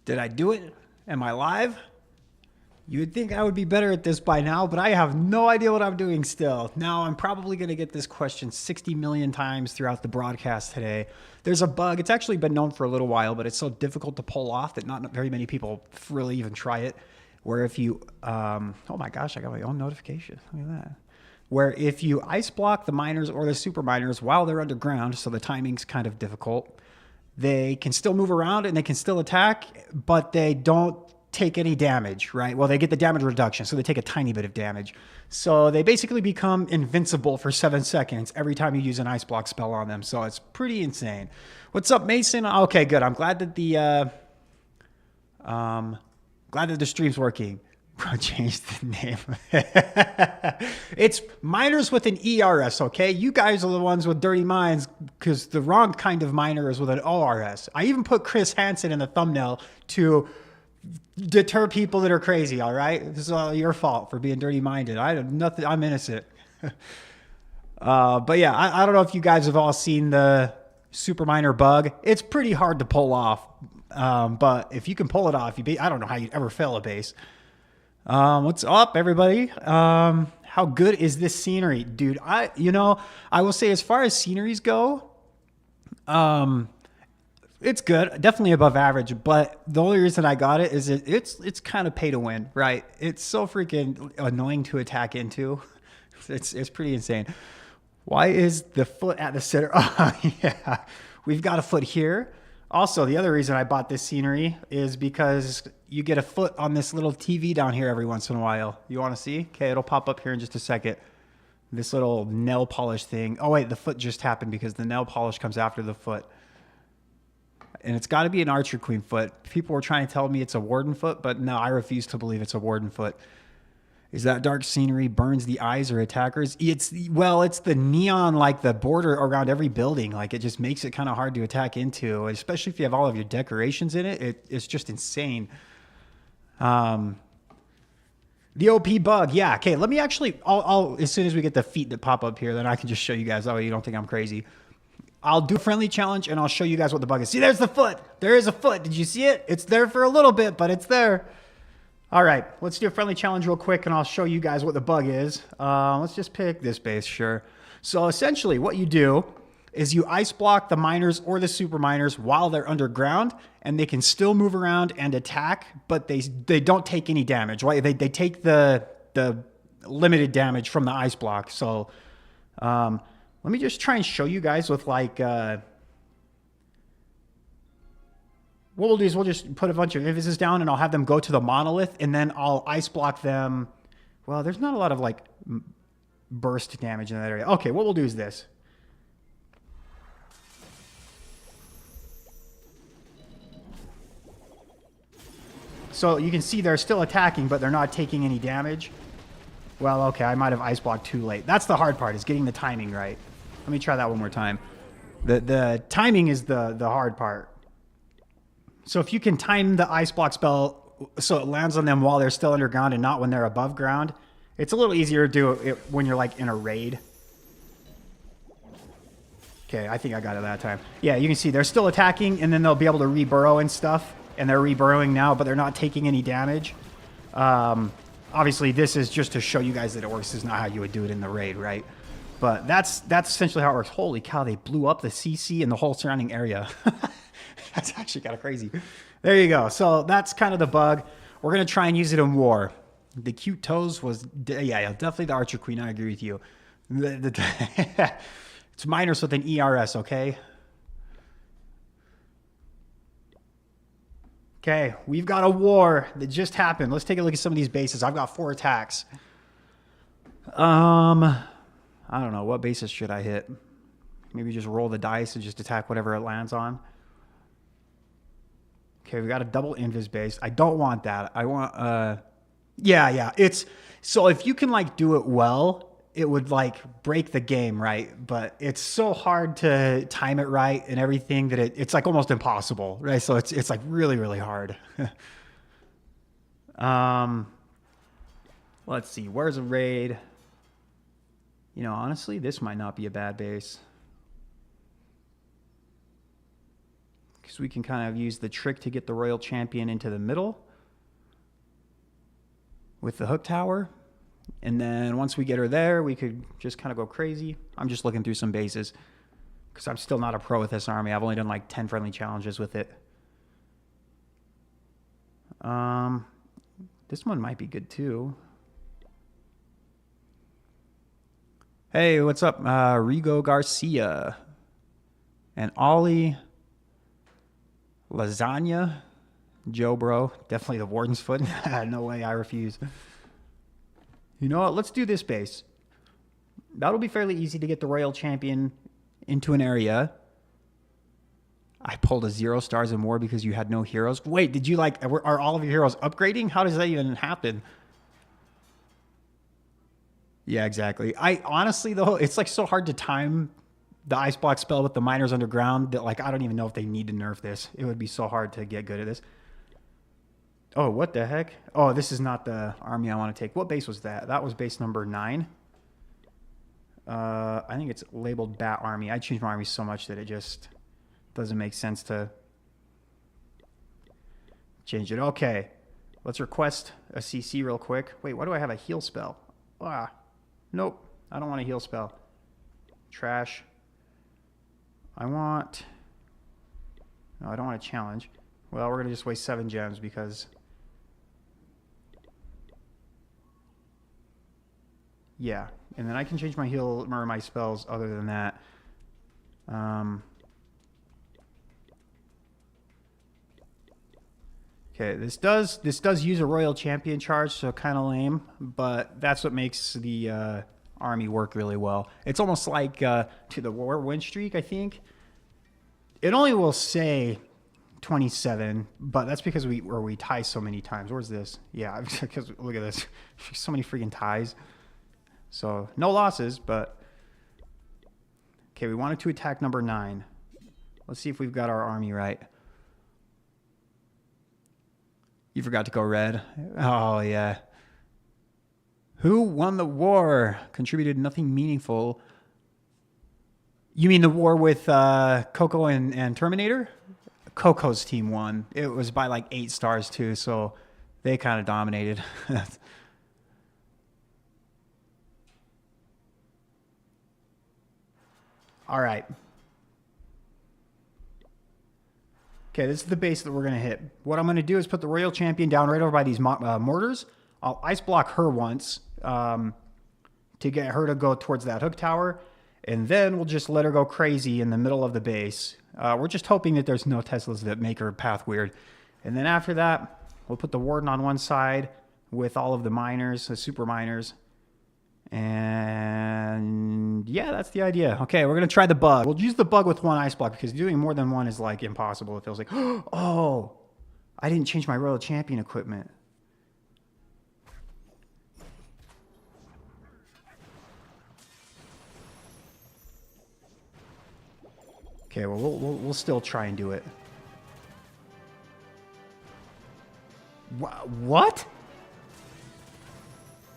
Did I do it? Am I live? You would think I would be better at this by now, but I have no idea what I'm doing still. Now, I'm probably going to get this question 60 million times throughout the broadcast today. There's a bug. It's actually been known for a little while, but it's so difficult to pull off that not very many people really even try it. Where if you, oh my gosh, I got my own notification. Look at that. Where if you ice block the miners or the super miners while they're underground, so the timing's kind of difficult, they can still move around and they can still attack, but they don't take any damage, right? Well, they get the damage reduction, so they take a tiny bit of damage. So they basically become invincible for 7 seconds every time you use an ice block spell on them. So it's pretty insane. What's up, Mason? Okay, good. I'm glad that the stream's working. Bro, change the name. It's miners with an ERS, okay? You guys are the ones with dirty minds because the wrong kind of miner is with an ORS. I even put Chris Hansen in the thumbnail to deter people that are crazy, all right? This is all your fault for being dirty-minded. I have nothing. I'm innocent. But yeah, I don't know if you guys have all seen the super miner bug. It's pretty hard to pull off. But if you can pull it off, I don't know how you'd ever fail a base. What's up, everybody? How good is this scenery? Dude, I will say as far as sceneries go, it's good, definitely above average, but the only reason I got it is it's kind of pay to win, right? It's so freaking annoying to attack into. It's pretty insane. Why is the foot at the center? Oh, yeah, we've got a foot here. Also, the other reason I bought this scenery is because you get a foot on this little TV down here every once in a while. You want to see? Okay, it'll pop up here in just a second. This little nail polish thing. Oh, wait, the foot just happened because the nail polish comes after the foot. And it's got to be an Archer Queen foot. People were trying to tell me it's a Warden foot, but no, I refuse to believe it's a Warden foot. Is that dark scenery burns the eyes or attackers? It's the neon, like the border around every building. Like it just makes it kind of hard to attack into, especially if you have all of your decorations in it. It's just insane. The OP bug. Yeah. Okay. Let me actually, I'll as soon as we get the feet that pop up here, then I can just show you guys. Oh, you don't think I'm crazy. I'll do a friendly challenge and I'll show you guys what the bug is. See, there's the foot. There is a foot. Did you see it? It's there for a little bit, but it's there. All right, let's do a friendly challenge real quick and I'll show you guys what the bug is. Let's just pick this base, sure. So essentially what you do is you ice block the miners or the super miners while they're underground and they can still move around and attack, but they don't take any damage, right? They take the limited damage from the ice block. So let me just try and show you guys with like... what we'll do is we'll just put a bunch of invises down and I'll have them go to the monolith and then I'll ice block them. Well, there's not a lot of like burst damage in that area. Okay, what we'll do is this. So you can see they're still attacking, but they're not taking any damage. Well, okay, I might have ice blocked too late. That's the hard part, is getting the timing right. Let me try that one more time. The timing is the hard part. So if you can time the ice block spell so it lands on them while they're still underground and not when they're above ground, it's a little easier to do it when you're like in a raid. Okay, I think I got it that time. Yeah, you can see they're still attacking and then they'll be able to reburrow and stuff. And they're reburrowing now, but they're not taking any damage. Obviously, this is just to show you guys that it works. This is not how you would do it in the raid, right? But that's essentially how it works. Holy cow, they blew up the CC and the whole surrounding area. That's actually kind of crazy. There you go. So that's kind of the bug. We're going to try and use it in war. The cute toes was... Yeah, definitely the Archer Queen. I agree with you. It's miners with an ERS, okay? Okay, we've got a war that just happened. Let's take a look at some of these bases. I've got 4 attacks. I don't know. What bases should I hit? Maybe just roll the dice and just attack whatever it lands on. Okay, we got a double invis base. I don't want that. I want, yeah. It's, so if you can like do it well, it would like break the game, right? But it's so hard to time it right and everything that it's like almost impossible, right? So it's like really, really hard. Let's see, where's a raid? You know, honestly, this might not be a bad base. because we can kind of use the trick to get the Royal Champion into the middle with the hook tower. And then once we get her there, we could just kind of go crazy. I'm just looking through some bases because I'm still not a pro with this army. I've only done like 10 friendly challenges with it. This one might be good too. Hey, what's up? Rigo Garcia and Ollie Lasagna. Joe, bro. Definitely the Warden's Foot. No way, I refuse. You know what? Let's do this base. That'll be fairly easy to get the Royal Champion into an area. I pulled a 0 stars and more because you had no heroes. Wait, did you like, are all of your heroes upgrading? How does that even happen? Yeah, exactly. I honestly, though, it's like so hard to time the ice block spell with the miners underground that like I don't even know if they need to nerf this. It would be so hard to get good at this. Oh, what the heck? Oh, this is not the army I want to take. What base was that? That was base number 9. I think it's labeled Bat Army. I changed my army so much that it just doesn't make sense to change it. Okay, let's request a CC real quick. Wait, why do I have a heal spell? Ah, nope. I don't want a heal spell. Trash. No, I don't want a challenge. Well, we're going to just waste 7 gems because... Yeah, and then I can change my heal or my spells other than that. Okay, this does use a Royal Champion charge, so kind of lame, but that's what makes the army work really well. It's almost like to the War Win Streak, I think. It only will say 27, but that's because we tie so many times. Where's this? Yeah, because look at this. So many freaking ties. So no losses, but okay, we wanted to attack number 9. Let's see if we've got our army right. You forgot to go red. Oh, yeah. Who won the war? Contributed nothing meaningful. You mean the war with Coco and Terminator? Coco's team won. It was by like 8 stars too, so they kind of dominated. All right. Okay, this is the base that we're going to hit. What I'm going to do is put the Royal Champion down right over by these mortars. I'll ice block her once to get her to go towards that hook tower. And then we'll just let her go crazy in the middle of the base. We're just hoping that there's no Teslas that make her path weird. And then after that, we'll put the Warden on one side with all of the miners, the super miners. And yeah, that's the idea. Okay, we're going to try the bug. We'll use the bug with 1 ice block because doing more than 1 is like impossible. It feels like, oh, I didn't change my Royal Champion equipment. Okay, well, we'll still try and do it. What?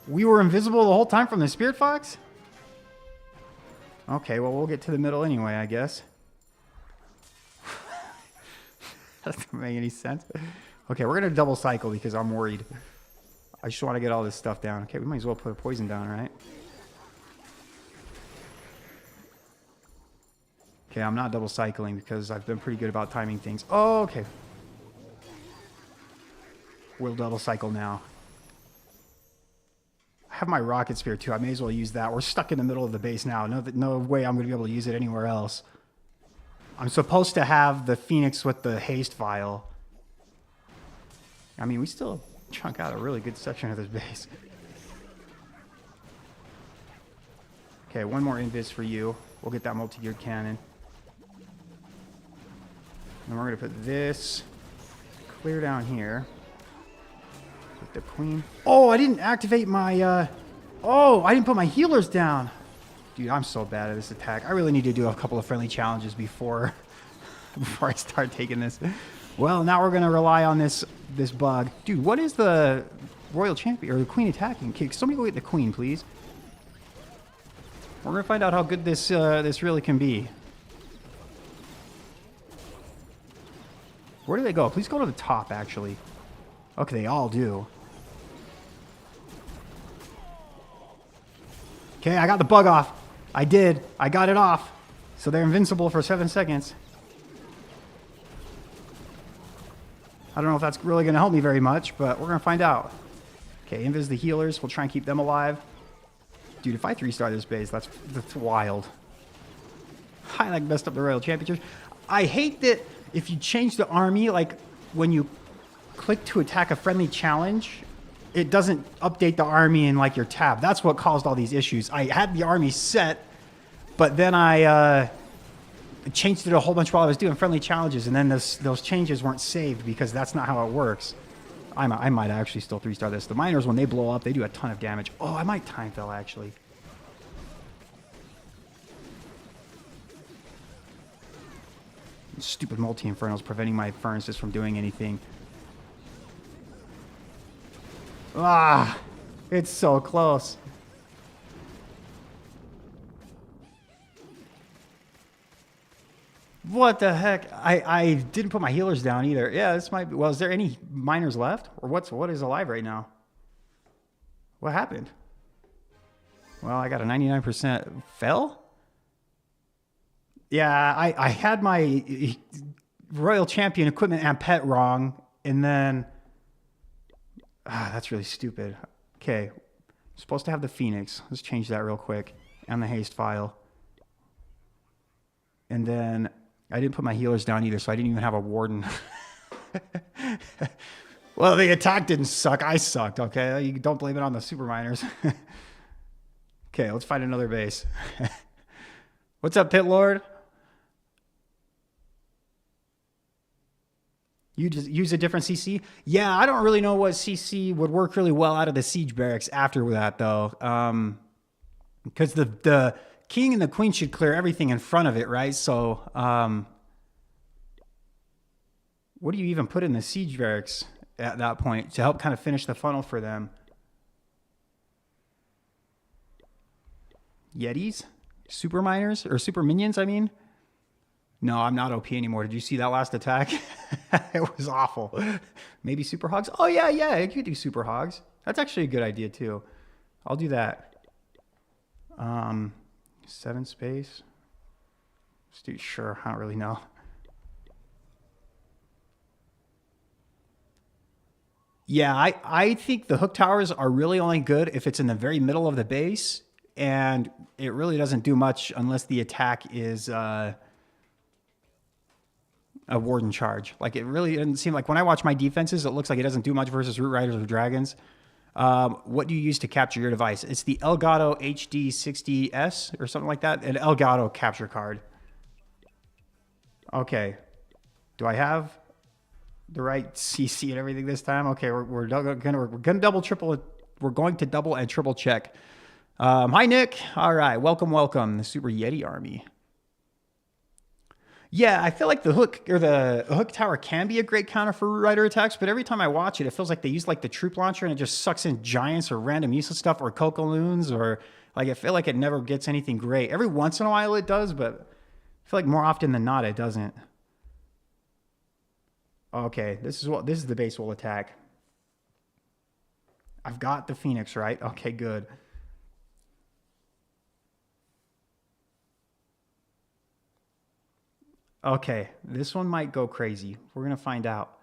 We were invisible the whole time from the Spirit Fox? Okay, well, we'll get to the middle anyway, I guess. That doesn't make any sense. Okay, we're going to double cycle because I'm worried. I just want to get all this stuff down. Okay, we might as well put a poison down, right? Okay, I'm not double cycling because I've been pretty good about timing things. Oh, okay. We'll double cycle now. I have my rocket spear too. I may as well use that. We're stuck in the middle of the base now. No way I'm going to be able to use it anywhere else. I'm supposed to have the Phoenix with the haste vial. I mean, we still chunk out a really good section of this base. Okay, one more invis for you. We'll get that multi-geared cannon. And we're going to put this clear down here. With the queen. Oh, I didn't activate my... Oh, I didn't put my healers down. Dude, I'm so bad at this attack. I really need to do a couple of friendly challenges before I start taking this. Well, now we're going to rely on this bug. Dude, what is the Royal Champion or the Queen attacking? Can somebody go get the Queen, please? We're going to find out how good this really can be. Where do they go? Please go to the top, actually. Okay, they all do. Okay, I got the bug off. I did. I got it off. So they're invincible for 7 seconds. I don't know if that's really going to help me very much, but we're going to find out. Okay, invis the healers. We'll try and keep them alive. Dude, if I 3-star this base, that's wild. I like messed up the Royal Championships. I hate that if you change the army, like when you click to attack a friendly challenge, it doesn't update the army in like your tab. That's what caused all these issues. I had the army set, but then I changed it a whole bunch while I was doing friendly challenges, and then those changes weren't saved because that's not how it works. I might actually still 3-star this. The miners, when they blow up, they do a ton of damage. Oh, I might time fill, actually. Stupid multi-infernals preventing my furnaces from doing anything. Ah, it's so close. What the heck? I didn't put my healers down either. Yeah, this might be... Well, is there any miners left? Or what is alive right now? What happened? Well, I got a 99%. Fell? Yeah, I had my Royal Champion equipment and pet wrong. And then... that's really stupid. Okay. I'm supposed to have the Phoenix. Let's change that real quick. And the haste file. And then... I didn't put my healers down either, so I didn't even have a warden. Well, the attack didn't suck. I sucked, okay? You don't blame it on the super miners. Okay, let's find another base. What's up, Pit Lord? You just use a different CC? Yeah, I don't really know what CC would work really well out of the siege barracks after that, though. Because the king and the queen should clear everything in front of it, right? So, what do you even put in the siege barracks at that point to help kind of finish the funnel for them? Yetis? Super miners? Or super minions, I mean? No, I'm not OP anymore. Did you see that last attack? It was awful. Maybe super hogs? Oh, yeah, you could do super hogs. That's actually a good idea, too. I'll do that. 7 space. Sure, I don't really know. Yeah, I think the hook towers are really only good if it's in the very middle of the base, and it really doesn't do much unless the attack is a warden charge. Like, it really doesn't seem like, when I watch my defenses, it looks like it doesn't do much versus root riders or dragons. What do you use to capture your device? It's the Elgato HD60S or something like that. An Elgato capture card. Okay. Do I have the right CC and everything this time? Okay, we're gonna double triple. We're going to double and triple check. Hi Nick. All right, welcome, the Super Yeti Army. Yeah, I feel like the hook tower can be a great counter for root rider attacks, but every time I watch it, it feels like they use like the troop launcher and it just sucks in giants or random useless stuff or coco-loons, or like I feel like it never gets anything great. Every once in a while it does, but I feel like more often than not it doesn't. Okay, this is the base we'll attack. I've got the Phoenix, right? Okay, good. Okay, this one might go crazy. We're going to find out.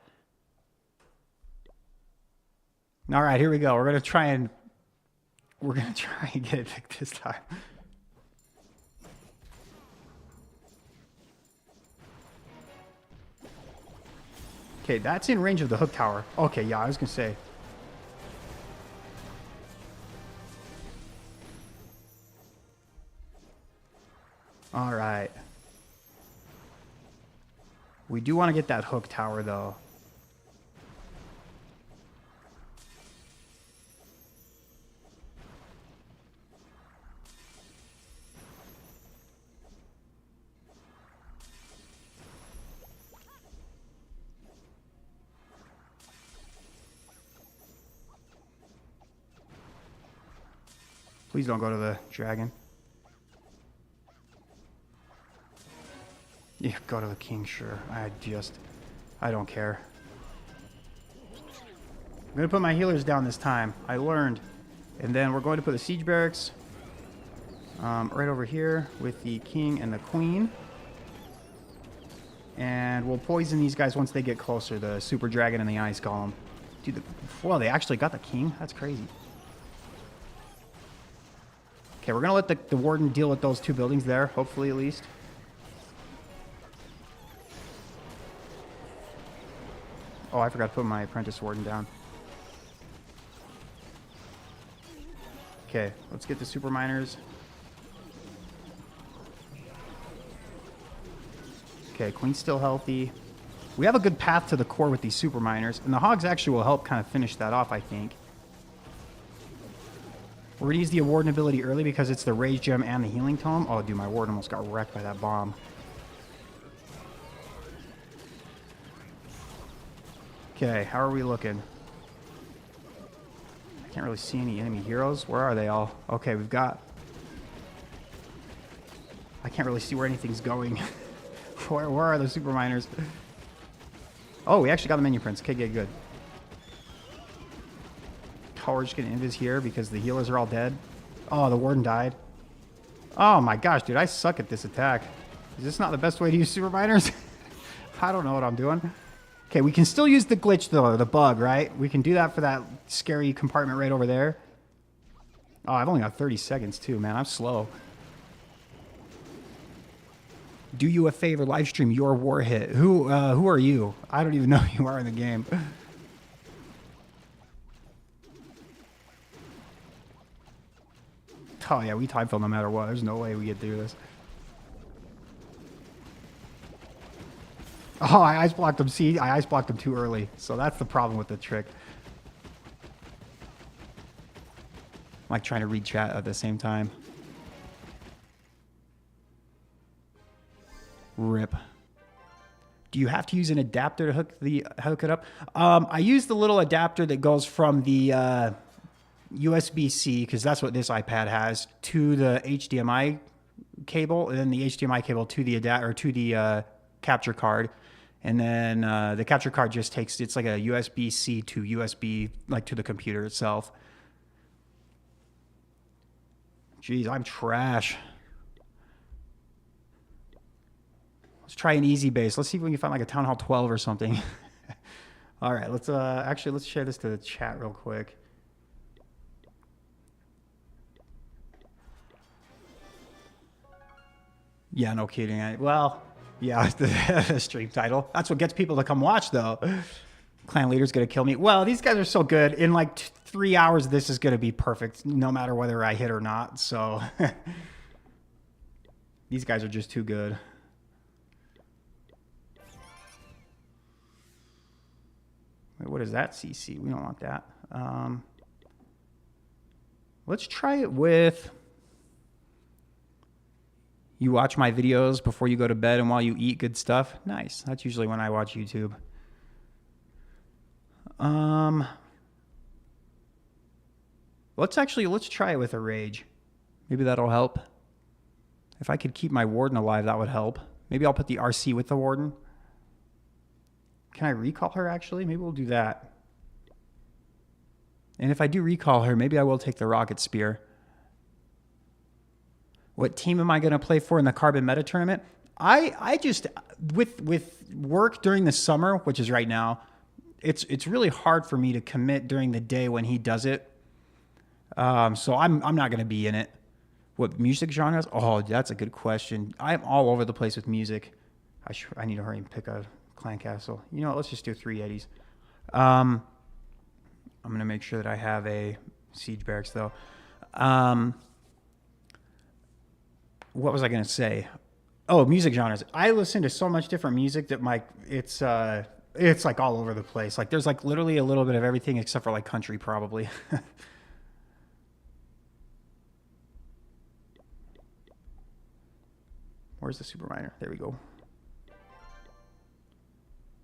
All right, here we go. We're going to try and get it this time. Okay, that's in range of the hook tower. Okay, yeah, I was going to say. All right. We do want to get that hook tower, though. Please don't go to the dragon. Yeah, go to the king, sure. I don't care. I'm going to put my healers down this time. I learned. And then we're going to put the siege barracks right over here with the king and the queen. And we'll poison these guys once they get closer, the super dragon and the ice golem. Dude, well, they actually got the king? That's crazy. Okay, we're going to let the warden deal with those two buildings there, hopefully at least. Oh, I forgot to put my apprentice warden down. Okay, let's get the super miners. Okay, queen's still healthy. We have a good path to the core with these super miners, and the hogs actually will help kind of finish that off, I think. We're going to use the warden ability early because it's the rage gem and the healing tome. Oh, dude, my warden almost got wrecked by that bomb. Okay, how are we looking? I can't really see any enemy heroes. Where are they all? Okay, we've got... I can't really see where anything's going. Where are the super miners? Oh, we actually got the menu prints. Okay, good. Oh, we're just going to invis here because the healers are all dead. Oh, the warden died. Oh my gosh, dude, I suck at this attack. Is this not the best way to use super miners? I don't know what I'm doing. Okay, we can still use the glitch, though, the bug, right? We can do that for that scary compartment right over there. Oh, I've only got 30 seconds, too, man. I'm slow. Do you a favor, live stream your war hit. Who are you? I don't even know who you are in the game. Oh, yeah, we time fill no matter what. There's no way we get through this. Oh, I ice blocked him. See, I ice blocked him too early. So that's the problem with the trick. I'm like trying to read chat at the same time. Rip. Do you have to use an adapter to hook it up? I use the little adapter that goes from the USB-C, because that's what this iPad has, to the HDMI cable, and then the HDMI cable to the adapter, or to the capture card. And then the capture card just takes, it's like a USB-C to USB, like to the computer itself. Jeez, I'm trash. Let's try an easy base. Let's see if we can find like a Town Hall 12 or something. All right, let's let's share this to the chat real quick. Yeah, no kidding. Well, yeah, the stream title. That's what gets people to come watch, though. Clan leader's gonna kill me. Well, these guys are so good. In like 3 hours, this is gonna be perfect, no matter whether I hit or not. So these guys are just too good. Wait, what is that CC? We don't want that. Let's try it with... You watch my videos before you go to bed and while you eat good stuff? Nice. That's usually when I watch YouTube. Let's try it with a rage. Maybe that'll help. If I could keep my warden alive, that would help. Maybe I'll put the RC with the warden. Can I recall her, actually? Maybe we'll do that. And if I do recall her, maybe I will take the rocket spear. What team am I going to play for in the Carbon Meta Tournament? I just, with work during the summer, which is right now, it's really hard for me to commit during the day when he does it. So I'm not going to be in it. What music genres? Oh, that's a good question. I'm all over the place with music. I need to hurry and pick a clan castle. You know what? Let's just do 3 Eddies. I'm going to make sure that I have a siege barracks, though. What was I going to say? Oh, music genres. I listen to so much different music that it's like all over the place. Like there's like literally a little bit of everything except for like country, probably. Where's the super miner? There we go.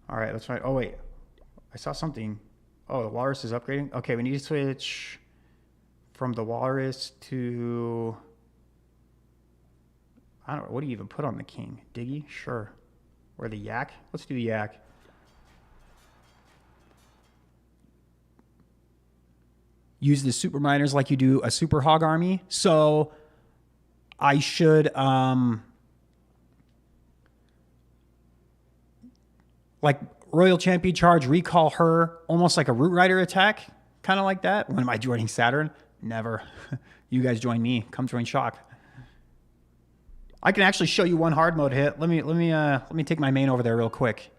All right, let's try. Oh wait, I saw something. Oh, the walrus is upgrading. Okay, we need to switch from the walrus to... I don't know. What do you even put on the king? Diggy? Sure. Or the yak? Let's do the yak. use the super miners like you do a super hog army. So I should like Royal Champion charge, recall her, almost like a Root Rider attack, kind of like that. When am I joining Saturn? Never. You guys join me. Come join Shock. I can actually show you one hard mode hit. Let me take my main over there real quick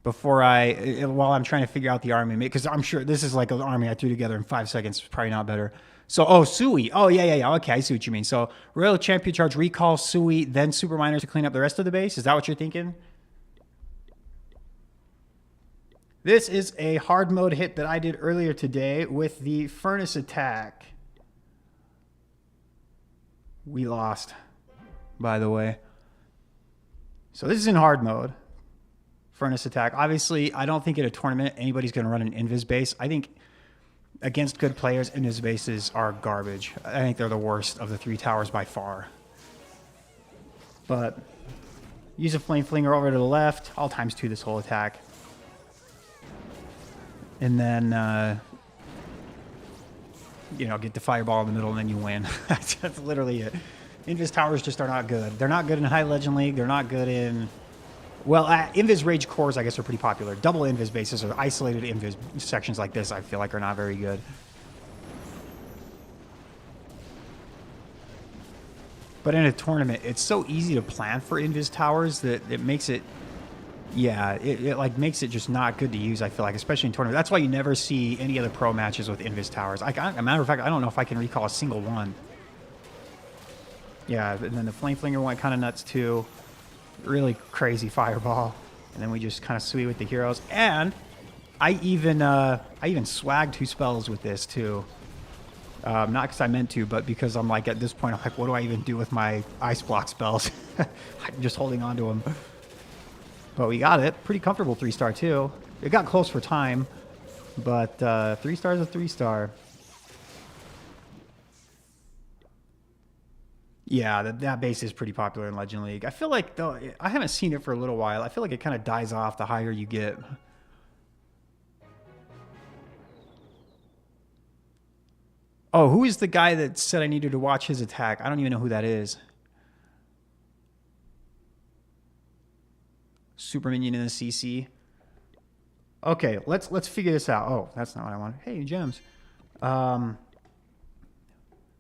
before while I'm trying to figure out the army, because I'm sure this is like an army I threw together in 5 seconds. Probably not better. So, Sui. Oh, yeah. Okay, I see what you mean. So, Royal Champion charge, recall Sui, then Super Miners to clean up the rest of the base. Is that what you're thinking? This is a hard mode hit that I did earlier today with the Furnace attack. We lost, by the way. So this is in hard mode. Furnace attack. Obviously, I don't think at a tournament anybody's going to run an invis base. I think against good players, invis bases are garbage. I think they're the worst of the 3 towers by far. But use a Flame Flinger over to the left. I'll ×2 this whole attack. And then, get the fireball in the middle and then you win. That's literally it. Invis towers just are not good. They're not good in High Legend League. They're not good in... Well, Invis Rage Cores, I guess, are pretty popular. Double Invis bases or isolated Invis sections like this, I feel like, are not very good. But in a tournament, it's so easy to plan for Invis towers that it makes it... Yeah, it like makes it just not good to use, I feel like, especially in tournaments. That's why you never see any other pro matches with Invis towers. As a matter of fact, I don't know if I can recall a single one. Yeah, and then the Flame Flinger went kind of nuts too. Really crazy fireball. And then we just kind of sweet with the heroes. And I even swagged 2 spells with this too. Not because I meant to, but because I'm like, at this point, I'm like, what do I even do with my ice block spells? I'm just holding on to them. But we got it. Pretty comfortable 3-star too. It got close for time, but 3 stars a 3-star. Yeah, that base is pretty popular in Legend League. I feel like, though, I haven't seen it for a little while. I feel like it kind of dies off the higher you get. Oh, who is the guy that said I needed to watch his attack? I don't even know who that is. Super minion in the CC. Okay, let's figure this out. Oh, that's not what I wanted. Hey, gems.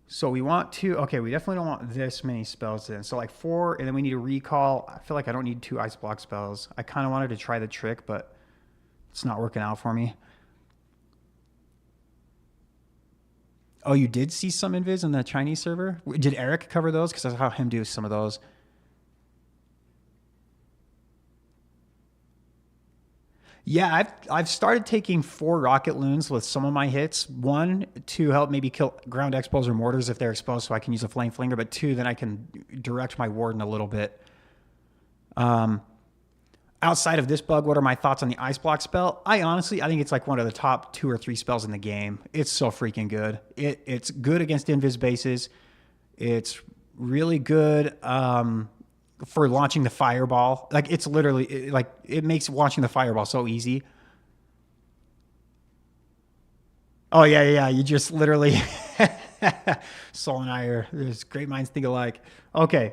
So we want to... Okay, we definitely don't want this many spells in. So like 4, and then we need a recall. I feel like I don't need 2 ice block spells. I kind of wanted to try the trick, but it's not working out for me. Oh, you did see some invis in the Chinese server? Did Eric cover those? Because I saw him do some of those. Yeah, I've started taking 4 rocket loons with some of my hits. 1, to help maybe kill ground expos or mortars if they're exposed, so I can use a flame flinger. But 2, then I can direct my warden a little bit. Outside of this bug, what are my thoughts on the ice block spell? I think it's like one of the top 2 or 3 spells in the game. It's so freaking good. It's good against invis bases. It's really good. For launching the fireball. Like, it's literally, it makes launching the fireball so easy. Oh, yeah. You just literally... Soul and I are... There's great minds think alike. Okay,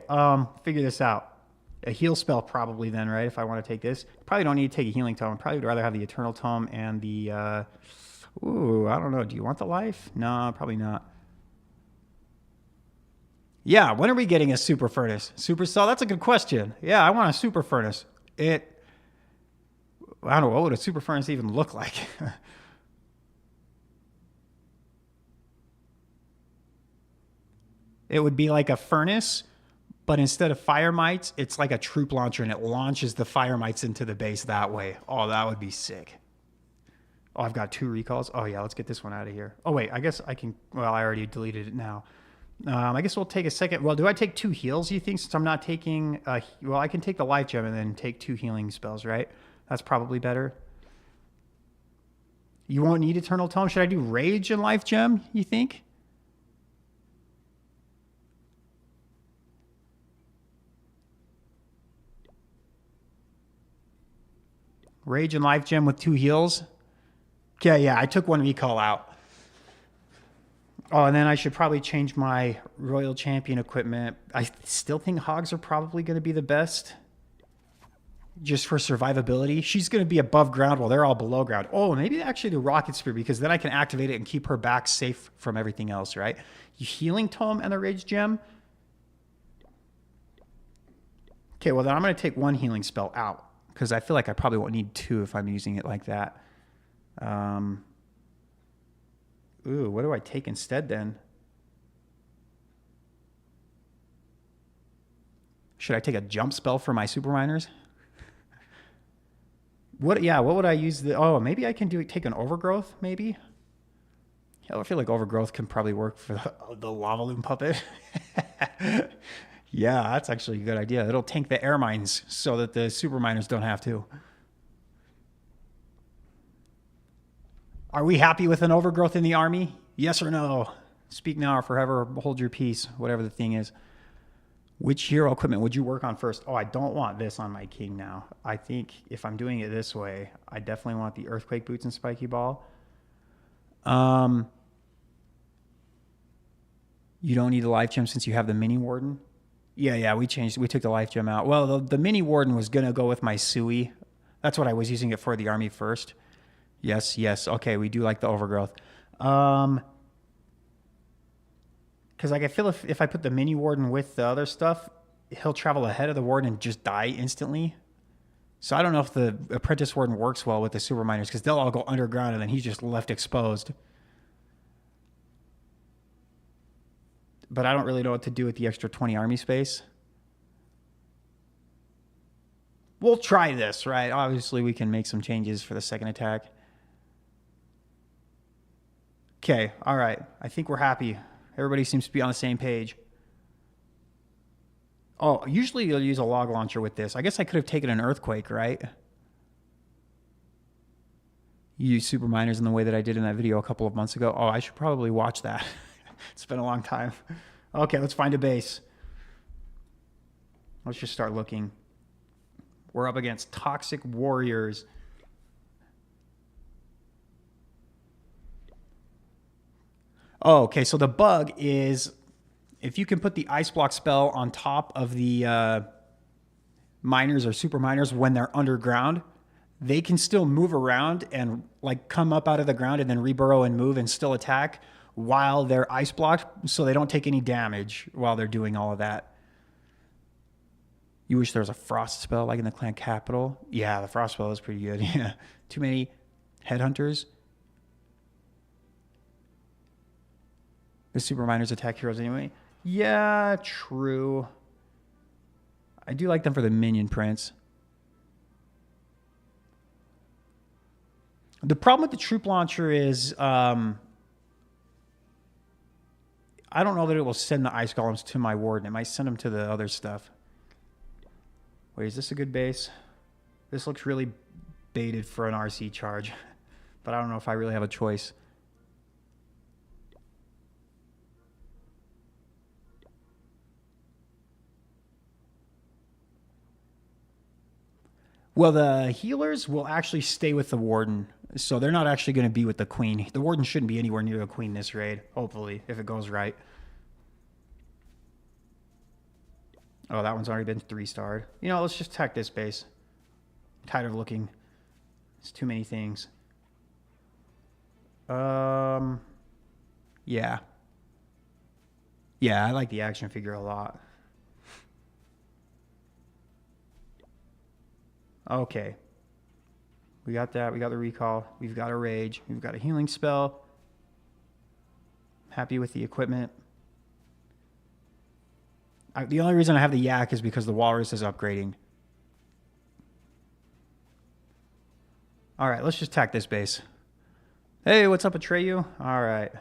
figure this out. A heal spell probably then, right? If I want to take this. Probably don't need to take a healing tome. Probably would rather have the Eternal Tome and the... Ooh, I don't know. Do you want the life? No, probably not. Yeah, when are we getting a super furnace? Super cell? That's a good question. Yeah, I want a super furnace. I don't know, what would a super furnace even look like? It would be like a furnace, but instead of fire mites, it's like a troop launcher, and it launches the fire mites into the base that way. Oh, that would be sick. Oh, I've got 2 recalls. Oh, yeah, let's get this one out of here. Oh, wait, I guess I can... Well, I already deleted it now. I guess we'll take a second. Well, do I take 2 heals, you think, since I'm not taking... well, I can take the life gem and then take 2 healing spells, right? That's probably better. You won't need Eternal Tome. Should I do Rage and life gem, you think? Rage and life gem with 2 heals? Okay, yeah, I took 1 recall out. Oh, and then I should probably change my Royal Champion equipment. I still think Hogs are probably going to be the best just for survivability. She's going to be above ground while they're all below ground. Oh, maybe actually the Rocket Spear, because then I can activate it and keep her back safe from everything else, right? Healing Tome and the Rage Gem. Okay, well then I'm going to take one healing spell out because I feel like I probably won't need two if I'm using it like that. Ooh, what do I take instead then? Should I take a jump spell for my super miners? What? Yeah, what would I use? Oh, maybe I can take an overgrowth, maybe? Hell, I feel like overgrowth can probably work for the lava loom puppet. Yeah, that's actually a good idea. It'll tank the air mines so that the super miners don't have to. Are we happy with an overgrowth in the army? Yes or no? Speak now or forever hold your peace, whatever the thing is. Which hero equipment would you work on first? Oh, I don't want this on my king now. I think if I'm doing it this way, I definitely want the Earthquake Boots and Spiky Ball. You don't need the Life Gem since you have the Mini Warden. Yeah, we took the Life Gem out. Well, the Mini Warden was going to go with my Sui. That's what I was using it for, the army first. Yes. Okay, we do like the overgrowth. Because like I feel if I put the Mini Warden with the other stuff, he'll travel ahead of the Warden and just die instantly. So I don't know if the Apprentice Warden works well with the Super Miners because they'll all go underground and then he's just left exposed. But I don't really know what to do with the extra 20 army space. We'll try this, right? Obviously, we can make some changes for the second attack. Okay, all right. I think we're happy. Everybody seems to be on the same page. Oh, usually you'll use a log launcher with this. I guess I could have taken an Earthquake, right? You use super miners in the way that I did in that video a couple of months ago. Oh, I should probably watch that. It's been a long time. Okay, let's find a base. Let's just start looking. We're up against Toxic Warriors. Oh, okay, so the bug is if you can put the Ice Block spell on top of the miners or super miners when they're underground, they can still move around and like come up out of the ground and then reburrow and move and still attack while they're ice blocked, so they don't take any damage while they're doing all of that. You wish there was a frost spell like in the clan capital? Yeah, the frost spell is pretty good. Yeah, too many headhunters. The super miners attack heroes anyway. Yeah, true. I do like them for the minion prints. The problem with the troop launcher is I don't know that it will send the ice golems to my warden. It might send them to the other stuff. Wait, is this a good base? This looks really baited for an RC charge, but I don't know if I really have a choice. Well, the healers will actually stay with the warden, so they're not actually going to be with the queen. The warden shouldn't be anywhere near the queen this raid, hopefully, if it goes right. Oh, that one's already been 3-starred. You know, let's just attack this base. I'm tired of looking. It's too many things. Yeah. Yeah, I like the action figure a lot. Okay. We got that. We got the recall. We've got a rage. We've got a healing spell. Happy with the equipment. The only reason I have the yak is because the walrus is upgrading. All right, let's just attack this base. Hey, what's up, Atreyu? All right.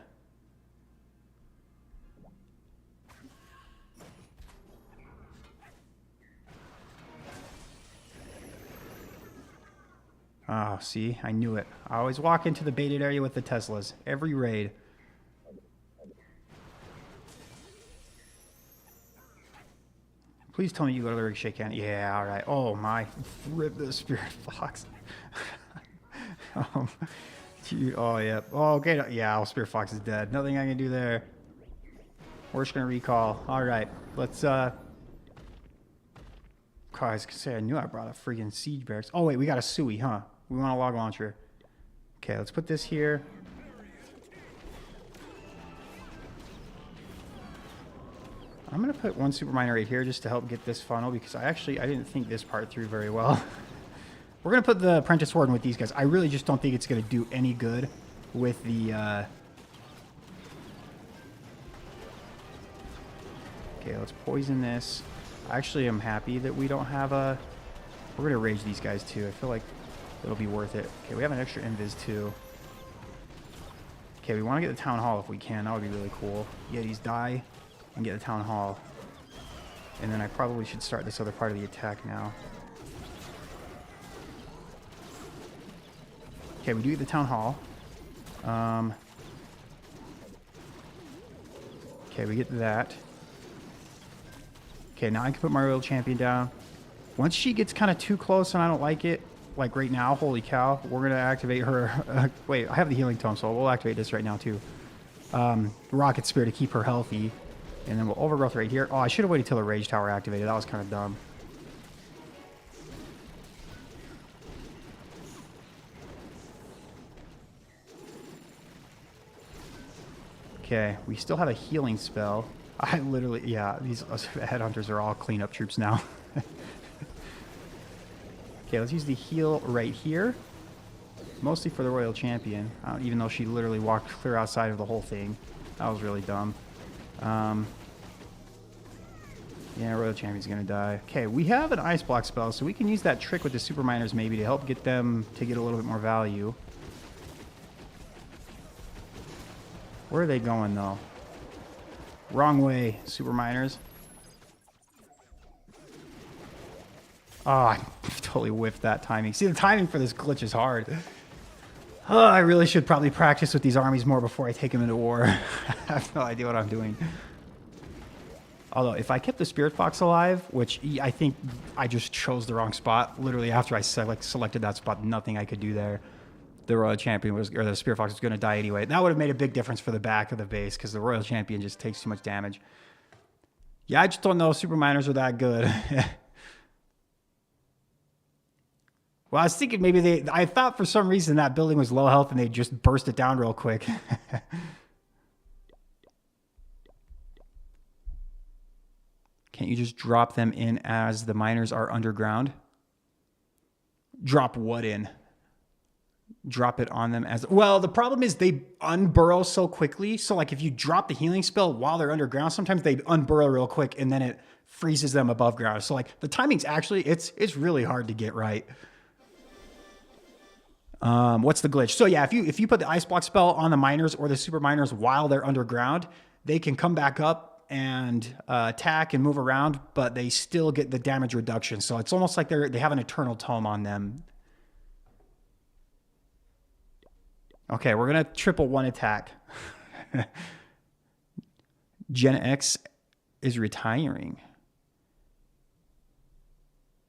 Oh, see? I knew it. I always walk into the baited area with the Teslas. Every raid. Please tell me you go to the Ricochet Cannon. Yeah, all right. Oh, my. Rip the Spirit Fox. Oh, yeah. Oh, okay. Yeah, oh, Spirit Fox is dead. Nothing I can do there. We're just going to recall. All right. Let's, God, I was gonna say, I knew I brought a freaking siege barracks. Oh, wait. We got a Sui, huh? We want a log launcher. Okay, let's put this here. I'm going to put one super miner right here just to help get this funnel because I didn't think this part through very well. We're going to put the Apprentice Warden with these guys. I really just don't think it's going to do any good with the... Okay, let's poison this. Actually, I'm happy that we don't have a... We're going to rage these guys too. I feel like it'll be worth it. Okay, we have an extra invis too. Okay, we want to get the Town Hall if we can. That would be really cool. Yetis die and get the Town Hall. And then I probably should start this other part of the attack now. Okay, we do get the Town Hall. Okay, we get that. Okay, now I can put my Royal Champion down. Once she gets kind of too close and I don't like it, like right now, holy cow, we're going to activate her. Wait, I have the Healing Tome, so we'll activate this right now too. Rocket Spear to keep her healthy. And then we'll Overgrowth right here. Oh, I should have waited till the Rage Tower activated. That was kind of dumb. Okay, we still have a healing spell. I literally, yeah, these headhunters are all cleanup troops now. Okay, let's use the heal right here. Mostly for the Royal Champion, even though she literally walked clear outside of the whole thing. That was really dumb. Yeah, Royal Champion's gonna die. Okay, we have an Ice Block spell, so we can use that trick with the Super Miners maybe to help get them to get a little bit more value. Where are they going, though? Wrong way, Super Miners. Oh, I totally whiffed that timing. See, the timing for this glitch is hard. Oh, I really should probably practice with these armies more before I take them into war. I have no idea what I'm doing. Although, if I kept the Spirit Fox alive, which I think I just chose the wrong spot, literally after I selected that spot, nothing I could do there. The Royal Champion was, or the Spirit Fox was going to die anyway. That would have made a big difference for the back of the base because the Royal Champion just takes too much damage. Yeah, I just don't know if Super Miners are that good. Well, I was thinking maybe I thought for some reason that building was low health and they just burst it down real quick. Can't you just drop them in as the miners are underground? Drop what in? Drop it on them as... Well, the problem is they unburrow so quickly. So, like, if you drop the healing spell while they're underground, sometimes they unburrow real quick and then it freezes them above ground. So, like, the timing's actually... It's really hard to get right. What's the glitch? So, yeah, if you put the Ice Block spell on the miners or the Super Miners while they're underground, they can come back up and attack and move around, but they still get the damage reduction. So it's almost like they have an Eternal Tome on them. Okay, we're going to triple one attack. Gen X is retiring.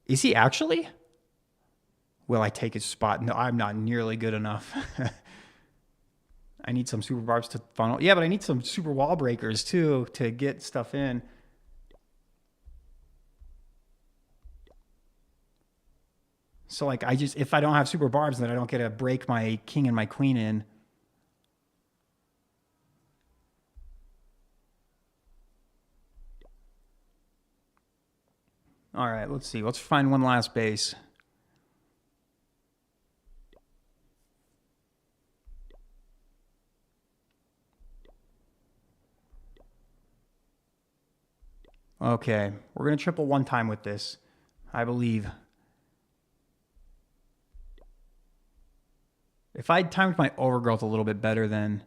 Is he actually? Will I take his spot? No, I'm not nearly good enough. I need some super barbs to funnel. Yeah, but I need some super wall breakers too to get stuff in. So like if I don't have super barbs, then I don't get to break my king and my queen in. All right, let's see. Let's find one last base. Okay, we're going to triple one time with this, I believe. If I timed my overgrowth a little bit better, then...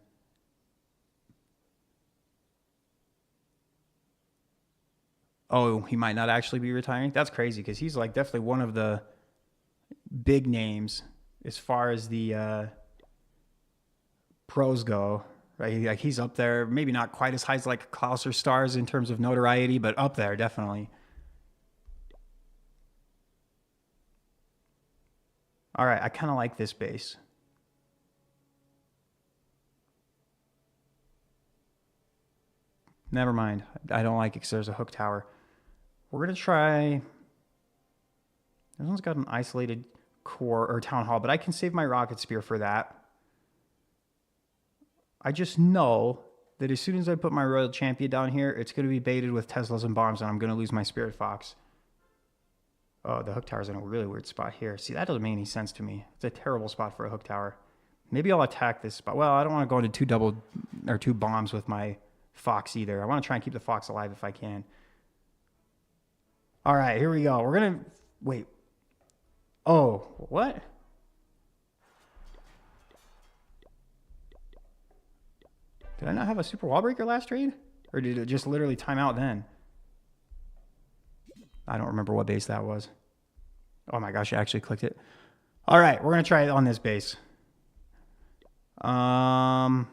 Oh, he might not actually be retiring? That's crazy, because he's like definitely one of the big names as far as the pros go. Right? Like he's up there, maybe not quite as high as like Klaus or Stars in terms of notoriety, but up there, definitely. All right, I kind of like this base. Never mind. I don't like it because there's a hook tower. We're going to try... This one's got an isolated core or town hall, but I can save my rocket spear for that. I just know that as soon as I put my royal champion down here, it's going to be baited with Teslas and bombs, and I'm going to lose my spirit fox. Oh, the hook tower's in a really weird spot here. See, that doesn't make any sense to me. It's a terrible spot for a hook tower. Maybe I'll attack this spot. Well, I don't want to go into two bombs with my fox either. I want to try and keep the fox alive if I can. All right, here we go. We're going to... Wait. Oh, what? Did I not have a super wall breaker last trade? Or did it just literally time out then? I don't remember what base that was. Oh my gosh, I actually clicked it. All right, we're going to try it on this base. Yeah,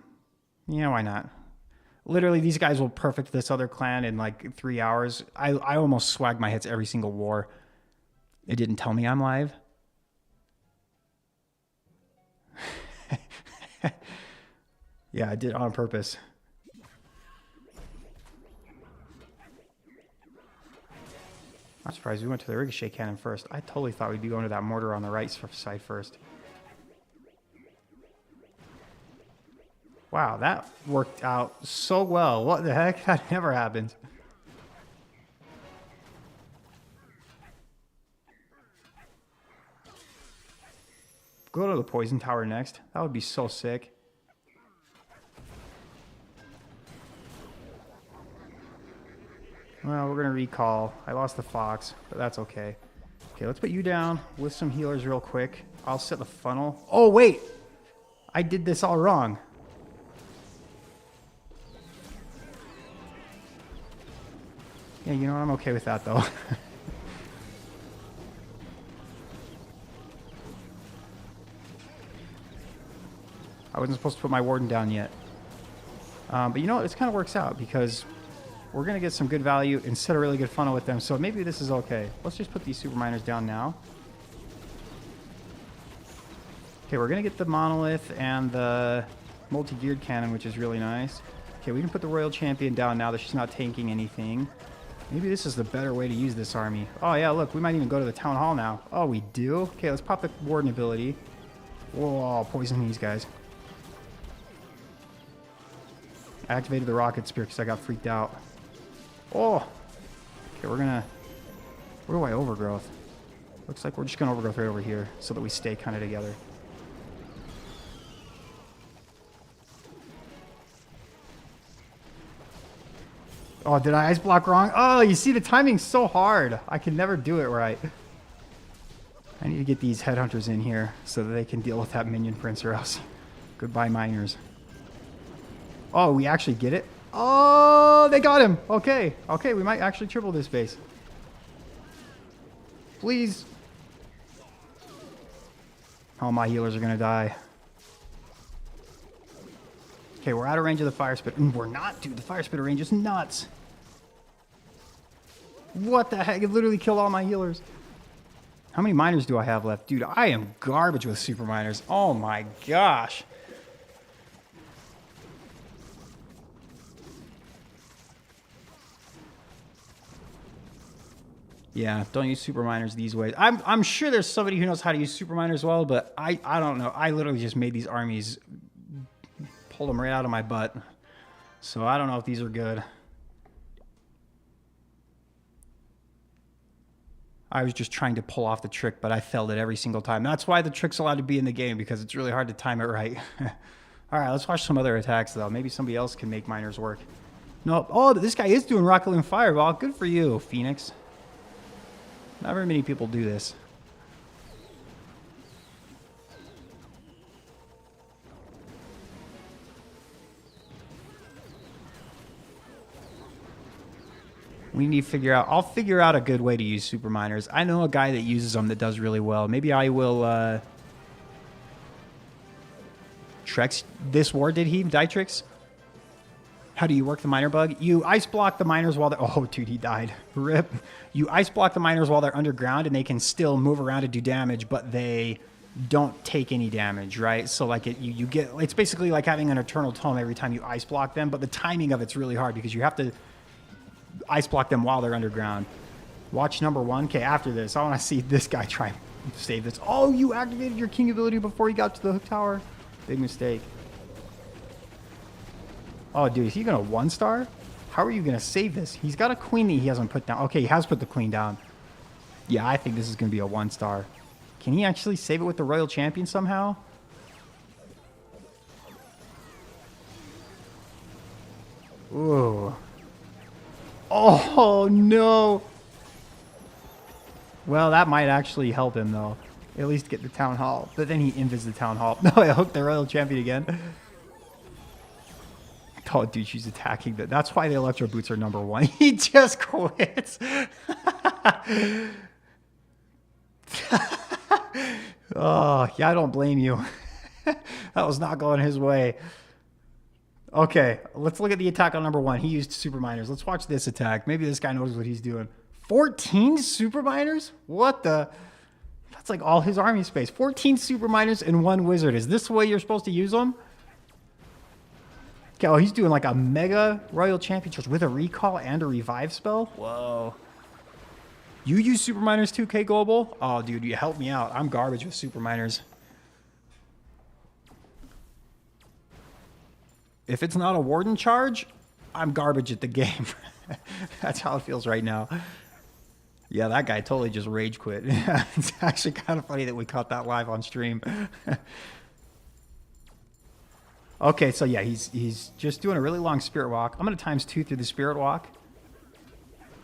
why not? Literally, these guys will perfect this other clan in like 3 hours. I almost swag my hits every single war. It didn't tell me I'm live. Yeah, I did on purpose. I'm surprised we went to the ricochet cannon first. I totally thought we'd be going to that mortar on the right side first. Wow, that worked out so well. What the heck? That never happens. Go to the poison tower next. That would be so sick. Well, we're going to recall. I lost the fox, but that's okay. Okay, let's put you down with some healers real quick. I'll set the funnel. Oh, wait! I did this all wrong. Yeah, you know what? I'm okay with that, though. I wasn't supposed to put my warden down yet. But you know what? This kind of works out because we're going to get some good value and set a really good funnel with them. So maybe this is okay. Let's just put these super miners down now. Okay, we're going to get the monolith and the multi-geared cannon, which is really nice. Okay, we can put the royal champion down now that she's not tanking anything. Maybe this is the better way to use this army. Oh yeah, look, we might even go to the town hall now. Oh, we do? Okay, let's pop the warden ability. Whoa, I'll poison these guys. I activated the rocket spear because I got freaked out. Oh! Okay, we're gonna... Where do I overgrowth? Looks like we're just gonna overgrowth right over here so that we stay kind of together. Oh, did I ice block wrong? Oh, you see, the timing's so hard. I can never do it right. I need to get these headhunters in here so that they can deal with that minion prince or else. Goodbye, miners. Oh, we actually get it? Oh, they got him. Okay. Okay, we might actually triple this base. Please. Oh, my healers are going to die. Okay, we're out of range of the fire spit. We're not, dude. The fire spitter range is nuts. What the heck? It literally killed all my healers. How many miners do I have left? Dude, I am garbage with super miners. Oh my gosh. Yeah, don't use super miners these ways. I'm sure there's somebody who knows how to use super miners well, but I don't know. I literally just made these armies, pulled them right out of my butt. So I don't know if these are good. I was just trying to pull off the trick, but I failed it every single time. That's why the trick's allowed to be in the game, because it's really hard to time it right. All right, let's watch some other attacks, though. Maybe somebody else can make miners work. No, oh, this guy is doing Rocket and Fireball. Good for you, Phoenix. Not very many people do this. We need to figure out... I'll figure out a good way to use super miners. I know a guy that uses them that does really well. Maybe I will... Trex this war, did he? Dietrix? How do you work the miner bug? You ice block the miners while they're... Oh, dude, he died. Rip. You ice block the miners while they're underground, and they can still move around and do damage, but they don't take any damage, right? So like you get, it's basically like having an eternal tome every time you ice block them, but the timing of it's really hard because you have to ice block them while they're underground. Watch number 1. Okay, after this, I want to see this guy try and save this. Oh, you activated your king ability before you got to the hook tower? Big mistake. Oh, dude, is he going to 1-star? How are you going to save this? He's got a queen that he hasn't put down. Okay, he has put the queen down. Yeah, I think this is going to be a 1-star. Can he actually save it with the Royal Champion somehow? Ooh. Oh, no. Well, that might actually help him, though. At least get the Town Hall. But then he invis the Town Hall. No, I hooked the Royal Champion again. Oh, dude, she's attacking. That's why the Electro Boots are number 1. He just quits. Oh, yeah, I don't blame you. That was not going his way. Okay, let's look at the attack on number 1. He used super miners. Let's watch this attack. Maybe this guy knows what he's doing. 14 super miners? What the? That's like all his army space. 14 super miners and 1 wizard. Is this the way you're supposed to use them? Okay, oh, he's doing like a mega Royal Champion charge with a recall and a revive spell? Whoa. You use super miners 2K Global? Oh, dude, you help me out. I'm garbage with super miners. If it's not a warden charge, I'm garbage at the game. That's how it feels right now. Yeah, that guy totally just rage quit. It's actually kind of funny that we caught that live on stream. Okay, so yeah, he's just doing a really long spirit walk. I'm going to ×2 through the spirit walk,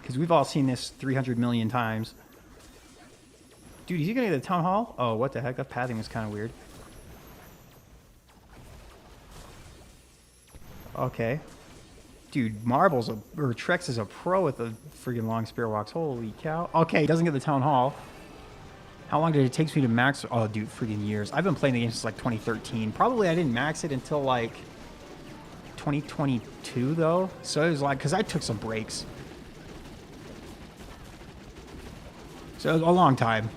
because we've all seen this 300 million times. Dude, is he going to get the Town Hall? Oh, what the heck? That pathing was kind of weird. Okay. Dude, Marbles, or Trex is a pro with the freaking long spirit walks. Holy cow. Okay, he doesn't get the Town Hall. How long did it take me to max? Oh, dude, freaking years. I've been playing the game since like 2013. Probably I didn't max it until like 2022, though. So it was like, because I took some breaks. So it was a long time.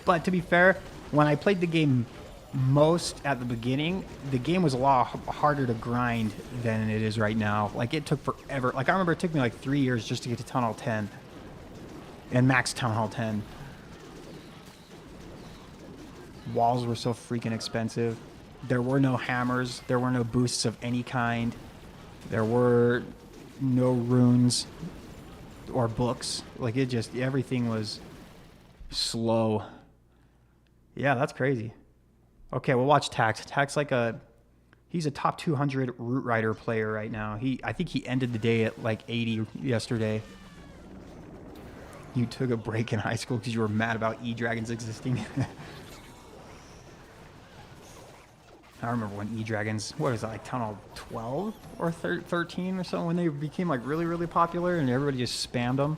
But to be fair, when I played the game most at the beginning, the game was a lot harder to grind than it is right now. Like, it took forever. Like, I remember it took me like 3 years just to get to Town Hall 10 and max Town Hall 10. Walls were so freaking expensive. There were no hammers. There were no boosts of any kind. There were no runes or books. Like, it just, everything was slow. Yeah, that's crazy. Okay, we'll watch Tax. Tax, like he's a top 200 Root Rider player right now. I think he ended the day at like 80 yesterday. You took a break in high school because you were mad about E-Dragons existing. I remember when E-Dragons, what was that, like Town Hall 12 or 13 or something, when they became like really, really popular and everybody just spammed them.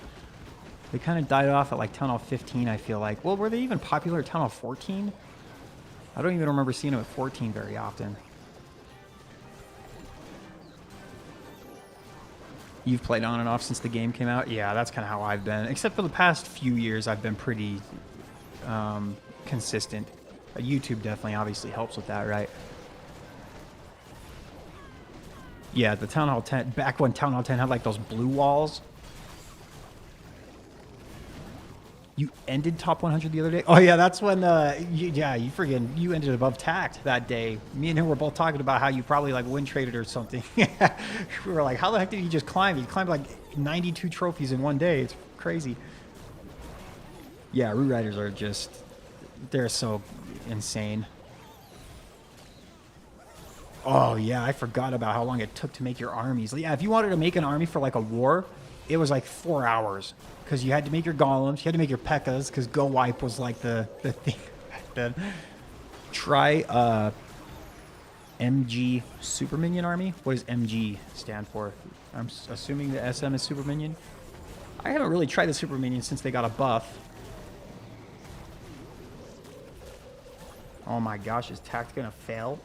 They kind of died off at like Town Hall 15, I feel like. Well, were they even popular at Town Hall 14? I don't even remember seeing them at 14 very often. You've played on and off since the game came out? Yeah, that's kind of how I've been. Except for the past few years, I've been pretty consistent. YouTube definitely obviously helps with that, right? Yeah, the Town Hall 10, back when Town Hall 10 had like those blue walls. You ended top 100 the other day? Oh yeah, that's when, you ended above Tact that day. Me and him were both talking about how you probably like win traded or something. We were like, how the heck did he just climb? He climbed like 92 trophies in one day. It's crazy. Yeah, Root Riders are just, they're so insane. Oh yeah, I forgot about how long it took to make your armies. Yeah, if you wanted to make an army for like a war, it was like 4 hours. Because you had to make your golems, you had to make your P.E.K.K.A.s, because Go Wipe was like the thing back then. Try MG Super Minion Army. What does MG stand for? I'm assuming the SM is Super Minion. I haven't really tried the Super Minion since they got a buff. Oh my gosh, is Tact gonna fail?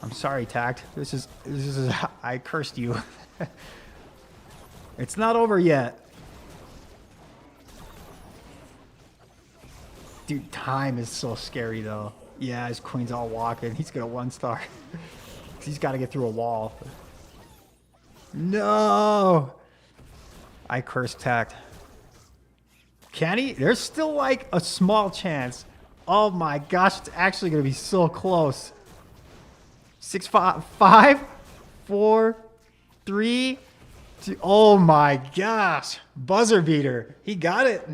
I'm sorry, Tact. This is I cursed you. It's not over yet. Dude, time is so scary, though. Yeah, his queen's all walking. He's going to 1-star. He's got to get through a wall. No! I curse tacked. Can he? There's still like a small chance. Oh my gosh, it's actually going to be so close. 6, 5, 4, 3, 2. Oh my gosh. Buzzer beater. He got it.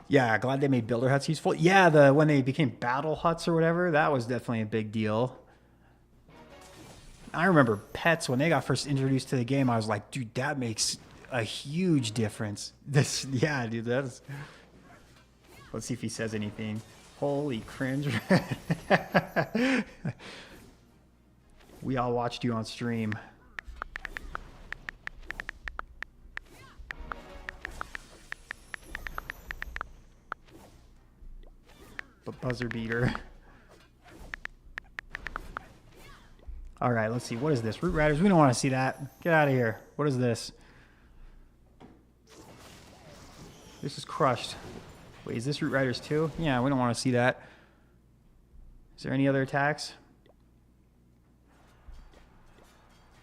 Yeah, glad they made builder huts useful. Yeah, when they became battle huts or whatever, that was definitely a big deal. I remember pets when they got first introduced to the game. I was like, dude, that makes a huge difference. Yeah, dude, that's. Let's see if he says anything. Holy cringe! We all watched you on stream. But buzzer beater. All right, let's see. What is this? Root Riders. We don't want to see that. Get out of here. What is this? This is crushed. Wait, is this Root Riders too? Yeah, we don't want to see that. Is there any other attacks?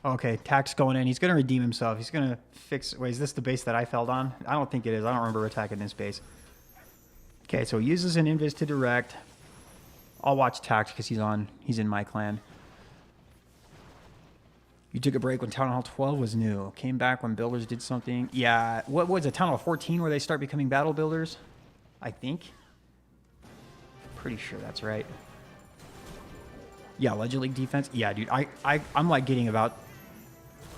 Okay, attack's going in. He's going to redeem himself. He's going to fix... Wait, is this the base that I felled on? I don't think it is. I don't remember attacking this base. Okay, so he uses an invis to direct. I'll watch Tax because he's in my clan. You took a break when Town Hall 12 was new. Came back when builders did something. Yeah, what was it? Town Hall 14 where they start becoming battle builders? I think. Pretty sure that's right. Yeah, Legend League defense. Yeah, dude, I'm like getting about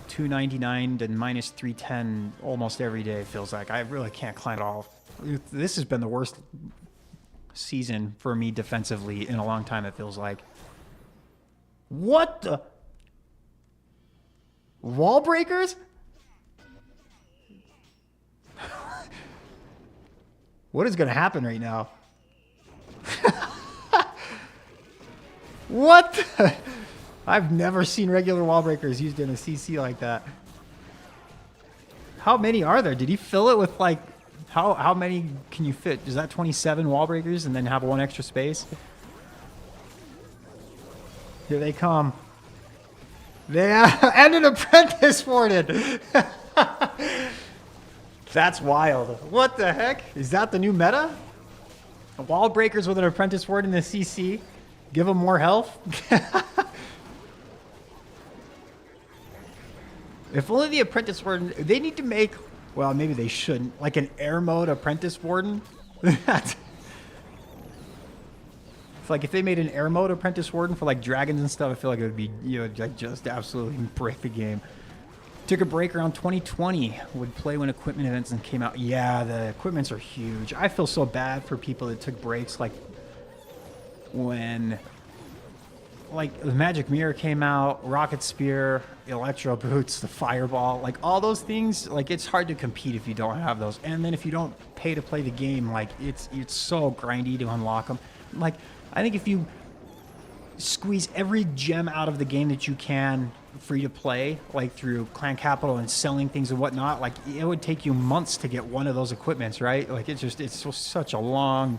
299 to minus 310 almost every day, it feels like. I really can't climb it all. This has been the worst season for me defensively in a long time, it feels like. What the... Wall breakers? What is going to happen right now? What? The? I've never seen regular wall breakers used in a CC like that. How many are there? Did he fill it with like... How many can you fit? Is that 27 wall breakers and then have one extra space? Here they come. And an apprentice warden. That's wild. What the heck? Is that the new meta? Wall breakers with an apprentice warden in the CC. Give them more health. If only the apprentice warden... They need to make... Well, maybe they shouldn't. Like an air mode apprentice warden. It's like if they made an air mode apprentice warden for like dragons and stuff, I feel like it would be, you know, like just absolutely break the game. Took a break around 2020. Would play when equipment events and came out. Yeah, the equipments are huge. I feel so bad for people that took breaks, like when like the Magic Mirror came out, Rocket Spear, Electro Boots, the Fireball, like all those things. Like it's hard to compete if you don't have those. And then if you don't pay to play the game, like it's so grindy to unlock them. Like I think if you squeeze every gem out of the game that you can free to play, like through Clan Capital and selling things and whatnot, like it would take you months to get one of those equipments, right? Like it's such a long...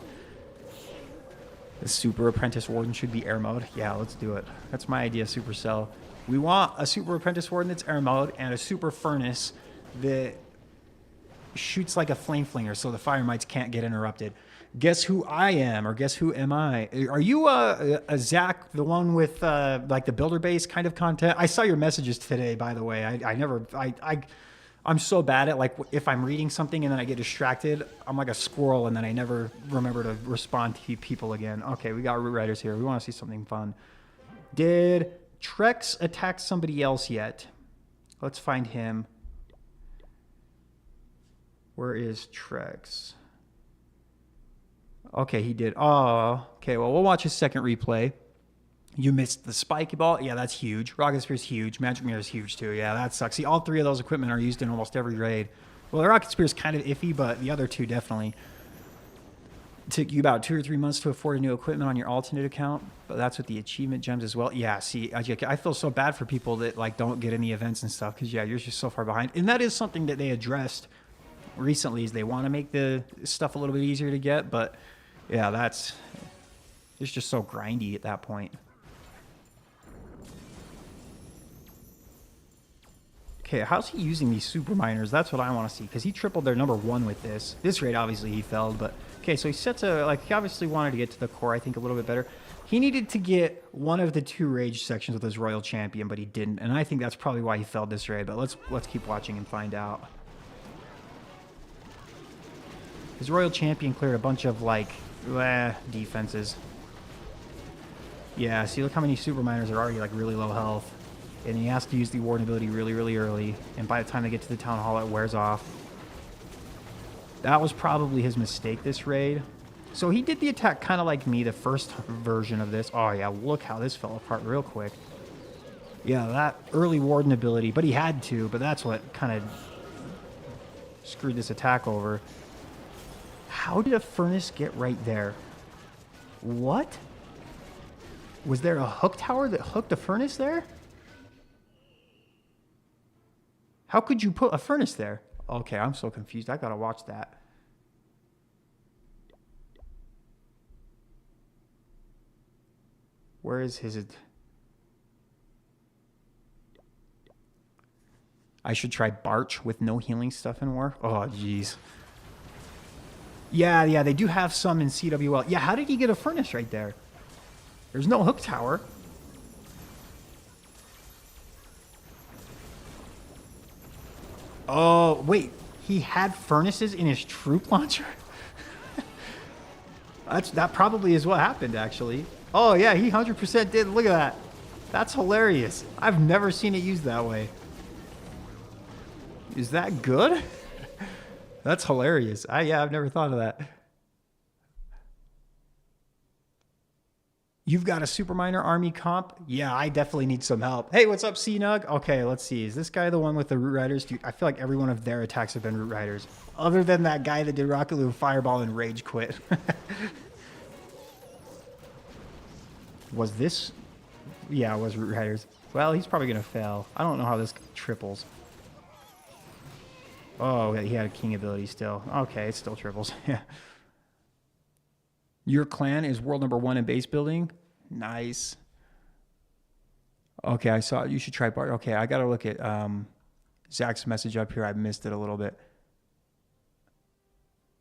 The Super Apprentice Warden should be air mode. Yeah, let's do it. That's my idea, Supercell. We want a Super Apprentice Warden that's air mode and a Super Furnace that shoots like a flame flinger so the fire mites can't get interrupted. Guess who I am, or guess who am I? Are you a Zach, the one with like the builder base kind of content? I saw your messages today, by the way. I'm so bad at like if I'm reading something and then I get distracted, I'm like a squirrel and then I never remember to respond to people again. Okay, we got Root Riders here. We want to see something fun. Did Trex attack somebody else yet? Let's find him. Where is Trex? Okay, he did. Oh, okay. Well, we'll watch his second replay. You missed the spiky ball. Yeah, that's huge. Rocket Spear's huge. Magic Mirror is huge too. Yeah, that sucks. See, all three of those equipment are used in almost every raid. Well, the Rocket Spear is kind of iffy, but the other two definitely. It took you about 2 or 3 months to afford a new equipment on your alternate account, but that's with the achievement gems as well. Yeah, see, I feel so bad for people that like don't get any events and stuff because yeah, you're just so far behind. And that is something that they addressed recently is they want to make the stuff a little bit easier to get, but yeah, it's just so grindy at that point. Okay, how's he using these super miners? That's what I want to see, because he tripled their number 1 with this. This raid, obviously, he failed, but... Okay, so he sets a... Like, he obviously wanted to get to the core, I think, a little bit better. He needed to get one of the 2 rage sections with his Royal Champion, but he didn't, and I think that's probably why he failed this raid, but let's keep watching and find out. His Royal Champion cleared a bunch of, like, defenses. Yeah, see, look how many super miners are already, like, really low health. And he has to use the Warden ability really, really early. And by the time they get to the Town Hall, it wears off. That was probably his mistake this raid. So he did the attack kind of like me, the first version of this. Oh, yeah, look how this fell apart real quick. Yeah, that early Warden ability. But he had to, but that's what kind of screwed this attack over. How did a furnace get right there? What? Was there a hook tower that hooked a furnace there? How could you put a furnace there? Okay, I'm so confused. I gotta watch that. Where is his... I should try Barch with no healing stuff in war. Oh, jeez. Yeah, they do have some in CWL. Yeah, how did he get a furnace right there? There's no hook tower. Oh, wait. He had furnaces in his troop launcher? That probably is what happened, actually. Oh, yeah, he 100% did. Look at that. That's hilarious. I've never seen it used that way. Is that good? That's hilarious. Yeah, I've never thought of that. You've got a super miner army comp? Yeah, I definitely need some help. Hey, what's up, C-Nug? Okay, let's see. Is this guy the one with the Root Riders? Dude, I feel like every one of their attacks have been Root Riders. Other than that guy that did Rocket Loom Fireball and Rage Quit. Was this? Yeah, it was Root Riders. Well, he's probably going to fail. I don't know how this triples. Oh, he had a king ability still. Okay, it still triples. Yeah. Your clan is world number 1 in base building? Nice. Okay, I saw it. You should try Bart. Okay, I got to look at Zach's message up here. I missed it a little bit.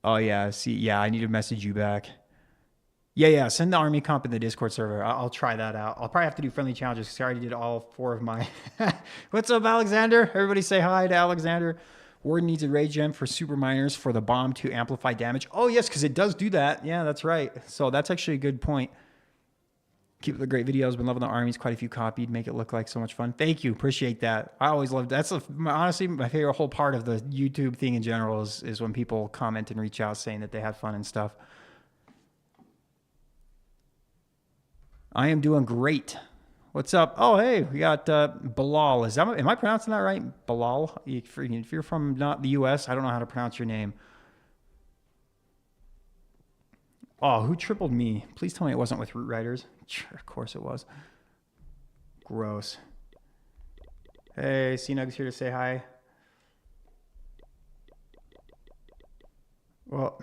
Oh, yeah. See, yeah, I need to message you back. Yeah. Send the army comp in the Discord server. I'll try that out. I'll probably have to do friendly challenges because I already did all 4 of my... What's up, Alexander? Everybody say hi to Alexander. Warden needs a rage gem for super miners for the bomb to amplify damage. Oh, yes, because it does do that. Yeah, that's right. So that's actually a good point. Keep up the great videos. Been loving the armies. Quite a few copied. Make it look like so much fun. Thank you. Appreciate that. I always love that. That's honestly my favorite whole part of the YouTube thing in general is when people comment and reach out saying that they had fun and stuff. I am doing great. What's up? Oh, hey, we got Bilal. Am I pronouncing that right? Bilal? If you're from not the U.S., I don't know how to pronounce your name. Oh, who tripled me? Please tell me it wasn't with Root Riders. Sure, of course it was. Gross. Hey, C-Nug's here to say hi. Well,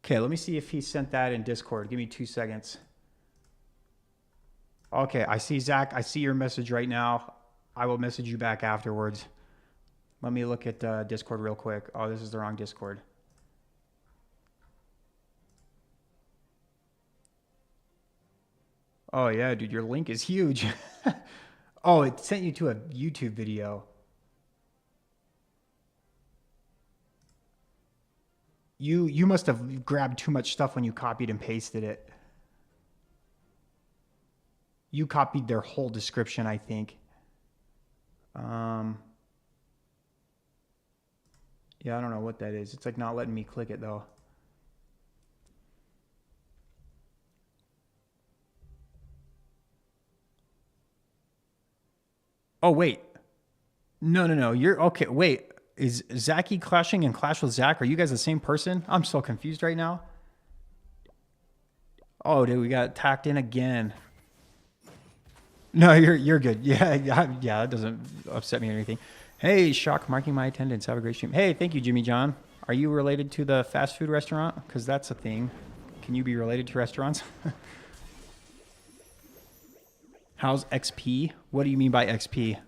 okay, let me see if he sent that in Discord. Give me 2 seconds. Okay, I see, Zach. I see your message right now. I will message you back afterwards. Let me look at Discord real quick. Oh, this is the wrong Discord. Oh, yeah, dude, your link is huge. Oh, it sent you to a YouTube video. You must have grabbed too much stuff when you copied and pasted it. You copied their whole description, I think. Yeah, I don't know what that is. It's like not letting me click it, though. Oh, wait. No. You're... Okay, wait. Is Zachy clashing and Clash with Zach? Are you guys the same person? I'm so confused right now. Oh, dude, we got tacked in again. No, you're good. Yeah, that doesn't upset me or anything. Hey, Shock, marking my attendance. Have a great stream. Hey, thank you, Jimmy John. Are you related to the fast food restaurant? Because that's a thing. Can you be related to restaurants? How's XP? What do you mean by XP?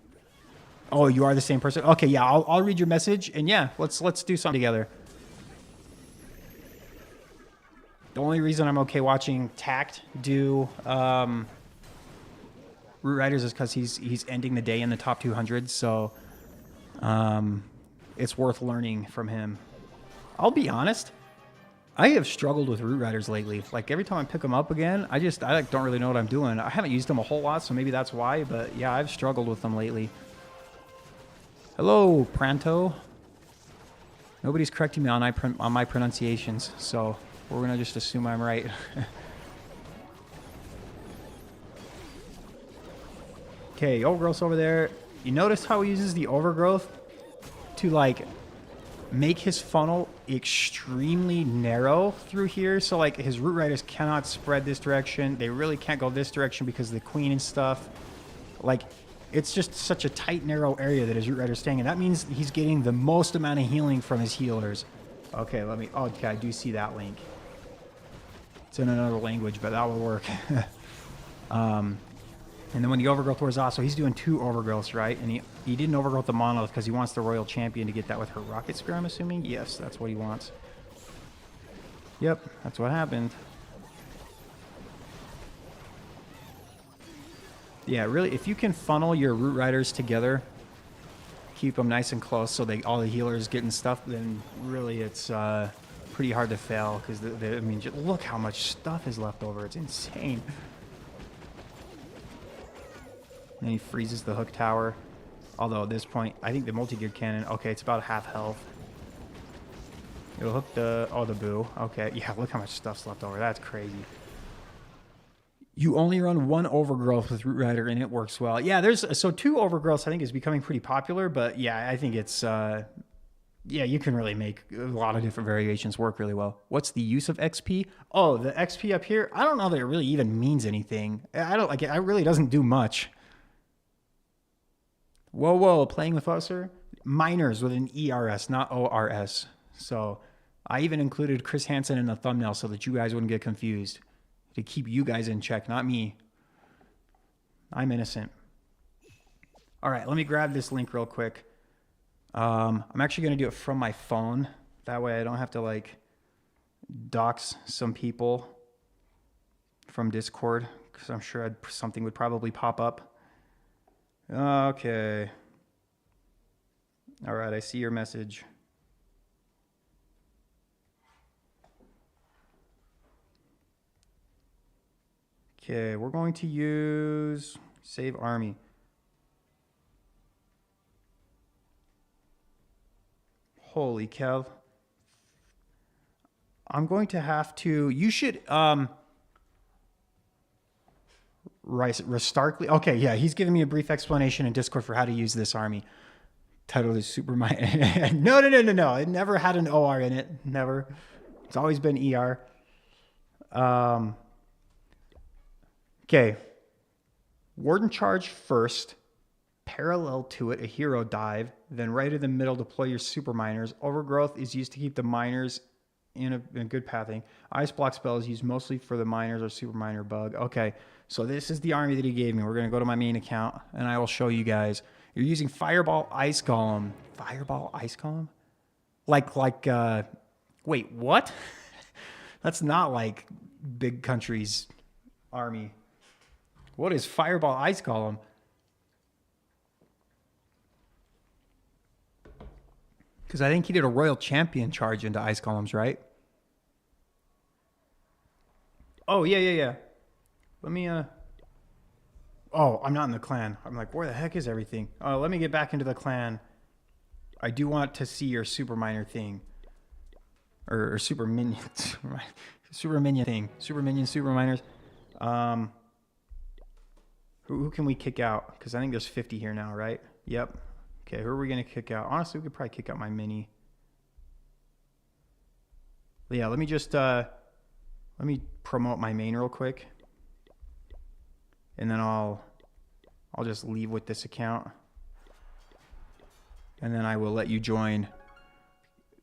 Oh, you are the same person? Okay, yeah, I'll read your message, and yeah, let's do something together. The only reason I'm okay watching Tact do Root Riders is because he's ending the day in the top 200, so it's worth learning from him. I'll be honest, I have struggled with Root Riders lately. Like every time I pick them up again, I like, don't really know what I'm doing. I haven't used them a whole lot, so maybe that's why, but yeah, I've struggled with them lately. Hello, Pranto. Nobody's correcting me on my pronunciations, so we're gonna just assume I'm right. Okay, overgrowth's over there. You notice how he uses the overgrowth to like make his funnel extremely narrow through here, so like his root riders cannot spread this direction. They really can't go this direction because of the queen and stuff. Like, it's just such a tight, narrow area that his root rider's staying in. That means he's getting the most amount of healing from his healers. Okay, let me... Oh, okay, I do see that link. It's in another language, but that will work. And then when the overgrowth wears off, so he's doing 2 overgrowths, right? And he didn't overgrowth the monolith because he wants the royal champion to get that with her rocket spear, I'm assuming? Yes, that's what he wants. Yep, that's what happened. Yeah, really, if you can funnel your root riders together, keep them nice and close so all the healers getting stuff, then really it's pretty hard to fail because, I mean, just look how much stuff is left over. It's insane. And he freezes the hook tower. Although at this point, I think the multi-geared cannon, okay, it's about half health. It'll hook the boo. Okay, yeah, look how much stuff's left over. That's crazy. You only run 1 overgrowth with Root Rider and it works well. Yeah, so 2 overgrowths I think is becoming pretty popular, but yeah, I think it's, yeah, you can really make a lot of different variations work really well. What's the use of XP? Oh, the XP up here, I don't know that it really even means anything. I don't like it. It really doesn't do much. Whoa, playing with us, sir? Miners with an ERS, not ORS. So I even included Chris Hansen in the thumbnail so that you guys wouldn't get confused. To keep you guys in check, not me. I'm innocent. All right, let me grab this link real quick. I'm actually going to do it from my phone. That way I don't have to like dox some people from Discord because I'm sure something would probably pop up. Okay. All right, I see your message. Okay, we're going to use save army. Holy cow. I'm going to have to, you should, Starkly. Okay, yeah, he's giving me a brief explanation in Discord for how to use this army. Title is Super No. It never had an OR in it. Never. It's always been ER. Okay. Warden charge first. Parallel to it, a hero dive. Then right in the middle, deploy your super miners. Overgrowth is used to keep the miners in a good pathing. Ice block spell is used mostly for the miners or super miner bug. Okay, so this is the army that he gave me. We're going to go to my main account, and I will show you guys. You're using Fireball Ice Golem. Fireball Ice Golem? Wait, what? That's not like Big Country's army. What is Fireball Ice Golem? Because I think he did a Royal Champion charge into Ice Golems, right? Oh, yeah. Let me, Oh, I'm not in the clan. I'm like, where the heck is everything? Oh, let me get back into the clan. I do want to see your super miner thing. Or super minion. Super minion thing. Super minion, super miners. Who can we kick out? Because I think there's 50 here now, right? Yep. Okay, who are we going to kick out? Honestly, we could probably kick out my mini. Yeah, let me just, let me promote my main real quick. And then I'll just leave with this account. And then I will let you join.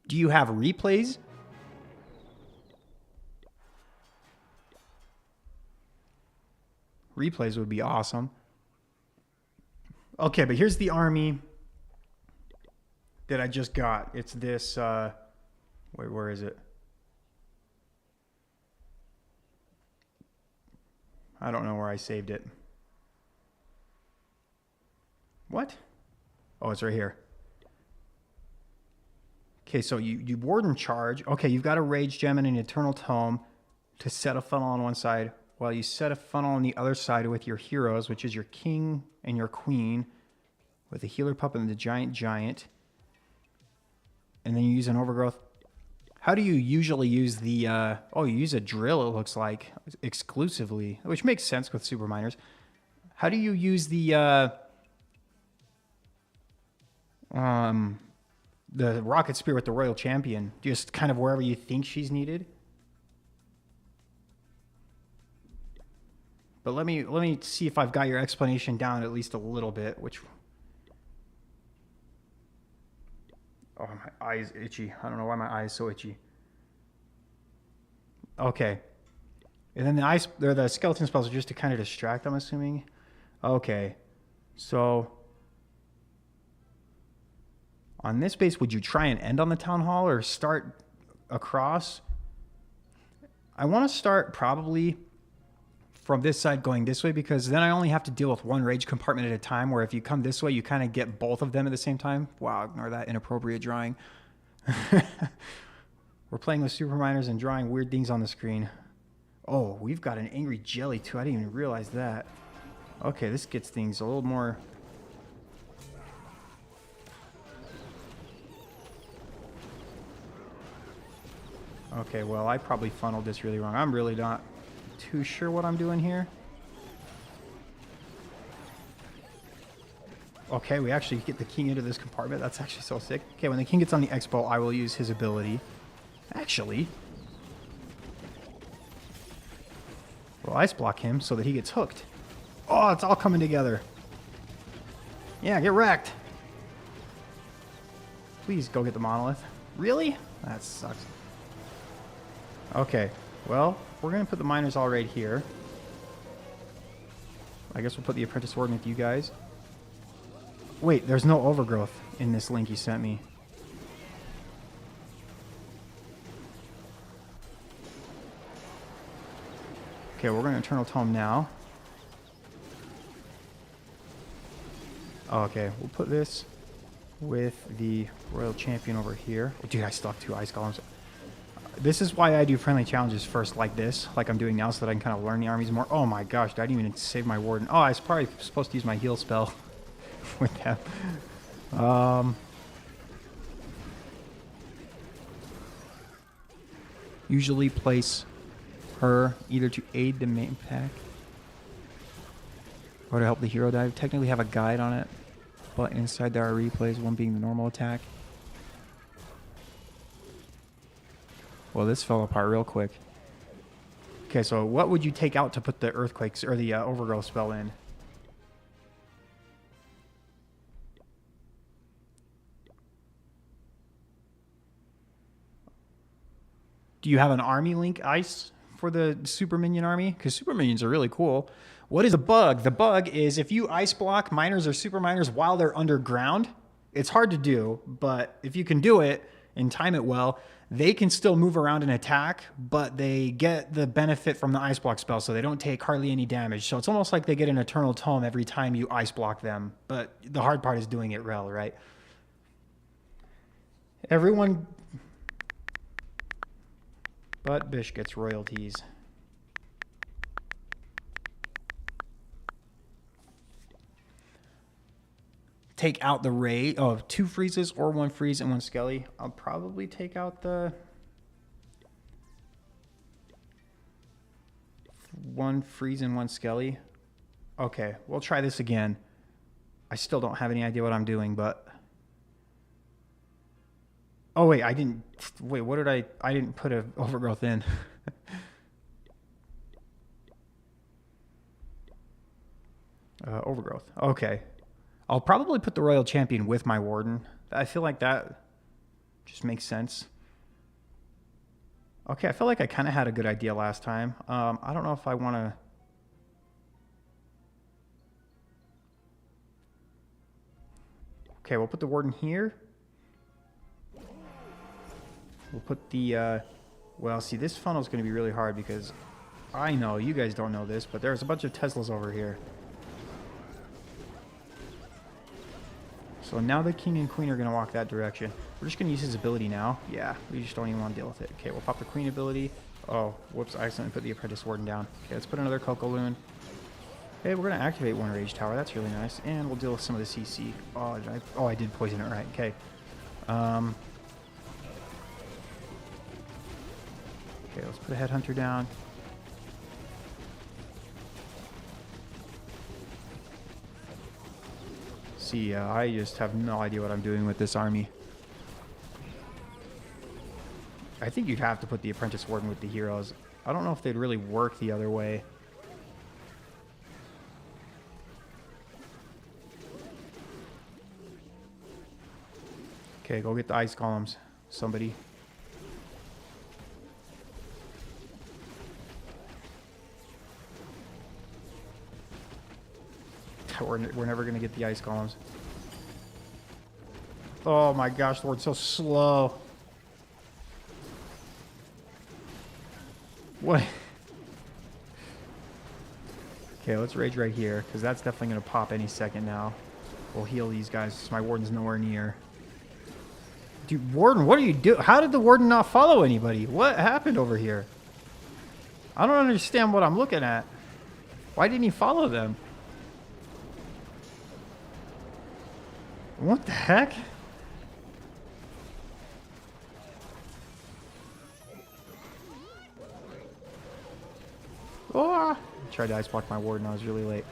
Do you have replays? Replays would be awesome. Okay, but here's the army that I just got. It's this, wait, where is it? I don't know where I saved it. What? Oh, it's right here. Okay, so you Warden charge. Okay, you've got a Rage Gem and an Eternal Tome to set a funnel on one side, while you set a funnel on the other side with your heroes, which is your King and your Queen, with the Healer Pup and the Giant. And then you use an Overgrowth. How do you usually use the... oh, you use a Drill, it looks like, exclusively, which makes sense with Super Miners. How do you use the Rocket Spear with the Royal Champion? Just kind of wherever you think she's needed? But let me see if I've got your explanation down at least a little bit, which... Oh, my eye's itchy. I don't know why my eye is so itchy. Okay. And then the skeleton spells are just to kind of distract, I'm assuming. Okay. So on this base, would you try and end on the town hall or start across? I want to start probably from this side going this way, because then I only have to deal with one rage compartment at a time, where if you come this way, you kind of get both of them at the same time. Wow, ignore that inappropriate drawing. We're playing with Super Miners and drawing weird things on the screen. Oh, we've got an Angry Jelly too. I didn't even realize that. Okay, this gets things a little more... Okay, well, I probably funneled this really wrong. I'm really not too sure what I'm doing here. Okay, we actually get the king into this compartment. That's actually so sick. Okay, when the king gets on the X-Bow, I will use his ability. Actually, we'll ice block him so that he gets hooked. Oh, it's all coming together. Yeah, get wrecked. Please go get the monolith. Really? That sucks. Okay, well, we're going to put the miners all right here. I guess we'll put the apprentice warden with you guys. Wait, there's no overgrowth in this link you sent me. Okay, we're going to Eternal Tome now. Oh, okay, we'll put this with the Royal Champion over here. Oh, dude, I still have 2 ice columns. This is why I do friendly challenges first like this, like I'm doing now, so that I can kind of learn the armies more. Oh my gosh, I didn't even save my warden. Oh, I was probably supposed to use my heal spell with them. Usually place her either to aid the main pack or to help the hero dive. Technically have a guide on it, but inside there are replays, one being the normal attack. Well, this fell apart real quick. Okay, so what would you take out to put the earthquakes or the overgrowth spell in? Do you have an army link ice for the super minion army? Because super minions are really cool. What is a bug? The bug is if you ice block miners or super miners while they're underground, it's hard to do, but if you can do it and time it well, they can still move around and attack, but they get the benefit from the ice block spell, so they don't take hardly any damage. So it's almost like they get an Eternal Tome every time you ice block them, but the hard part is doing it well, right? Everyone but Bish gets royalties. Take out the raid. Oh, 2 freezes or 1 freeze and 1 skelly. I'll probably take out the 1 freeze and 1 skelly. Okay, we'll try this again. I still don't have any idea what I'm doing, but... Oh, wait, I didn't... Wait, what did I didn't put an overgrowth in. Overgrowth. Okay. I'll probably put the Royal Champion with my Warden. I feel like that Just makes sense. Okay, I feel like I kind of had a good idea last time. I don't know if I want to... Okay, we'll put the warden here. We'll put the... well, see, this funnel's going to be really hard because I know you guys don't know this, but there's a bunch of Teslas over here. So now the king and queen are going to walk that direction. We're just going to use his ability now. Yeah, we just don't even want to deal with it. Okay, we'll pop the queen ability. Oh, whoops, I accidentally put the apprentice warden down. Okay, let's put another Coco Loon. Okay, we're going to activate one rage tower. That's really nice. And we'll deal with some of the CC. Oh, I did poison it right. Okay. Okay, let's put a headhunter down. See, I just have no idea what I'm doing with this army. I think you'd have to put the apprentice warden with the heroes. I don't know if they'd really work the other way. Okay, go get the ice columns. Somebody. We're never going to get the ice columns. Oh my gosh, the word's so slow. What? Okay, let's rage right here, because that's definitely going to pop any second now. We'll heal these guys. My warden's nowhere near. Dude, warden, what are you doing? How did the warden not follow anybody? What happened over here? I don't understand what I'm looking at. Why didn't he follow them? What the heck? Oh! I tried to ice block my warden. I was really late.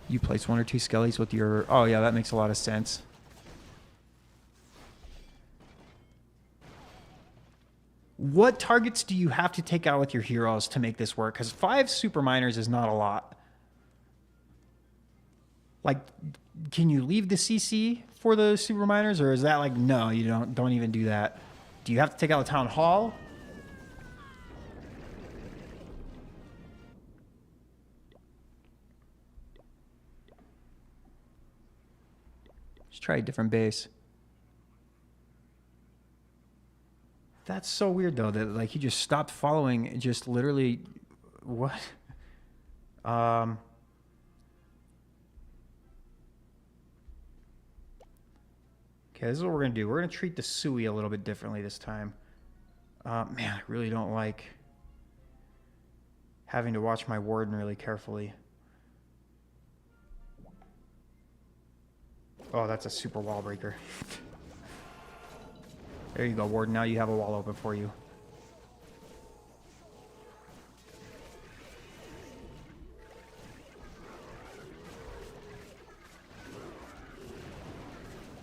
You place 1 or 2 skellies with your... Oh, yeah, that makes a lot of sense. What targets do you have to take out with your heroes to make this work? Because 5 super miners is not a lot. Like, can you leave the CC for the super miners, or is that like, no, you don't even do that? Do you have to take out the town hall? Let's try a different base. That's so weird though that like he just stopped following and just literally what? Okay, this is what we're going to do. We're going to treat the Sui a little bit differently this time. Man, I really don't like having to watch my warden really carefully. Oh, that's a super wall breaker. There you go, warden. Now you have a wall open for you.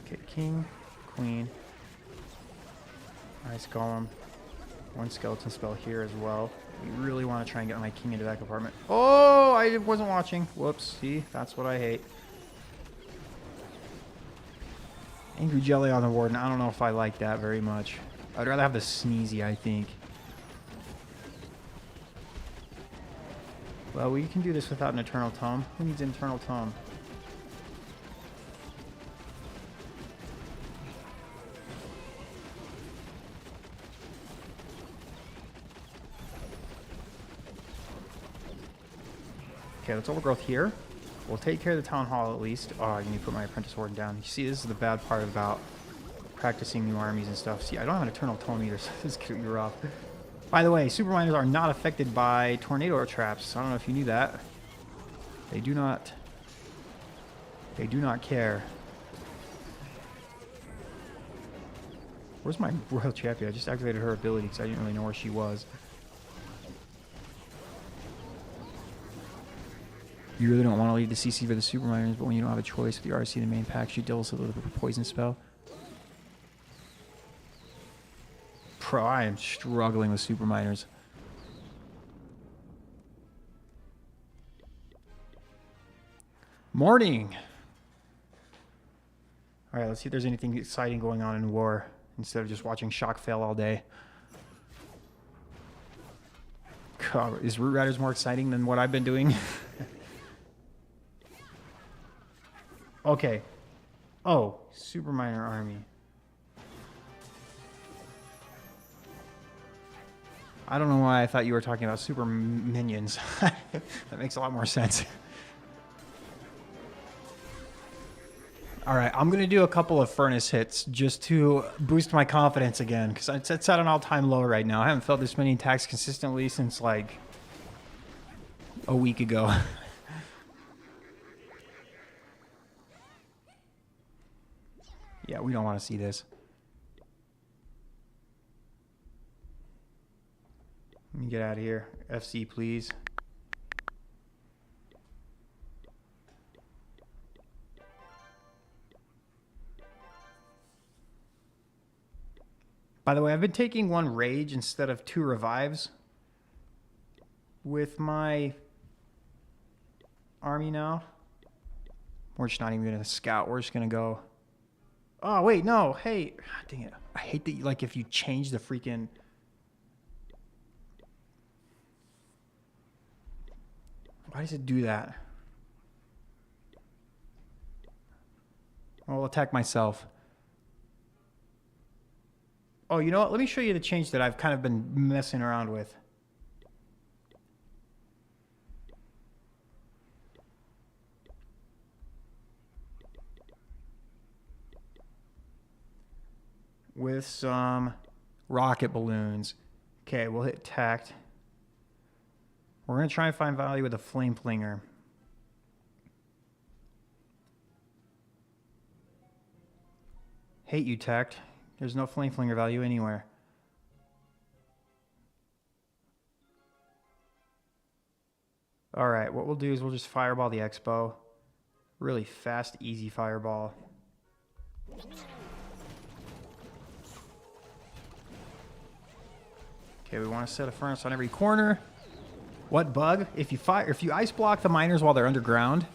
Okay, king, queen. Nice golem. 1 skeleton spell here as well. We really want to try and get my king into that compartment. Oh, I wasn't watching. Whoops. See, that's what I hate. Angry Jelly on the warden. I don't know if I like that very much. I'd rather have the Sneezy, I think. Well, we can do this without an Eternal Tome. Who needs an Eternal Tome? Okay, let's overgrowth here. We'll take care of the town hall at least. Oh, I need to put my apprentice warden down. You see, this is the bad part about practicing new armies and stuff. See, I don't have an eternal tome either, so this is gonna be rough. By the way, super miners are not affected by tornado traps. I don't know if you knew that. They do not. They do not care. Where's my royal champion? I just activated her ability because I didn't really know where she was. You really don't want to leave the CC for the super miners, but when you don't have a choice with the RC in the main pack, she deals with a poison spell. Bro, I am struggling with super miners. Morning. All right, let's see if there's anything exciting going on in war instead of just watching Shock fail all day. God, is Root Riders more exciting than what I've been doing? Okay. Oh, Super Minor Army. I don't know why I thought you were talking about Super Minions. That makes a lot more sense. All right, I'm going to do a couple of furnace hits just to boost my confidence again, because it's at an all-time low right now. I haven't felt this many attacks consistently since, like, a week ago. Yeah, we don't want to see this. Let me get out of here. FC, please. By the way, I've been taking 1 rage instead of 2 revives with my army now. We're just not even going to scout. We're just going to go. Oh, wait, no. Hey, dang it. I hate that, like, if you change the freaking... Why does it do that? I'll attack myself. Oh, you know what? Let me show you the change that I've kind of been messing around with. With some rocket balloons. Okay, we'll hit tact. We're going to try and find value with a flame flinger. Hate you, tact. There's no flame flinger value anywhere. All right, what we'll do is we'll just fireball the expo. Really fast, easy fireball. Okay, we want to set a furnace on every corner. What bug? If you ice block the miners while they're underground,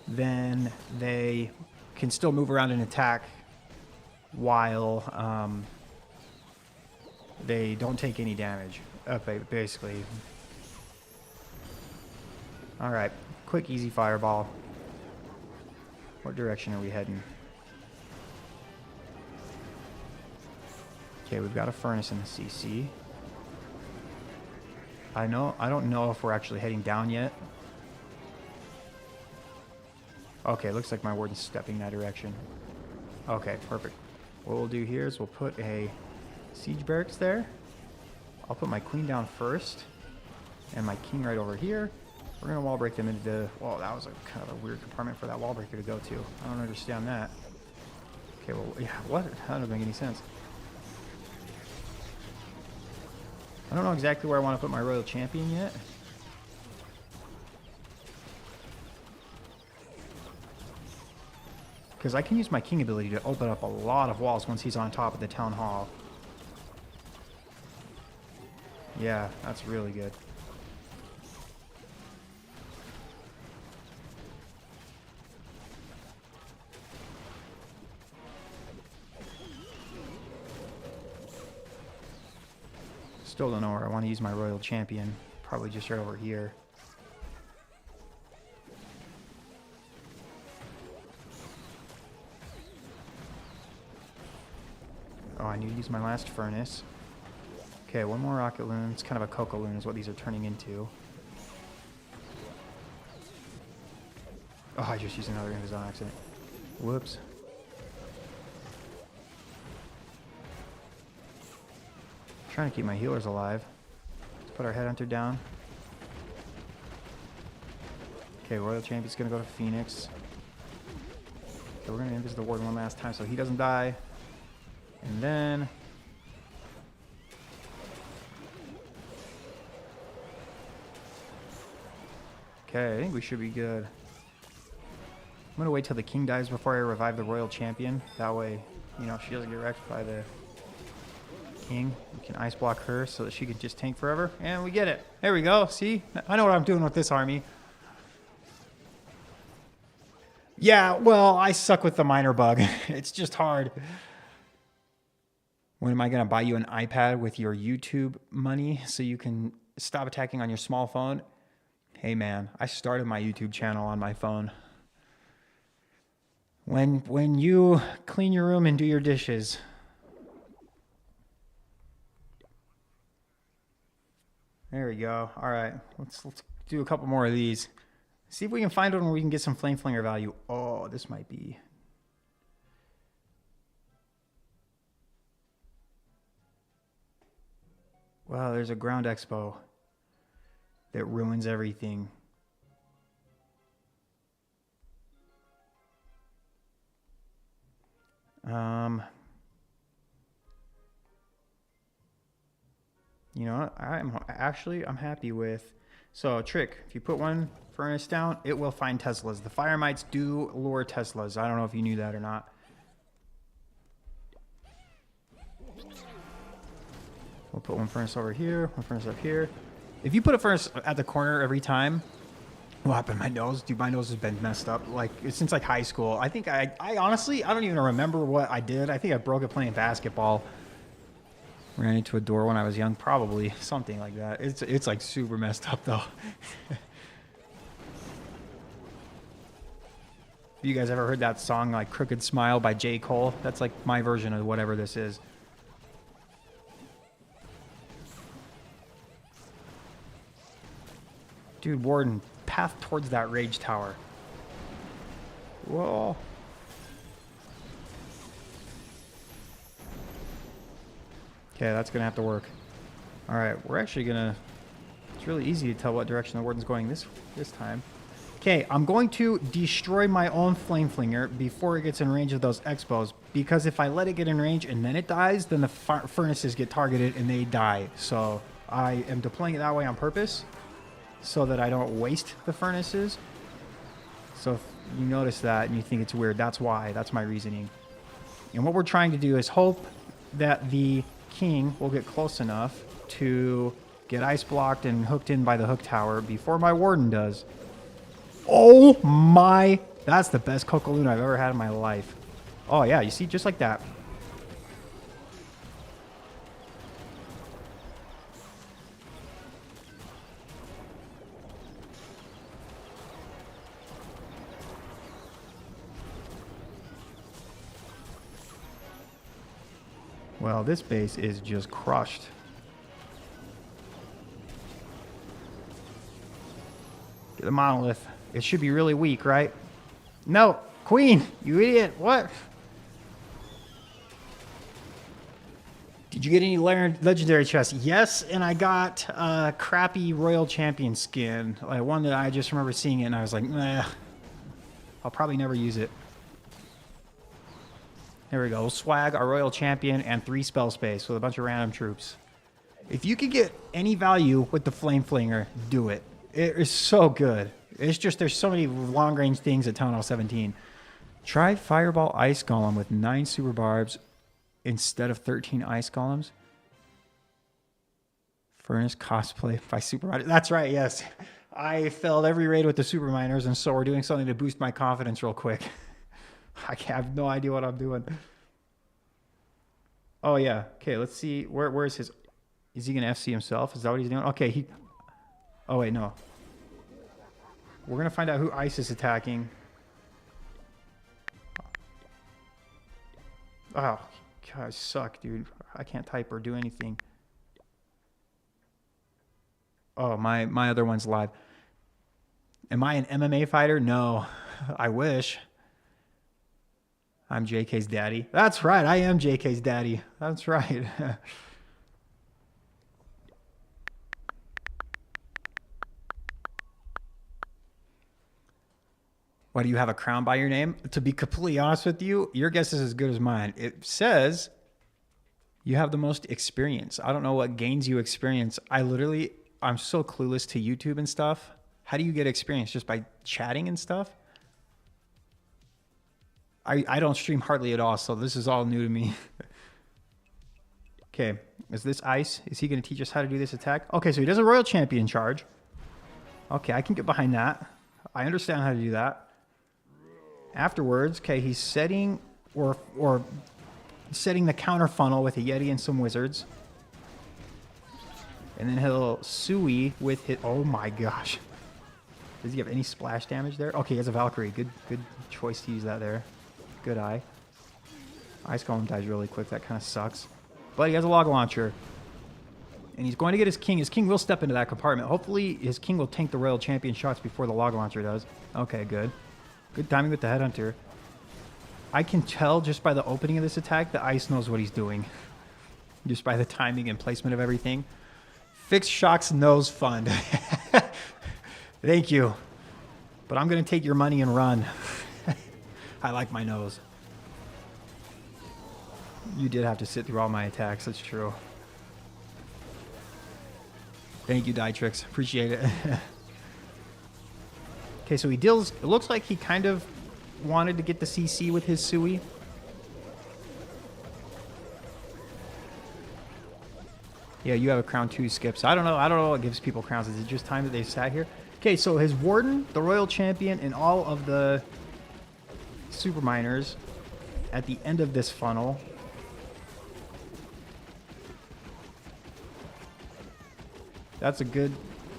then they can still move around and attack while they don't take any damage. Basically. All right, quick, easy fireball. What direction are we heading? Okay, we've got a furnace in the CC. I don't know if we're actually heading down yet. Okay, looks like my warden's stepping that direction. Okay, perfect. What we'll do here is we'll put a siege barracks there. I'll put my queen down first, and my king right over here. We're gonna wall break them into the... Well, that was a kind of a weird compartment for that wall breaker to go to. I don't understand that. Okay, well, yeah, what? That doesn't make any sense. I don't know exactly where I want to put my royal champion yet. Because I can use my king ability to open up a lot of walls once he's on top of the town hall. Yeah, that's really good. Still don't know where I want to use my royal champion. Probably just right over here. Oh, I need to use my last furnace. Okay, 1 more rocket loon. It's kind of a cocoa loon is what these are turning into. Oh, I just used another invis on accident. Whoops. Trying to keep my healers alive. Let's put our headhunter down. Okay, royal champion's gonna go to Phoenix. Okay, we're gonna invis the warden one last time so he doesn't die. And then... Okay, I think we should be good. I'm gonna wait till the king dies before I revive the royal champion. That way, you know, she doesn't get wrecked by the king. We can ice block her so that she can just tank forever. And we get it. There we go. See? I know what I'm doing with this army. Yeah, well, I suck with the miner bug. It's just hard. When am I going to buy you an iPad with your YouTube money so you can stop attacking on your small phone? Hey man, I started my YouTube channel on my phone. When you clean your room and do your dishes. There we go. All right, let's do a couple more of these. See if we can find one where we can get some flame flinger value. Oh, this might be. Well, there's a ground expo that ruins everything. You know what? I'm happy with. So trick, if you put one furnace down, it will find Teslas. The fire mites do lure Teslas. I don't know if you knew that or not. We'll put one furnace over here, one furnace up here. If you put a furnace at the corner every time, what happened to my nose? Dude, my nose has been messed up like since like high school. I think I honestly, I don't even remember what I did. I think I broke it playing basketball. Ran into a door when I was young, probably something like that. It's like super messed up though. You guys ever heard that song like Crooked Smile by J. Cole? That's like my version of whatever this is. Dude, Warden, path towards that rage tower. Whoa. Okay, that's gonna have to work. All right, we're actually gonna. It's really easy to tell what direction the warden's going this time. Okay, I'm going to destroy my own flame flinger before it gets in range of those expos, because if I let it get in range and then it dies, then the furnaces get targeted and they die. So I am deploying it that way on purpose, so that I don't waste the furnaces. So if you notice that and you think it's weird, that's why. That's my reasoning. And what we're trying to do is hope that the king will get close enough to get ice blocked and hooked in by the hook tower before my warden does. Oh my, that's the best Cocaloon I've ever had in my life. Oh yeah, you see, just like that. Well, this base is just crushed. Get the monolith. It should be really weak, right? No, Queen, you idiot. What? Did you get any legendary chests? Yes, and I got a crappy Royal Champion skin. Like one that I just remember seeing it and I was like, nah, I'll probably never use it. There we go. We'll swag our Royal Champion and 3 spell space with a bunch of random troops. If you could get any value with the Flame Flinger, do it. It is so good. It's just there's so many long-range things at Town Hall 17. Try Fireball Ice Golem with 9 Super Barbs instead of 13 Ice Golems. Furnace cosplay by Super Miners. That's right, yes. I failed every raid with the Super Miners, and so we're doing something to boost my confidence real quick. I have no idea what I'm doing. Oh, yeah. Okay, let's see. Where is his... Is he going to FC himself? Is that what he's doing? Okay, he... Oh, wait, no. We're going to find out who Ice is attacking. Oh, God, I suck, dude. I can't type or do anything. Oh, my other one's live. Am I an MMA fighter? No. I wish. I'm JK's daddy. That's right. I am JK's daddy. That's right. Why do you have a crown by your name? To be completely honest with you, your guess is as good as mine. It says you have the most experience. I don't know what gains you experience. I'm so clueless to YouTube and stuff. How do you get experience? Just by chatting and stuff? I don't stream hardly at all, so this is all new to me. Okay, is this Ice? Is he going to teach us how to do this attack? Okay, so he does a Royal Champion charge. Okay, I can get behind that. I understand how to do that. Afterwards, okay, he's setting or setting the counter funnel with a Yeti and some wizards. And then he'll Sui with his... Oh my gosh. Does he have any splash damage there? Okay, he has a Valkyrie. Good choice to use that there. Good eye. Ice Golem dies really quick. That kind of sucks. But he has a log launcher. And he's going to get his king. His king will step into that compartment. Hopefully his king will tank the Royal Champion shots before the log launcher does. Okay, good. Good timing with the Headhunter. I can tell just by the opening of this attack that Ice knows what he's doing. Just by the timing and placement of everything. Fixed Shock's nose fund. Thank you. But I'm going to take your money and run. I like my nose. You did have to sit through all my attacks. That's true. Thank you, Dietrix. Appreciate it. Okay, so he deals... It looks like he kind of wanted to get the CC with his Sui. Yeah, you have a crown 2 skips. I don't know what gives people crowns. Is it just time that they've sat here? Okay, so his Warden, the Royal Champion, and all of the Super Miners at the end of this funnel. That's a good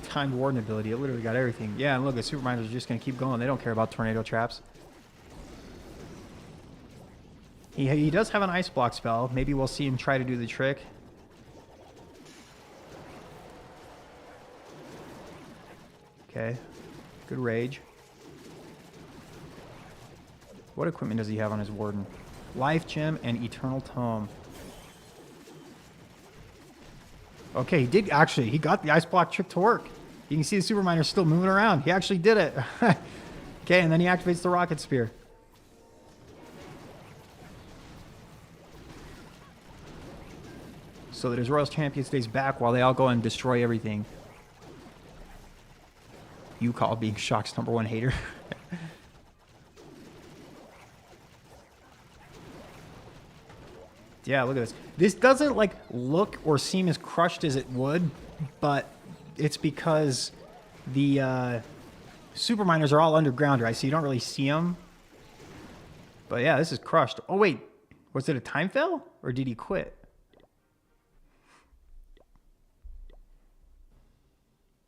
timed Warden ability. It literally got everything. Yeah, and look, the Super Miners are just going to keep going. They don't care about tornado traps. He does have an Ice Block spell. Maybe we'll see him try to do the trick. Okay. Good rage. What equipment does he have on his Warden? Life Gem and Eternal Tome. Okay, he did actually. He got the Ice Block trick to work. You can see the Super Miner still moving around. He actually did it. Okay, and then he activates the Rocket Spear. So that his Royal Champion stays back while they all go and destroy everything. You call being Shock's #1 hater. Yeah, look at this. This doesn't like look or seem as crushed as it would, but it's because the Super Miners are all underground, right? So you don't really see them. But yeah, this is crushed. Oh wait, was it a time fail or did he quit?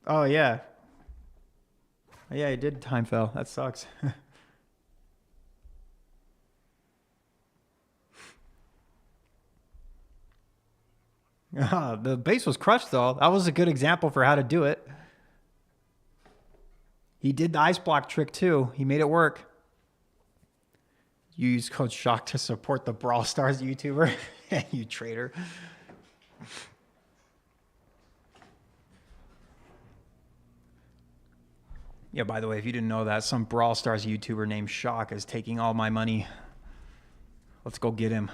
Oh yeah. Yeah, he did time fail. That sucks. The base was crushed, though. That was a good example for how to do it. He did the Ice Block trick, too. He made it work. You use code SHOCK to support the Brawl Stars YouTuber. You traitor. Yeah, by the way, if you didn't know that, some Brawl Stars YouTuber named Shock is taking all my money. Let's go get him.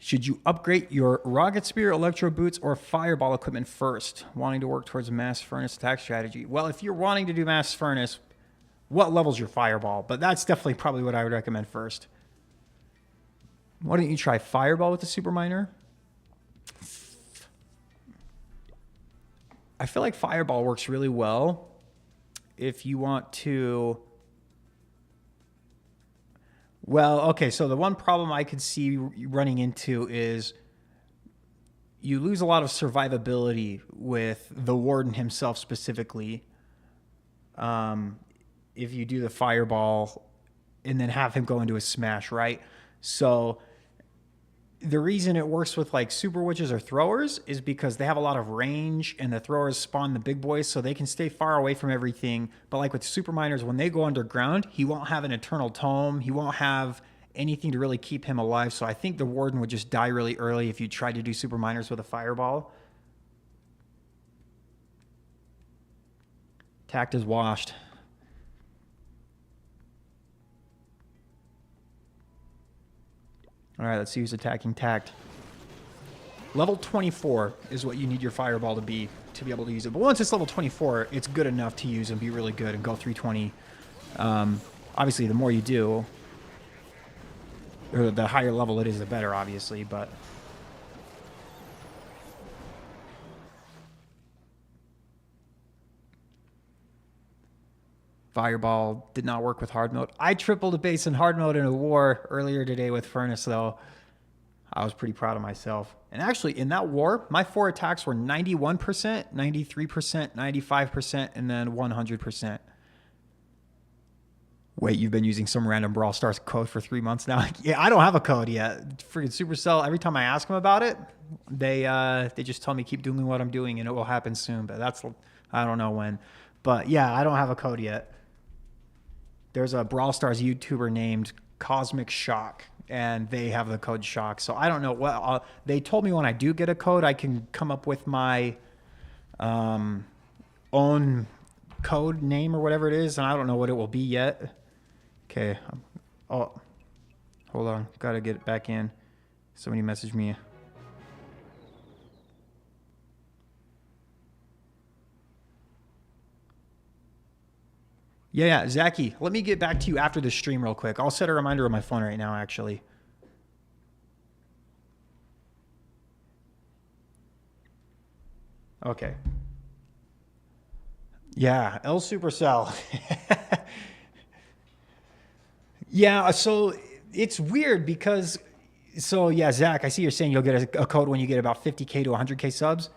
Should you upgrade your Rocket Spear, Electro Boots, or Fireball equipment first, wanting to work towards a Mass Furnace attack strategy? Well, if you're wanting to do Mass Furnace, what level's your Fireball? But that's definitely probably what I would recommend first. Why don't you try Fireball with the Super Miner? I feel like Fireball works really well if you want to... Well, okay, so the one problem I could see running into is you lose a lot of survivability with the Warden himself specifically. If you do the Fireball and then have him go into a smash, right? So the reason it works with like Super Witches or Throwers is because they have a lot of range and the Throwers spawn the big boys so they can stay far away from everything. But like with Super Miners, when they go underground, he won't have an Eternal Tome. He won't have anything to really keep him alive. So I think the Warden would just die really early if you tried to do Super Miners with a Fireball. Tact is washed. All right, let's see who's attacking Tact. Level 24 is what you need your Fireball to be able to use it. But once it's level 24, it's good enough to use and be really good and go 320. Obviously, the more you do, or the higher level it is, the better, obviously. But Fireball did not work with hard mode. I tripled a base in hard mode in a war earlier today with Furnace, though. I was pretty proud of myself. And actually, in that war, my 4 attacks were 91%, 93%, 95%, and then 100%. Wait, you've been using some random Brawl Stars code for 3 months now? Yeah, I don't have a code yet. Freaking Supercell, every time I ask them about it, they just tell me keep doing what I'm doing and it will happen soon. But that's, I don't know when. But yeah, I don't have a code yet. There's a Brawl Stars YouTuber named Cosmic Shock, and they have the code Shock. So I don't know what they told me when I do get a code, I can come up with my own code name or whatever it is, and I don't know what it will be yet. Okay. Oh, hold on. Gotta get it back in. Somebody messaged me. Yeah, Zachy, let me get back to you after the stream real quick. I'll set a reminder on my phone right now, actually. Okay. Yeah, L Supercell. Yeah, so it's weird because, so yeah, Zach, I see you're saying you'll get a code when you get about 50K to 100K subs.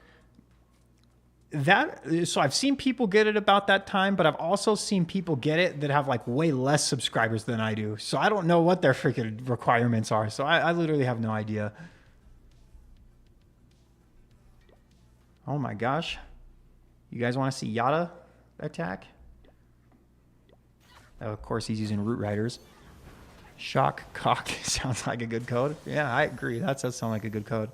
So I've seen people get it about that time, but I've also seen people get it that have like way less subscribers than I do. So I don't know what their freaking requirements are. So I literally have no idea. Oh my gosh. You guys want to see Yada attack? Of course, he's using Root Riders. Shock Cock sounds like a good code. Yeah, I agree. That does sound like a good code.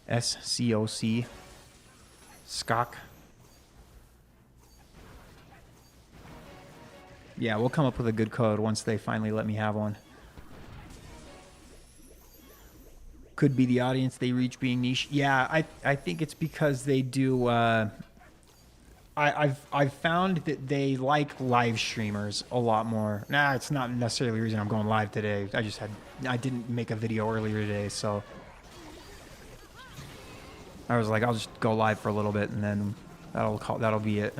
SCOC. Skok. Yeah, we'll come up with a good code once they finally let me have one. Could be the audience they reach being niche. Yeah, I think it's because they do. I've found that they like live streamers a lot more. Nah, it's not necessarily the reason I'm going live today. I didn't make a video earlier today, so I was like, I'll just go live for a little bit and then that'll be it.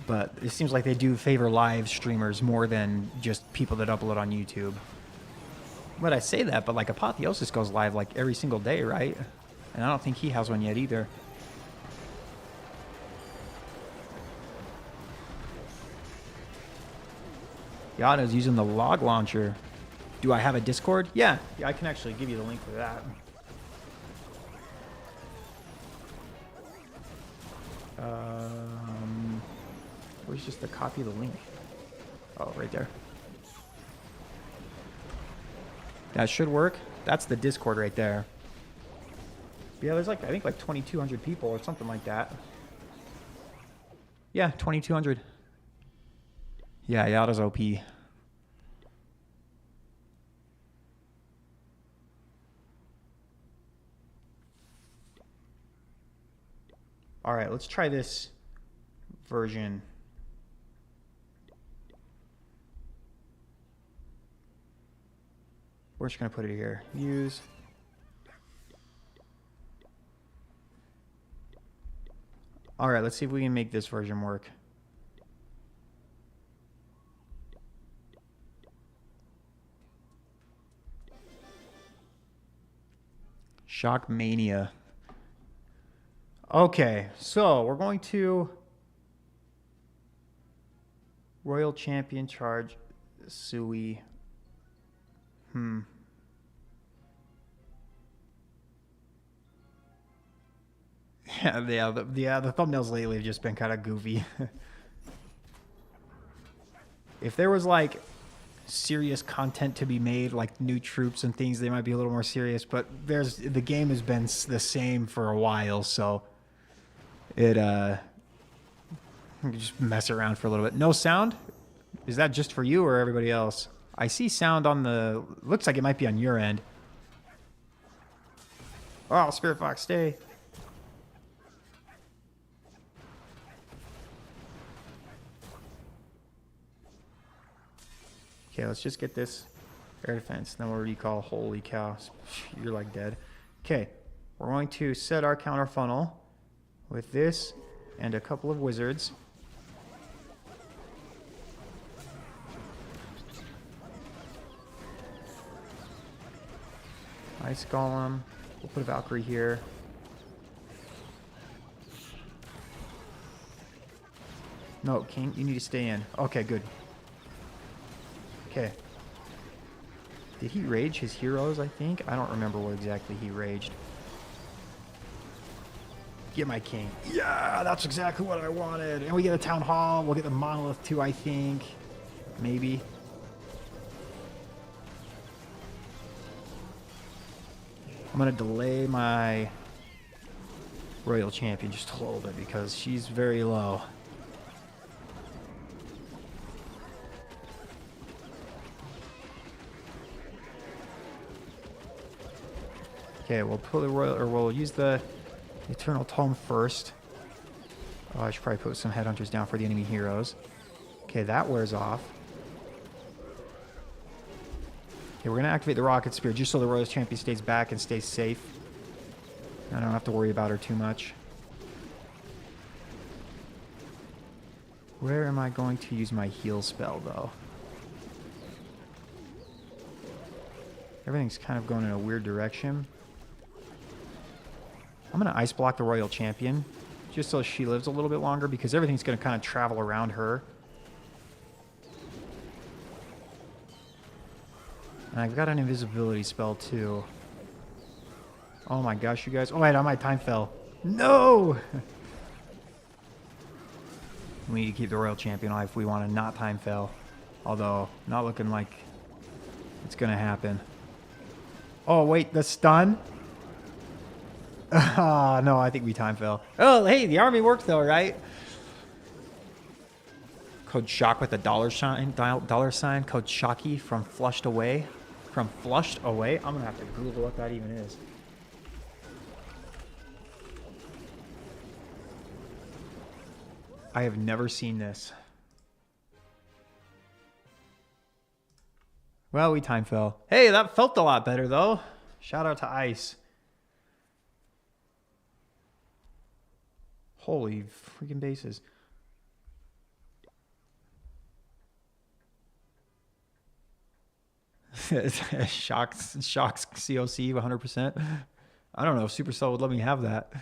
But it seems like they do favor live streamers more than just people that upload on YouTube. But I say that, but like Apotheosis goes live like every single day, right? And I don't think he has one yet either. Yada's using the log launcher. Do I have a Discord? Yeah, I can actually give you the link for that. Where's just the copy of the link? Oh, right there. That should work. That's the Discord right there. Yeah, there's like, I think like 2,200 people or something like that. Yeah, 2,200. Yeah, Yada's OP. All right, let's try this version. We're just going to put it here. Use. All right, let's see if we can make this version work. Shock Mania. Okay, so we're going to Royal Champion Charge Sui. Yeah, the thumbnails lately have just been kind of goofy. If there was like serious content to be made, like new troops and things, they might be a little more serious. But the game has been the same for a while, so it just mess around for a little bit. No sound? Is that just for you or everybody else? I see sound on the... Looks like it might be on your end. Oh, Spirit Fox, stay. Okay, let's just get this air defense. Then we'll recall. Holy cow. You're like dead. Okay. we're going to set our counter funnel with this and a couple of wizards. Ice Golem. We'll put a Valkyrie here. No, King, you need to stay in. Okay, good. Okay. Did he rage his heroes, I think? I don't remember what exactly he raged. Get my king. Yeah, that's exactly what I wanted. And we get a town hall. We'll get the monolith too, I think. Maybe. I'm going to delay my royal champion just a little bit because she's very low. Okay, we'll put the royal, or we'll use the Eternal Tome first. Oh, I should probably put some headhunters down for the enemy heroes. Okay, that wears off. Okay, we're going to activate the Rocket Spear just so the Royal Champion stays back and stays safe. I don't have to worry about her too much. Where am I going to use my heal spell, though? Everything's kind of going in a weird direction. I'm going to ice block the Royal Champion just so she lives a little bit longer because everything's going to kind of travel around her. And I've got an invisibility spell too. Oh my gosh, you guys. Oh, wait, my time fell. No! We need to keep the Royal Champion alive if we want to not time fail. Although, not looking like it's going to happen. Oh, wait, the stun? Ah, no, I think we time fell. Oh, hey, the army worked though, right? Code SHOCK with a dollar sign. Code SHOCKY from Flushed Away. From Flushed Away? I'm going to have to Google what that even is. I have never seen this. Well, we time fell. Hey, that felt a lot better though. Shout out to Ice. Holy freaking bases. Shocks COC 100%. I don't know if Supercell would let me have that.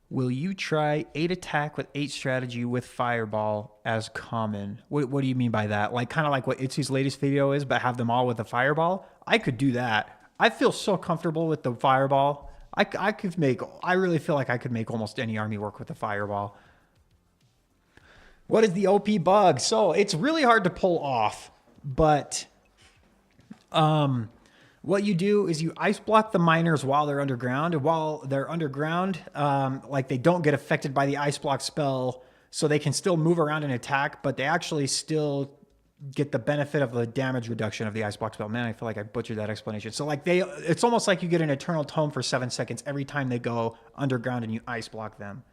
Will you try 8 attack with 8 strategy with Fireball as common? What do you mean by that? Like kind of like what Itzy's latest video is, but have them all with a Fireball? I could do that. I feel so comfortable with the Fireball. I really feel like I could make almost any army work with the Fireball. What is the OP bug? So it's really hard to pull off, but what you do is you ice block the miners while they're underground. And while they're underground, like they don't get affected by the ice block spell, so they can still move around and attack, but they actually still get the benefit of the damage reduction of the ice block spell. Man, I feel like I butchered that explanation. So like it's almost like you get an Eternal Tome for 7 seconds every time they go underground and you ice block them.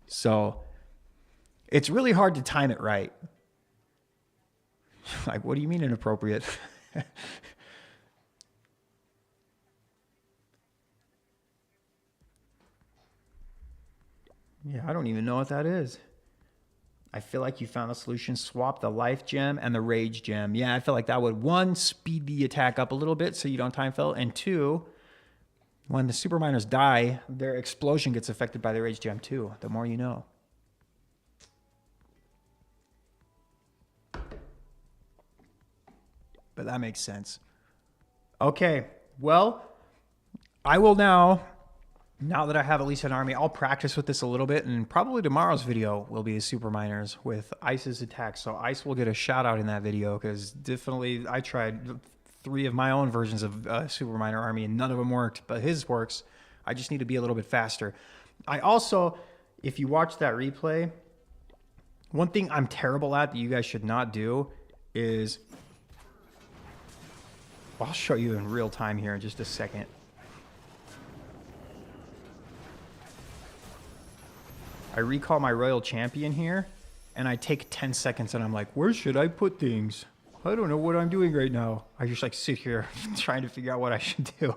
So it's really hard to time it right. Like, what do you mean inappropriate? Yeah, I don't even know what that is. I feel like you found a solution. Swap the life gem and the rage gem. Yeah, I feel like that would, 1, speed the attack up a little bit so you don't time fail, and 2, when the super miners die, their explosion gets affected by the rage gem too. The more you know. But that makes sense. Okay, well, I will now that I have at least an army, I'll practice with this a little bit, and probably tomorrow's video will be the super miners with Ice's attack. So Ice will get a shout out in that video because definitely I tried 3 of my own versions of super miner army and none of them worked, but his works. I just need to be a little bit faster. I also, if you watch that replay, one thing I'm terrible at that you guys should not do is, I'll show you in real time here in just a second. I recall my Royal Champion here, and I take 10 seconds, and I'm like, where should I put things? I don't know what I'm doing right now. I just like sit here trying to figure out what I should do.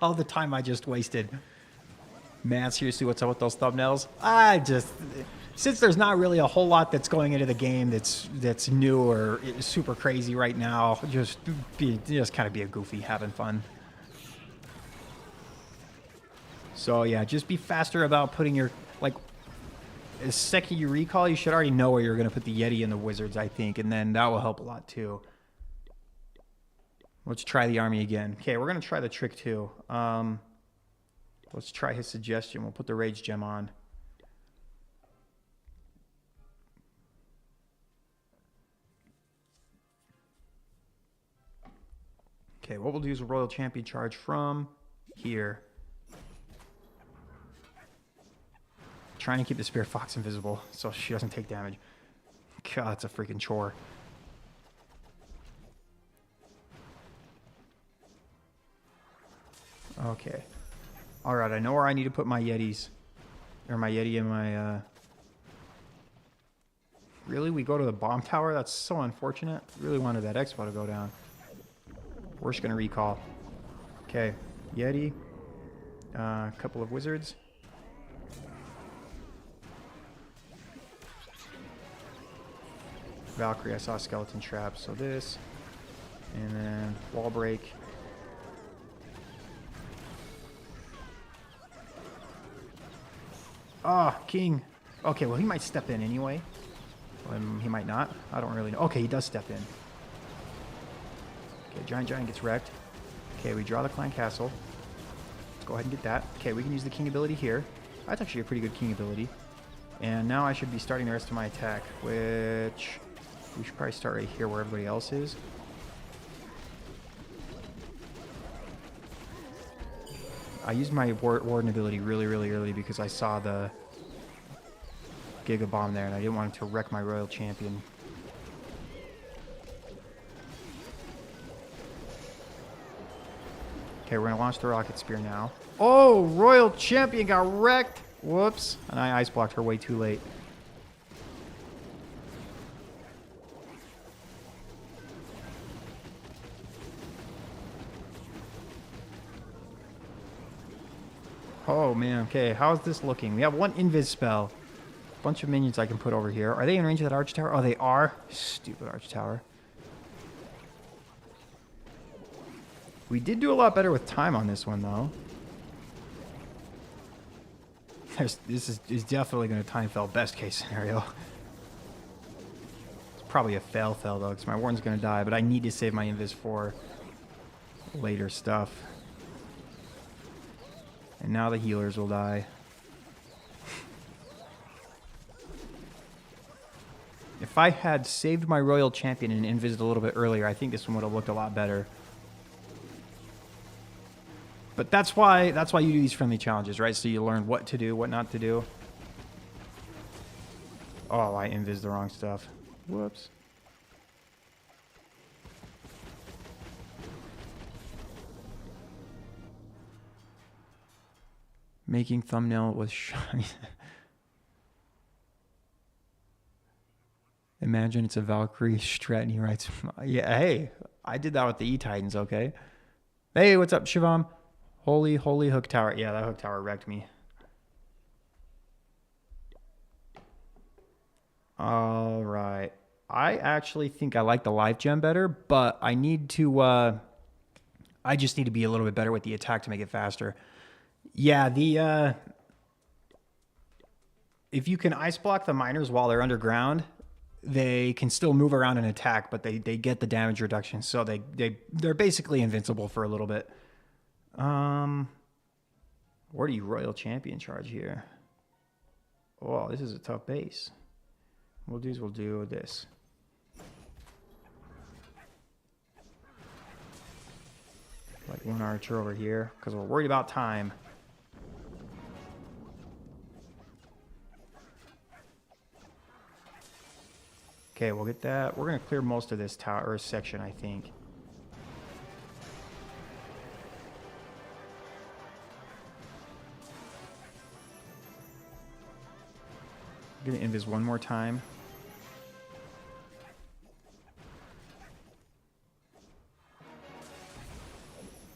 all the time I just wasted. Man, seriously, what's up with those thumbnails? Since there's not really a whole lot that's going into the game that's new or super crazy right now, just kind of be a goofy, having fun. So yeah, just be faster about putting your, like, the second you recall, you should already know where you're going to put the Yeti and the Wizards, I think, and then that will help a lot too. Let's try the army again. Okay, we're going to try the trick too. Let's try his suggestion. We'll put the Rage Gem on. Okay, what we'll do is a Royal Champion charge from here. Trying to keep the Spirit Fox invisible so she doesn't take damage. God, that's a freaking chore. Okay. Alright, I know where I need to put my Yetis. Or my Yeti and my... Really? We go to the bomb tower? That's so unfortunate. Really wanted that Expo to go down. We're just going to recall. Okay. Yeti. A couple of Wizards. Valkyrie, I saw a skeleton trap, so this. And then wall break. Ah, King. Okay, well, he might step in anyway. He might not. I don't really know. Okay, he does step in. Okay, Giant gets wrecked. Okay, we draw the Clan Castle. Let's go ahead and get that. Okay, we can use the King ability here. That's actually a pretty good King ability. And now I should be starting the rest of my attack, which... we should probably start right here where everybody else is. I used my Warden ability really early because I saw the Giga Bomb there and I didn't want it to wreck my Royal Champion. Okay, we're going to launch the Rocket Spear now. Oh, Royal Champion got wrecked! Whoops. And I ice blocked her way too late. Oh, man. Okay, how's this looking? We have one Invis spell. Bunch of minions I can put over here. Are they in range of that Arch Tower? Oh, they are? Stupid Arch Tower. We did do a lot better with time on this one, though. This is definitely going to time fail best case scenario. It's probably a fail, though, because my Warden's going to die, but I need to save my Invis for later stuff. And now the healers will die. If I had saved my Royal Champion and invised a little bit earlier, I think this one would have looked a lot better. But that's why you do these friendly challenges, right? So you learn what to do, what not to do. Oh, I invised the wrong stuff. Whoops. Making thumbnail with shiny. Imagine it's a Valkyrie strat and he writes, yeah, hey, I did that with the E-Titans, okay? Hey, what's up, Shivam? Holy hook tower. Yeah, that hook tower wrecked me. All right. I actually think I like the life gem better, but I need to, I just need to be a little bit better with the attack to make it faster. Yeah, if you can ice block the miners while they're underground, they can still move around and attack, but they get the damage reduction, so they're basically invincible for a little bit. Where do you Royal Champion charge here? Oh, this is a tough base. What we'll do this. Like one archer over here, because we're worried about time. Okay, we'll get that. We're going to clear most of this tower or section, I think. I'm gonna invis one more time.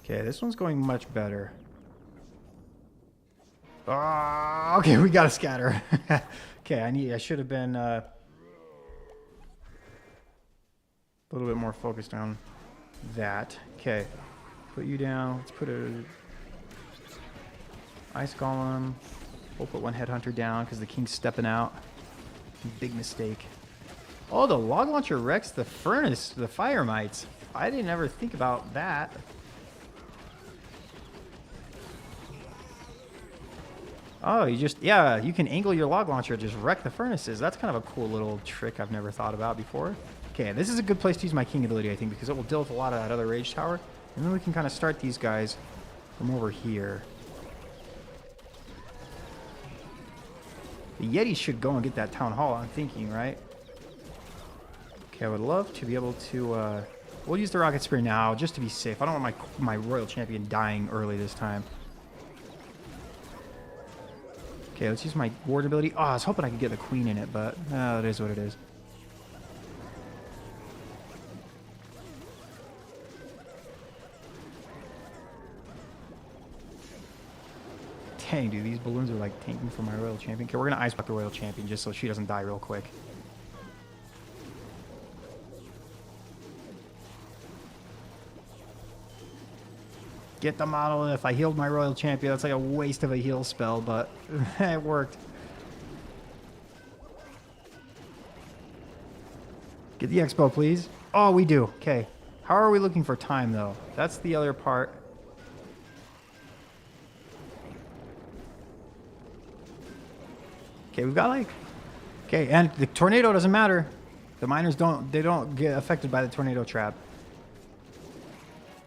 Okay, this one's going much better. Oh, okay, we gotta scatter. Okay, I should have been a little bit more focused on that. Okay, put you down. Let's put a ice golem. We'll put one headhunter down because the king's stepping out. Big mistake. Oh, the log launcher wrecks the furnace, the fire mites. I didn't ever think about that. Oh, yeah, you can angle your log launcher, just wreck the furnaces. That's kind of a cool little trick I've never thought about before. Okay, this is a good place to use my king ability, I think, because it will deal with a lot of that other rage tower. And then we can kind of start these guys from over here. The Yetis should go and get that town hall, I'm thinking, right? Okay, I would love to be able to... we'll use the rocket spear now, just to be safe. I don't want my royal champion dying early this time. Okay, let's use my ward ability. Oh, I was hoping I could get the queen in it, but it is what it is. Dang, dude, these balloons are like tanking for my royal champion. Okay, we're going to ice block the royal champion just so she doesn't die real quick. Get the monolith. I healed my royal champion. That's like a waste of a heal spell, but it worked. Get the expo, please. Oh, we do. Okay. How are we looking for time, though? That's the other part. Okay, we've got like... Okay, and the tornado doesn't matter. The miners don't get affected by the tornado trap.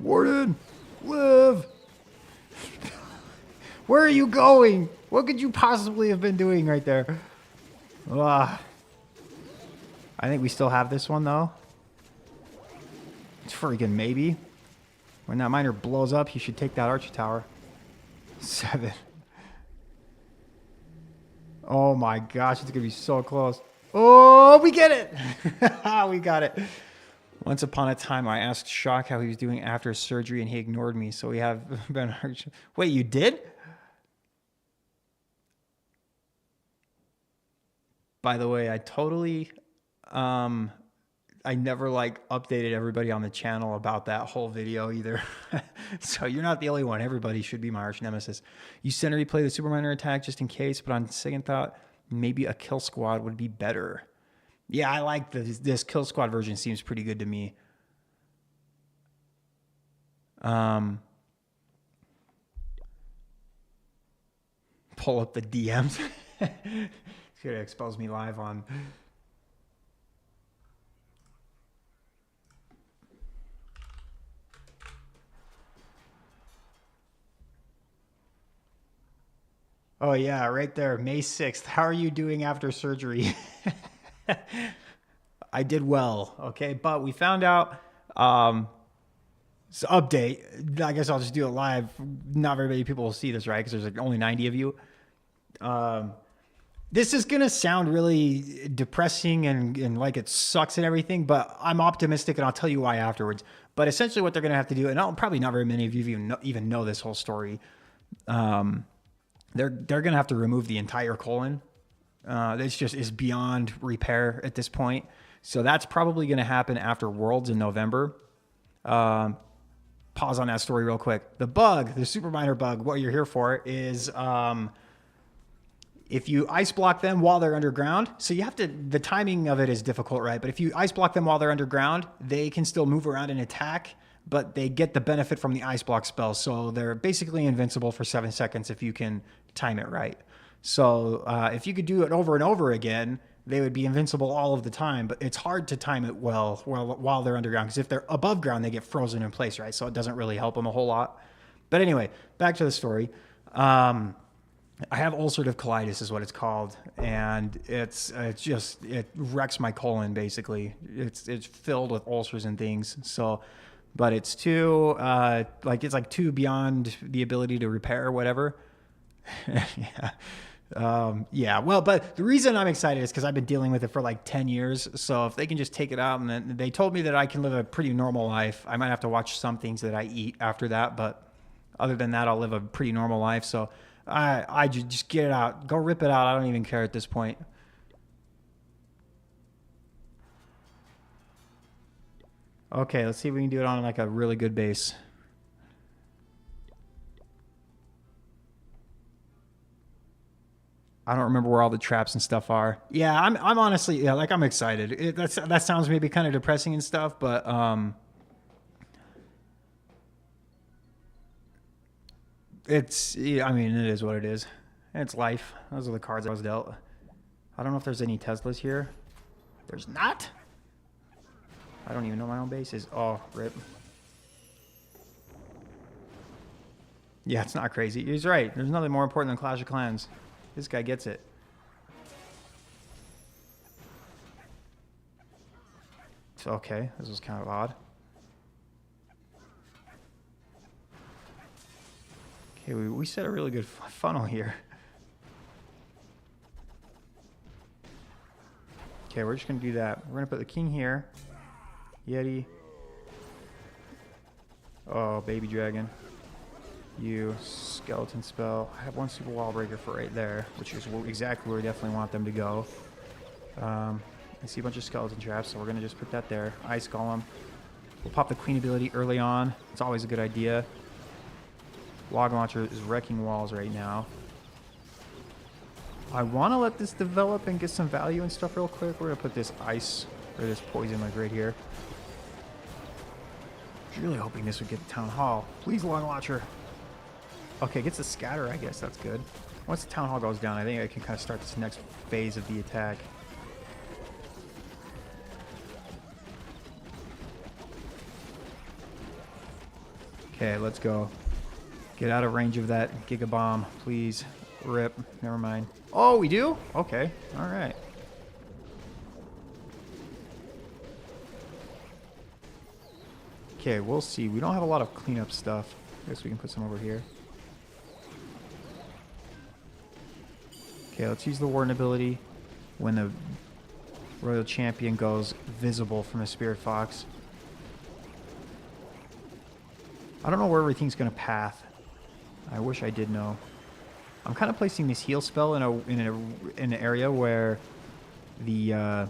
Warden! Live! Where are you going? What could you possibly have been doing right there? Ugh. I think we still have this one, though. It's freaking maybe. When that miner blows up, he should take that archer tower. 7. Oh my gosh, it's going to be so close. Oh, we get it! We got it. Once upon a time, I asked Shock how he was doing after surgery, and he ignored me. So we have been... Wait, you did? By the way, I totally... I never, like, updated everybody on the channel about that whole video either. So you're not the only one. Everybody should be my arch nemesis. You send to replay the Superminer attack just in case, but on second thought, maybe a kill squad would be better. Yeah, I like this kill squad version. Seems pretty good to me. Pull up the DMs. It's gonna expose me live on. Oh yeah, right there, May 6th. How are you doing after surgery? I did well, okay? But we found out, so update, I guess I'll just do it live. Not very many people will see this, right? Because there's like only 90 of you. This is going to sound really depressing and like it sucks and everything, but I'm optimistic and I'll tell you why afterwards. But essentially what they're going to have to do, and probably not very many of you even know this whole story, they're going to have to remove the entire colon. It's just is beyond repair at this point. So that's probably going to happen after Worlds in November. Pause on that story real quick. The bug, the super miner bug, what you're here for is if you ice block them while they're underground. So you have to, the timing of it is difficult, right? But if you ice block them while they're underground, they can still move around and attack, but they get the benefit from the ice block spell. So they're basically invincible for 7 seconds if you can time it right. So if you could do it over and over again, they would be invincible all of the time, but it's hard to time it well while they're underground, because if they're above ground, they get frozen in place, right? So it doesn't really help them a whole lot. But anyway, back to the story. I have ulcerative colitis is what it's called, and it wrecks my colon basically. It's filled with ulcers and things. So, but it's too too beyond the ability to repair or whatever. Yeah. Yeah, well, but the reason I'm excited is because I've been dealing with it for like 10 years. So if they can just take it out, and then they told me that I can live a pretty normal life. I might have to watch some things that I eat after that, but other than that, I'll live a pretty normal life. So I just get it out, go rip it out. I don't even care at this point. Okay, let's see if we can do it on like a really good base. I don't remember where all the traps and stuff are. Yeah, I'm honestly, yeah, like I'm excited. That sounds maybe kind of depressing and stuff, but it's, yeah, I mean, it is what it is. It's life. Those are the cards I was dealt. I don't know if there's any Teslas here. There's not. I don't even know my own bases. Oh, rip. Yeah, it's not crazy. He's right. There's nothing more important than Clash of Clans. This guy gets it. So, okay, this was kind of odd. Okay, we set a really good funnel here. Okay, we're just going to do that. We're going to put the king here. Yeti. Oh, baby dragon. You. Skeleton spell. I have one super wall breaker for right there, which is exactly where we definitely want them to go. I see a bunch of skeleton traps, so we're going to just put that there. Ice Golem. We'll pop the queen ability early on. It's always a good idea. Log launcher is wrecking walls right now. I want to let this develop and get some value and stuff real quick. We're going to put this ice, or this poison like right here. I was really hoping this would get the town hall. Please, log launcher. Okay, gets the scatter, I guess. That's good. Once the town hall goes down, I think I can kind of start this next phase of the attack. Okay, let's go. Get out of range of that Giga Bomb, please. Rip. Never mind. Oh, we do? Okay. All right. Okay, we'll see. We don't have a lot of cleanup stuff. I guess we can put some over here. Okay, let's use the Warden ability when the Royal Champion goes visible from a Spirit Fox. I don't know where everything's going to path. I wish I did know. I'm kind of placing this heal spell in an area where the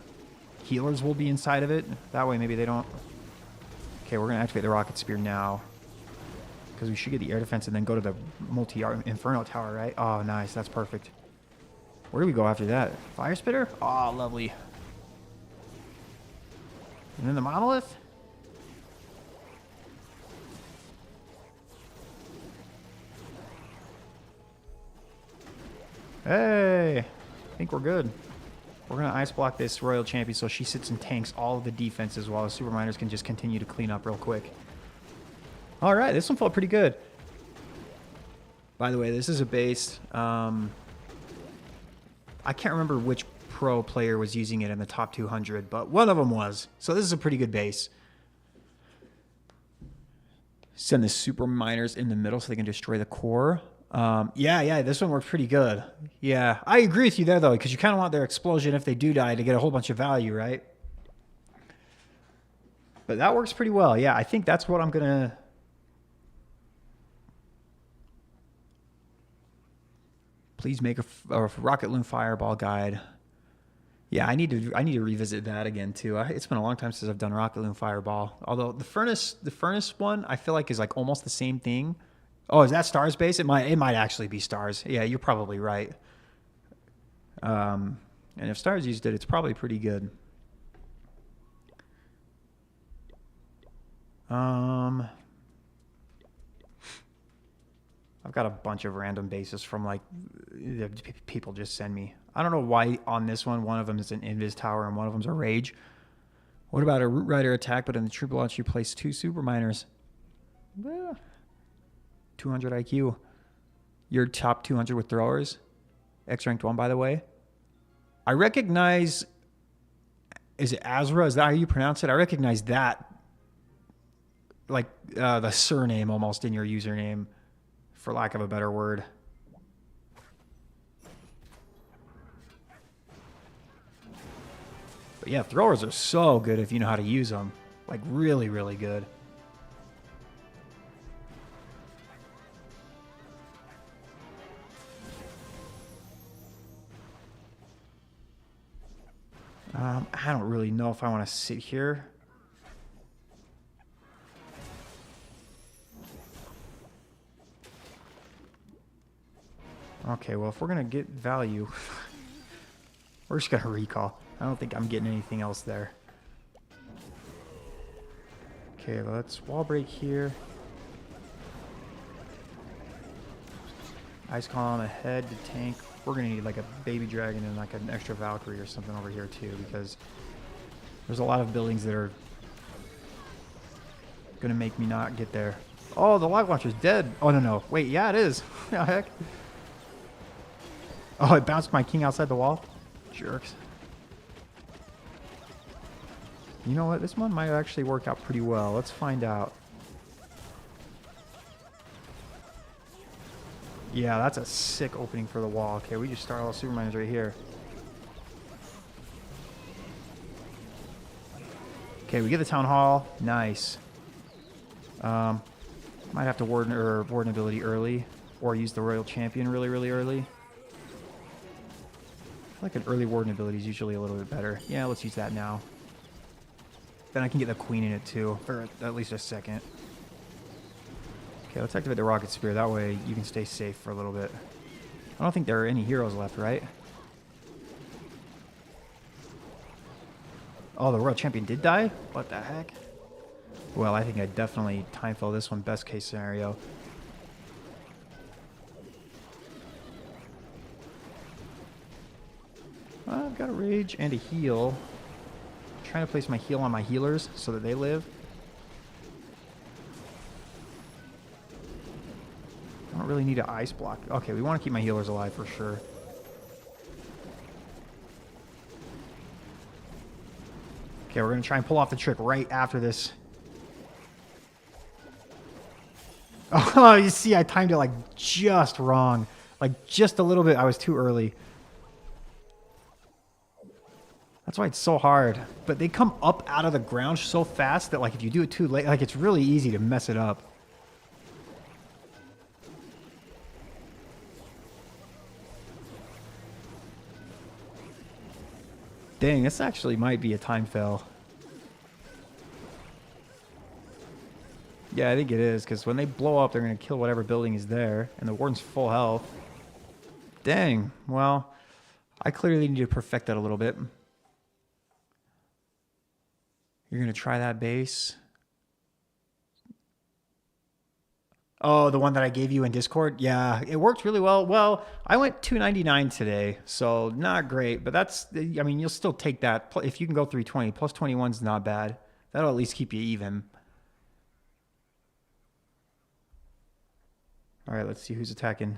healers will be inside of it. That way maybe they don't... Okay, we're going to activate the Rocket Spear now. Because we should get the air defense and then go to the Inferno Tower, right? Oh, nice. That's perfect. Where do we go after that? Fire Spitter? Oh, lovely. And then the Monolith? Hey, I think we're good. We're going to ice block this Royal Champion so she sits and tanks all of the defenses while the Super Miners can just continue to clean up real quick. All right, this one felt pretty good. By the way, this is a base. I can't remember which pro player was using it in the top 200, but one of them was. So this is a pretty good base. Send the Super Miners in the middle so they can destroy the core. Yeah, this one worked pretty good. Yeah, I agree with you there, though, because you kind of want their explosion if they do die to get a whole bunch of value, right? But that works pretty well. Yeah, I think that's what I'm going to... Please make a Rocket Loon Fireball guide. Yeah, I need to revisit that again too. It's been a long time since I've done Rocket Loon Fireball. Although the furnace one I feel like is like almost the same thing. Oh, is that Stars base? It might actually be Stars. Yeah, you're probably right. And if Stars used it, it's probably pretty good. I've got a bunch of random bases from like people just send me. I don't know why on this one of them is an Invis Tower and one of them's a Rage. What about a Root Rider attack, but in the troop launch you place 2 Super Miners? 200 IQ. You're top 200 with throwers. X-ranked 1, by the way. I recognize... Is it Azra? Is that how you pronounce it? I recognize that. Like the surname almost in your username. For lack of a better word. But yeah, throwers are so good if you know how to use them. Like, really, really good. I don't really know if I want to sit here. Okay, well, if we're going to get value, we're just going to recall. I don't think I'm getting anything else there. Okay, let's wall break here. Ice column ahead to tank. We're going to need like a baby dragon and like an extra Valkyrie or something over here too, because there's a lot of buildings that are going to make me not get there. Oh, the log launcher's dead. Oh, no. Wait, yeah, it is. What the heck? Oh, it bounced my king outside the wall? Jerks. You know what? This one might actually work out pretty well. Let's find out. Yeah, that's a sick opening for the wall. Okay, we just start all the super miners right here. Okay, we get the town hall. Nice. Might have to warden ability early, or use the royal champion really, really early. I feel like an early warden ability is usually a little bit better. Yeah, let's use that now. Then I can get the queen in it too, for at least a second. Okay, let's activate the rocket spear. That way you can stay safe for a little bit. I don't think there are any heroes left, right? Oh, the royal champion did die? What the heck? Well, I think I definitely time fill this one, best case scenario. I've got a rage and a heal. I'm trying to place my heal on my healers so that they live. I don't really need an ice block. Okay, we want to keep my healers alive for sure. Okay, we're going to try and pull off the trick right after this. Oh, you see, I timed it like just wrong. Like just a little bit. I was too early. That's why it's so hard. But they come up out of the ground so fast that like if you do it too late, like it's really easy to mess it up. Dang, this actually might be a time fail. Yeah, I think it is, because when they blow up, they're going to kill whatever building is there, and the warden's full health. Dang, well, I clearly need to perfect that a little bit. You're going to try that base. Oh, the one that I gave you in Discord? Yeah, it worked really well. Well, I went 299 today, so not great, but that's, I mean, you'll still take that. If you can go 320, plus 21 is not bad. That'll at least keep you even. All right, let's see who's attacking.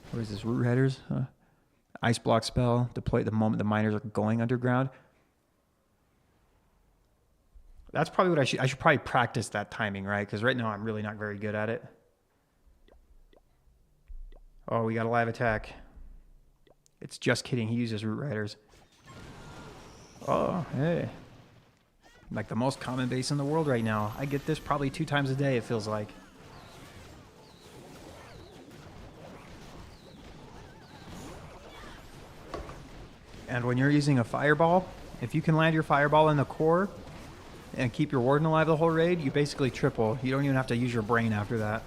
What is this, Root Headers? Ice block spell, deploy the moment the miners are going underground. That's probably what I should probably practice that timing, right? Because right now I'm really not very good at it. Oh, we got a live attack. It's just kidding. He uses Root Riders. Oh, hey. Like the most common base in the world right now. I get this probably 2 times a day, it feels like. And when you're using a fireball, if you can land your fireball in the core and keep your warden alive the whole raid, you basically triple. You don't even have to use your brain after that.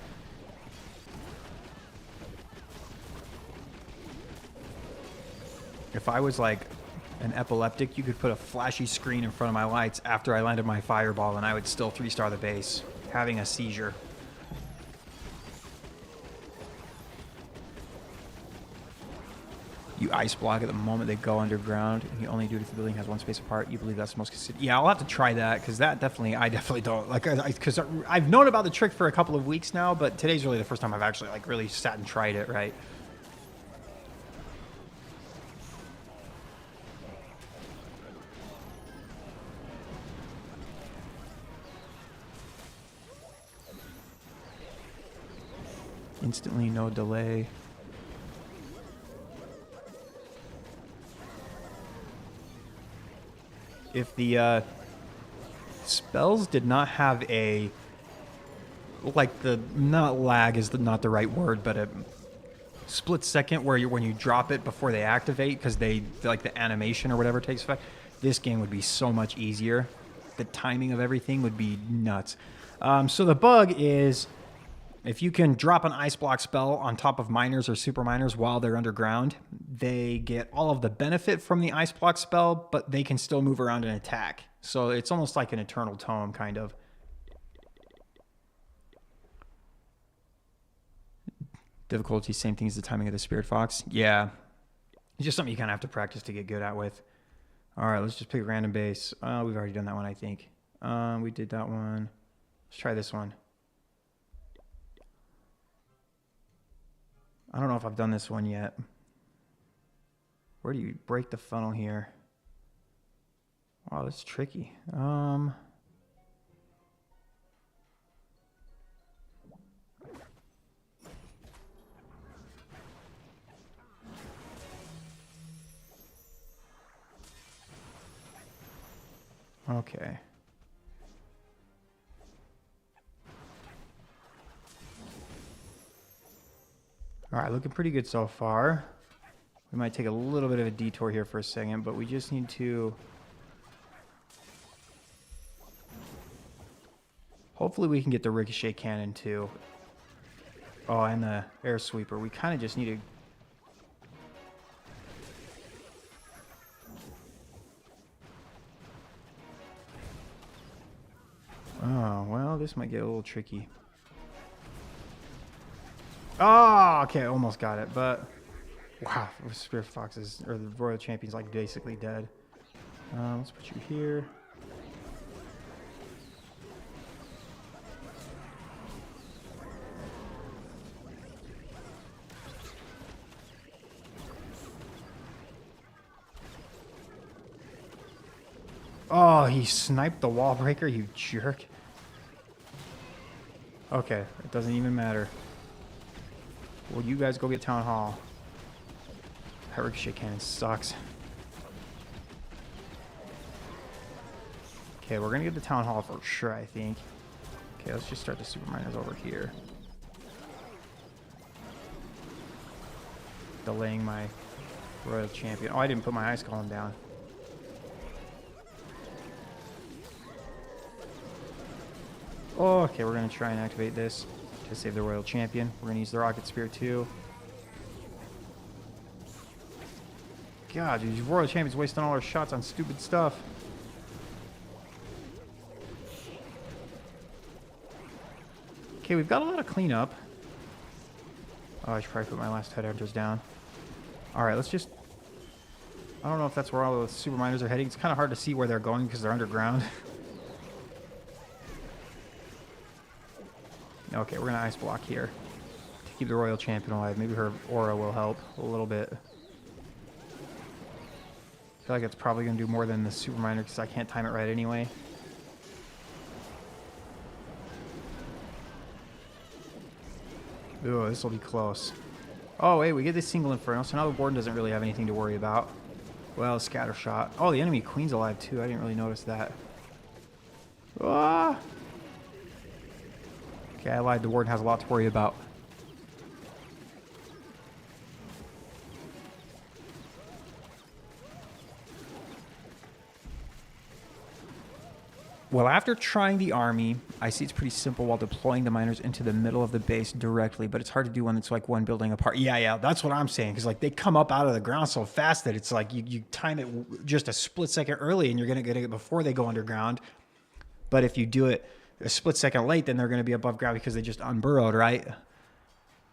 If I was like an epileptic, you could put a flashy screen in front of my lights after I landed my fireball and I would still 3-star the base, having a seizure. You ice block at the moment they go underground, and you only do it if the building has 1 space apart. You believe that's the most consistent. Yeah, I'll have to try that, because that definitely, I definitely don't. Like, because I've known about the trick for a couple of weeks now, but today's really the first time I've actually, like, really sat and tried it, right? Instantly, no delay. if the spells did not have a, like, the, not lag is not the right word, but a split second where when you drop it before they activate, because they, like, the animation or whatever takes effect, this game would be so much easier. The timing of everything would be nuts. So the bug is, if you can drop an ice block spell on top of miners or super miners while they're underground, they get all of the benefit from the ice block spell, but they can still move around and attack. So it's almost like an eternal tome, kind of. Difficulty, same thing as the timing of the Spirit Fox. Yeah. It's just something you kind of have to practice to get good at with. All right, let's just pick a random base. We've already done that one, I think. We did that one. Let's try this one. I don't know if I've done this one yet. Where do you break the funnel here? Wow, that's tricky. Okay. All right, looking pretty good so far. We might take a little bit of a detour here for a second, but we just need to... Hopefully we can get the ricochet cannon too. Oh, and the air sweeper. We kind of just need to... Oh, well, this might get a little tricky. Oh, okay, almost got it, but... Wow, Spirit Foxes, or the Royal Champion's like basically dead. Let's put you here. Oh, he sniped the wall breaker, you jerk. Okay, it doesn't even matter. Well, you guys go get Town Hall. That ricochet cannon sucks. Okay, we're gonna get the Town Hall for sure, I think. Okay, let's just start the super miners over here. Delaying my Royal Champion. Oh, I didn't put my ice column down. Oh, okay, we're gonna try and activate this to save the Royal Champion. We're gonna use the Rocket Spear too. God, dude, these Royal Champions wasting all our shots on stupid stuff. Okay, we've got a lot of cleanup. Oh, I should probably put my last headhunters down. Alright, let's just... I don't know if that's where all the super miners are heading. It's kind of hard to see where they're going because they're underground. Okay, we're going to ice block here to keep the Royal Champion alive. Maybe her aura will help a little bit. I feel like it's probably going to do more than the super miner because I can't time it right anyway. Ooh, this will be close. Oh, wait, we get this single inferno, so now the board doesn't really have anything to worry about. Well, scatter shot. Oh, the enemy queen's alive too. I didn't really notice that. Ah! Okay, I lied. The warden has a lot to worry about. Well, after trying the army, I see it's pretty simple while deploying the miners into the middle of the base directly, but it's hard to do when it's like one building apart. Yeah, that's what I'm saying, because like they come up out of the ground so fast that it's like you time it just a split second early and you're going to get it before they go underground. But if you do it a split second late, then they're going to be above ground because they just unburrowed, right?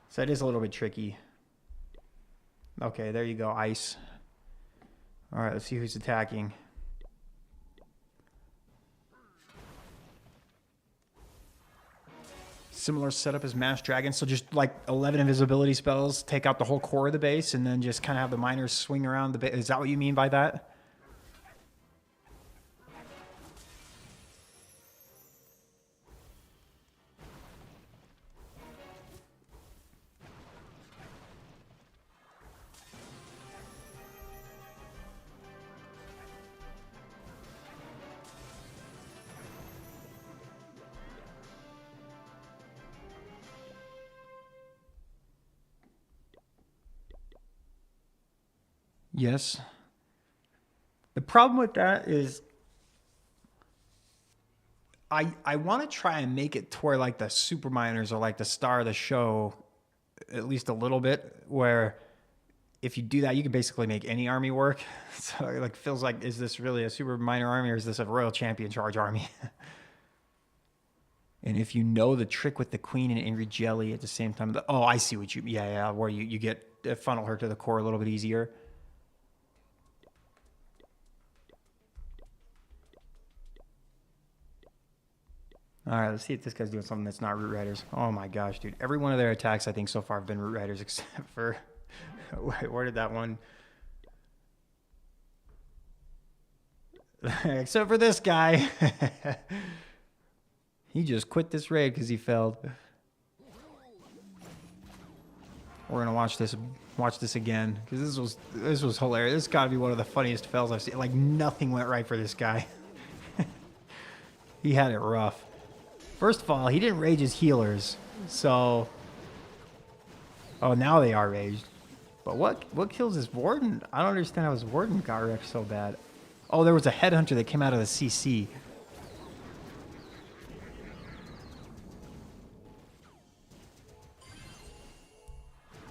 So it is a little bit tricky. Okay, there you go, ice. All right, let's see who's attacking. Similar setup as Mass Dragon, so just like 11 invisibility spells, take out the whole core of the base, and then just kind of have the miners swing around the base. Is that what you mean by that? Yes. The problem with that is I want to try and make it to where like the super miners are like the star of the show, at least a little bit, where if you do that, you can basically make any army work. So it like feels like, is this really a super minor army or is this a royal champion charge army? And if you know the trick with the queen and angry jelly at the same time, oh, I see what you, yeah, where you get funnel her to the core a little bit easier. All right, let's see if this guy's doing something that's not Root Riders. Oh my gosh, dude. Every one of their attacks, I think, so far have been Root Riders except for... Wait, where did that one... Except for this guy. He just quit this raid because he failed. We're going to watch this again because this was hilarious. This got to be one of the funniest fails I've seen. Like, nothing went right for this guy. He had it rough. First of all, he didn't rage his healers, so... Oh, now they are raged. But what kills his warden? I don't understand how his warden got wrecked so bad. Oh, there was a headhunter that came out of the CC.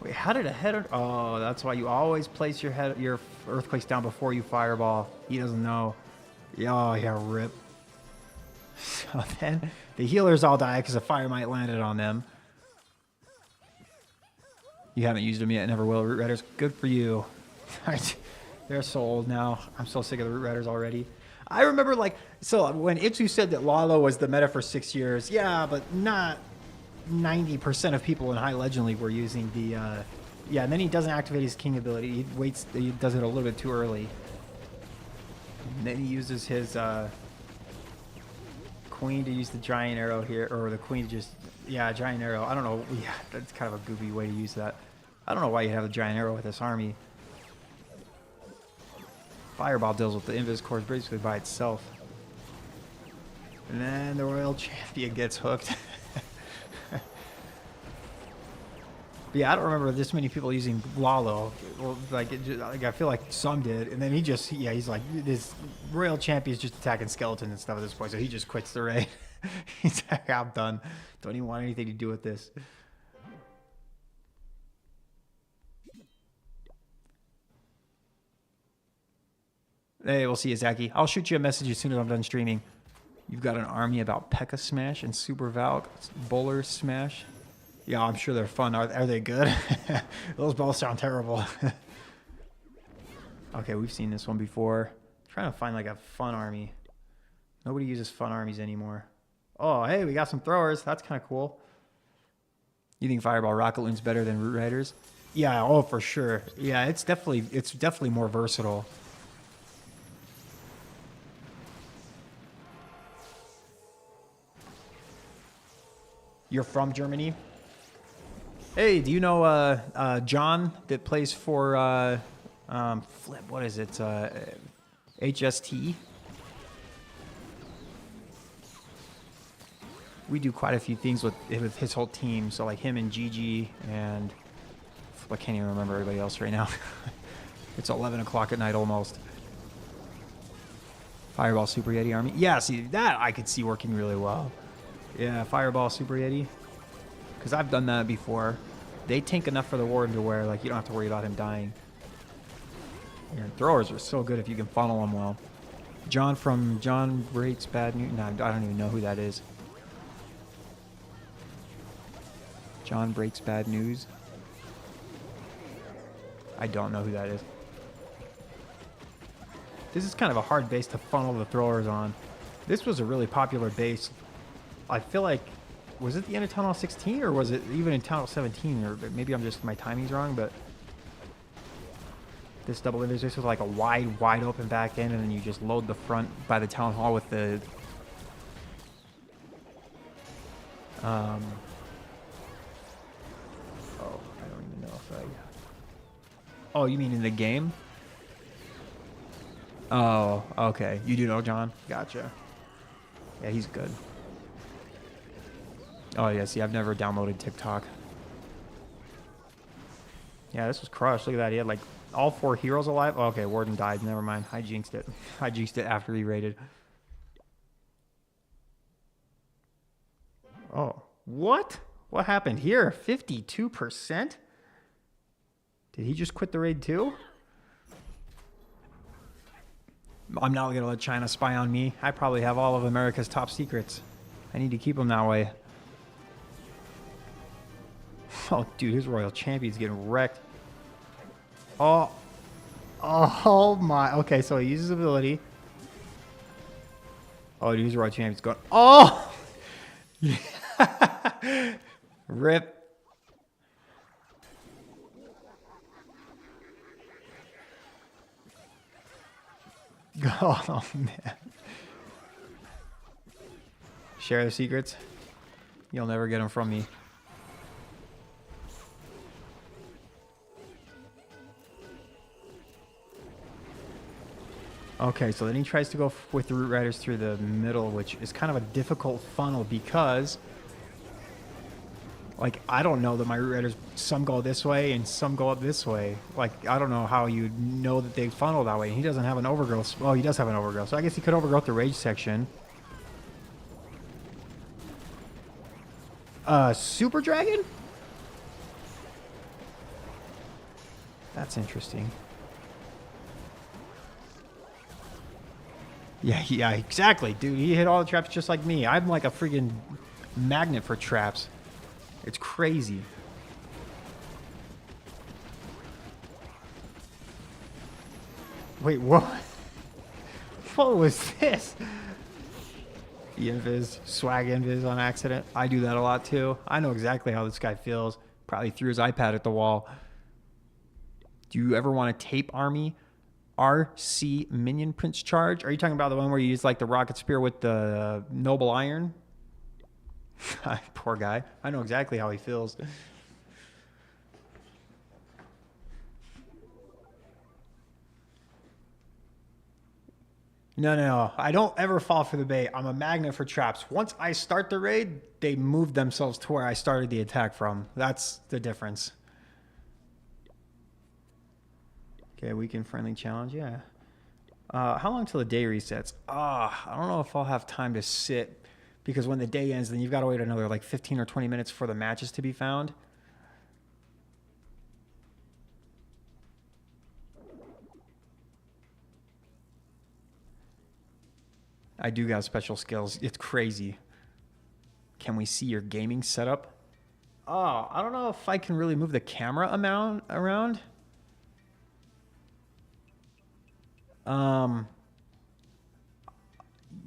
Wait, how did a headhunter... Oh, that's why you always place your earthquakes down before you fireball. He doesn't know. Oh, yeah, rip. So then the healers all die because a fire might landed on them. You haven't used them yet, never will. Root Riders, good for you. They're so old now. I'm so sick of the Root Riders already. I remember, like, so when Itsu said that Lalo was the meta for 6 years, yeah, but not 90% of people in High Legend League were using the, yeah, and then he doesn't activate his King ability. He waits, he does it a little bit too early. And then he uses his, Queen to use the giant arrow here, or the queen just, yeah, giant arrow. I don't know. Yeah, that's kind of a goofy way to use that. I don't know why you have a giant arrow with this army. Fireball deals with the Invis Core basically by itself. And then the Royal Champion gets hooked. But yeah, I don't remember this many people using Lalo. Or like, like I feel like some did, and then he just, yeah, he's like, this Royal Champion's just attacking skeletons and stuff at this point, so he just quits the raid. He's like, I'm done. Don't even want anything to do with this. Hey, we'll see you, Zaki. I'll shoot you a message as soon as I'm done streaming. You've got an army about P.E.K.K.A. Smash and Super Valk Bowler Smash. Yeah, I'm sure they're fun. Are they good? Those both sound terrible. Okay, we've seen this one before. I'm trying to find like a fun army. Nobody uses fun armies anymore. Oh, hey, we got some throwers. That's kind of cool. You think Fireball Rocket Loon's better than Root Riders? Yeah, oh, for sure. Yeah, it's definitely more versatile. You're from Germany? Hey, do you know John that plays for Flip? What is it? HST? We do quite a few things with his whole team. So like him and Gigi and I can't even remember everybody else right now. It's 11 o'clock at night almost. Fireball Super Yeti army. Yeah, see that I could see working really well. Yeah, Fireball Super Yeti. Because I've done that before. They tank enough for the warden to where like you don't have to worry about him dying. Your throwers are so good if you can funnel them well. John from John Breaks Bad News. No, I don't even know who that is. John Breaks Bad News. I don't know who that is. This is kind of a hard base to funnel the throwers on. This was a really popular base. I feel like, was it the end of Town Hall 16 or was it even in Town Hall 17? Or maybe I'm just, my timing's wrong, but this double invis, this was like a wide open back end, and then you just load the front by the Town Hall with the oh, I don't even know if I... Oh, you mean in the game? Oh, okay. You do know John? Gotcha. Yeah, he's good. Oh, yeah, see, I've never downloaded TikTok. Yeah, this was crushed. Look at that. He had like All 4 heroes alive? Oh, okay, Warden died. Never mind. I jinxed it. I jinxed it after he raided. Oh, what? What happened here? 52%? Did he just quit the raid too? I'm not going to let China spy on me. I probably have all of America's top secrets. I need to keep them that way. Oh, dude, his royal champion's getting wrecked. Oh. Oh, my. Okay, so he uses ability. Oh, dude, his royal champion's going. Oh! Rip. Oh, man. Share the secrets. You'll never get them from me. Okay, so then he tries to go with the Root Riders through the middle, which is kind of a difficult funnel because, like, I don't know that my Root Riders, some go this way and some go up this way. Like, I don't know how you know that they funnel that way. He doesn't have an overgrowth. Well, he does have an overgrowth, so I guess he could overgrowth the rage section. Super Dragon? That's interesting. Yeah, exactly, dude. He hit all the traps just like me. I'm like a freaking magnet for traps. It's crazy. Wait, what? What was this? The invis, swag invis on accident. I do that a lot too. I know exactly how this guy feels. Probably threw his iPad at the wall. Do you ever want to tape army? RC Minion Prince Charge? Are you talking about the one where you use like the rocket spear with the noble iron? Poor guy. I know exactly how he feels. No. I don't ever fall for the bait. I'm a magnet for traps. Once I start the raid, they move themselves to where I started the attack from. That's the difference. Okay, weekend friendly challenge, yeah. How long till the day resets? I don't know if I'll have time to sit because when the day ends, then you've got to wait another like 15 or 20 minutes for the matches to be found. I do got special skills. It's crazy. Can we see your gaming setup? Oh, I don't know if I can really move the camera amount around.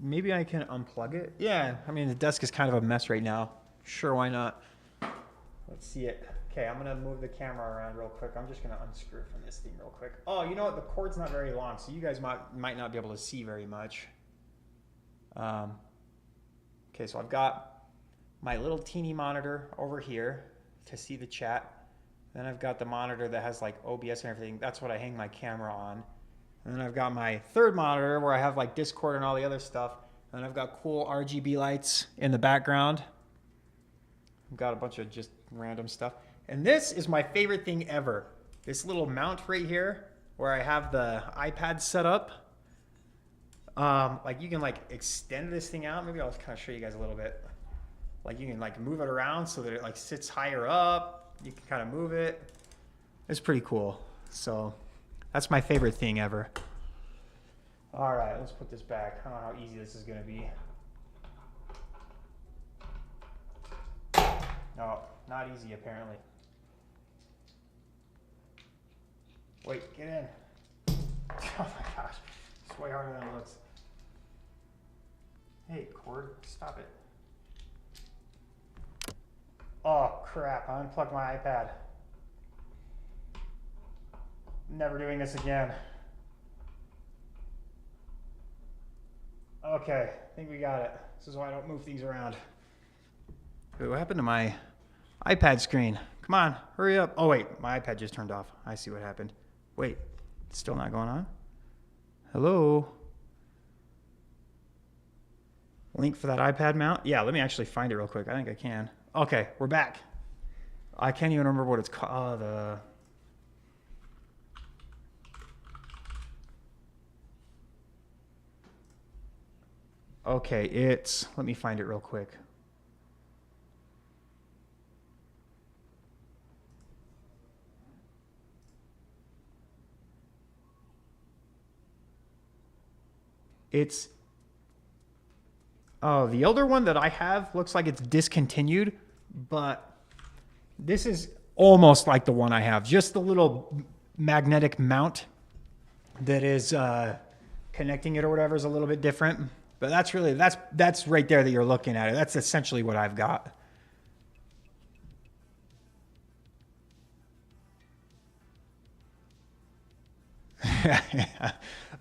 Maybe I can unplug it. Yeah, I mean, the desk is kind of a mess right now. Sure, why not? Let's see it. Okay, I'm gonna move the camera around real quick. I'm just gonna unscrew from this thing real quick. Oh, you know what? The cord's not very long, so you guys might not be able to see very much. Okay, so I've got my little teeny monitor over here to see the chat. Then I've got the monitor that has like OBS and everything. That's what I hang my camera on. And then I've got my third monitor where I have like Discord and all the other stuff. And then I've got cool RGB lights in the background. I've got a bunch of just random stuff. And this is my favorite thing ever. This little mount right here where I have the iPad set up. Like you can like extend this thing out. Maybe I'll just kind of show you guys a little bit. Like you can like move it around so that it like sits higher up. You can kind of move it. It's pretty cool. So that's my favorite thing ever. All right, let's put this back. I don't know how easy this is going to be. No, not easy apparently. Wait, get in. Oh my gosh, it's way harder than it looks. Hey, cord, stop it. Oh crap, I unplugged my iPad. Never doing this again. Okay, I think we got it. This is why I don't move things around. Wait, what happened to my iPad screen? Come on, hurry up. Oh wait, my iPad just turned off. I see what happened. Wait, it's still not going on? Hello? Link for that iPad mount? Yeah, let me actually find it real quick. I think I can. Okay, we're back. I can't even remember what it's called. Okay, let me find it real quick. It's, oh, the older one that I have looks like it's discontinued, but this is almost like the one I have. Just the little magnetic mount that is connecting it or whatever is a little bit different. But that's right there that you're looking at it. That's essentially what I've got.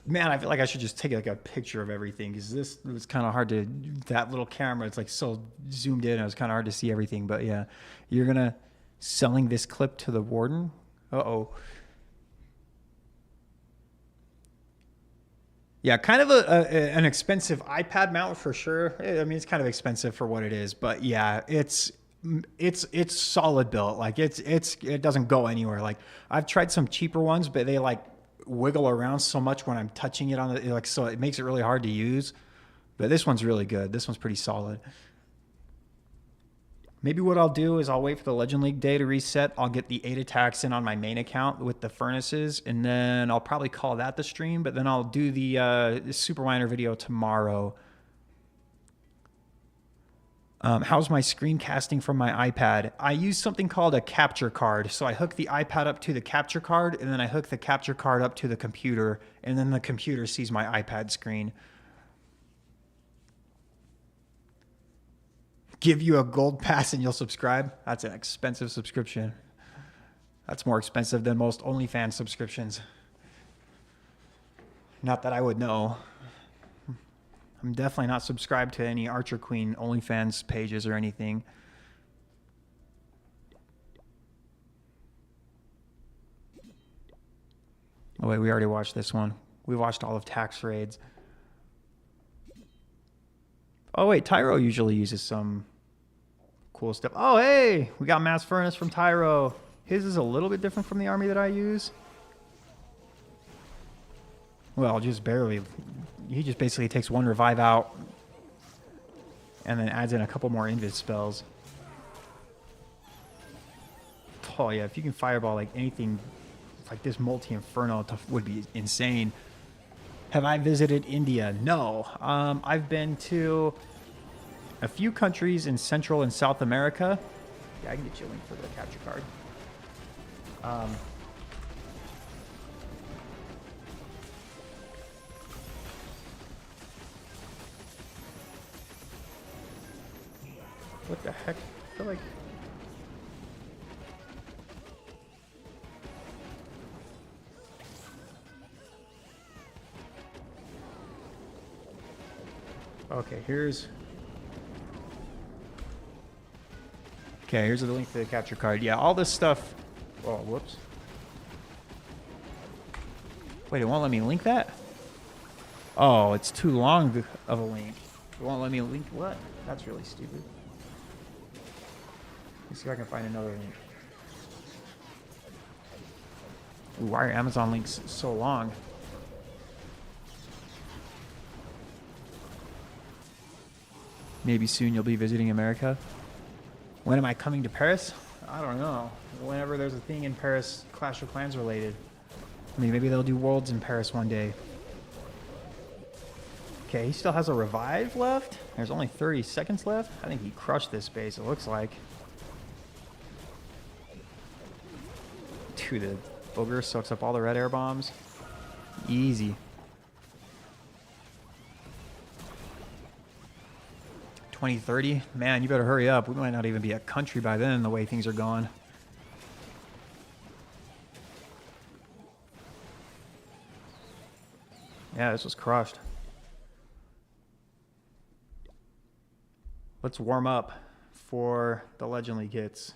Man, I feel like I should just take like a picture of everything because this was kind of hard to, that little camera, it's like so zoomed in. It was kind of hard to see everything. But yeah, you're going to selling this clip to the warden. Uh-oh. Yeah, kind of an expensive iPad mount for sure. I mean, it's kind of expensive for what it is, but yeah, it's solid built. Like it doesn't go anywhere. Like I've tried some cheaper ones, but they like wiggle around so much when I'm touching it on the, like, so it makes it really hard to use. But this one's really good. This one's pretty solid. Maybe what I'll do is I'll wait for the Legend League day to reset. I'll get the 8 attacks in on my main account with the furnaces, and then I'll probably call that the stream, but then I'll do the Super Miner video tomorrow. How's my screencasting from my iPad? I use something called a capture card. So I hook the iPad up to the capture card, and then I hook the capture card up to the computer, and then the computer sees my iPad screen. Give you a gold pass and you'll subscribe? That's an expensive subscription. That's more expensive than most OnlyFans subscriptions. Not that I would know. I'm definitely not subscribed to any Archer Queen OnlyFans pages or anything. Oh wait, we already watched this one. We watched all of Tax Raids. Oh wait, Tyro usually uses some cool stuff. Oh hey, we got Mass Furnace from Tyro. His is a little bit different from the army that I use. Well, just barely. He just basically takes one revive out and then adds in a couple more invis spells. Oh yeah, if you can fireball like anything like this multi-inferno would be insane. Have I visited India? No. I've been to a few countries in Central and South America. Yeah, I can get you a link for the capture card. What the heck? I feel like... Okay, here's the link to the capture card. Yeah, all this stuff... Oh, whoops. Wait, it won't let me link that? Oh, it's too long of a link. It won't let me link what? That's really stupid. Let's see if I can find another link. Ooh, why are Amazon links so long? Maybe soon you'll be visiting America. When am I coming to Paris? I don't know. Whenever there's a thing in Paris, Clash of Clans related. I mean, maybe they'll do Worlds in Paris one day. Okay, he still has a revive left. There's only 30 seconds left. I think he crushed this base, it looks like. Dude, the Ogre soaks up all the red air bombs. Easy. 2030? Man, you better hurry up. We might not even be a country by then, the way things are going. Yeah, this was crushed. Let's warm up for the Legend League hits.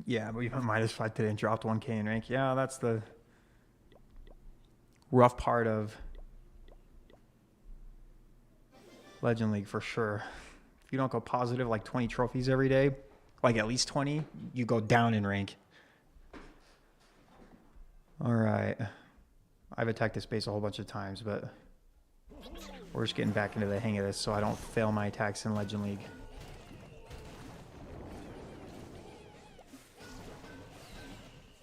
Yeah, we might have fight today and dropped 1K in rank. Yeah, that's the rough part of Legend League for sure. If you don't go positive like 20 trophies every day, like at least 20, you go down in rank. All right. I've attacked this base a whole bunch of times, but we're just getting back into the hang of this so I don't fail my attacks in Legend League.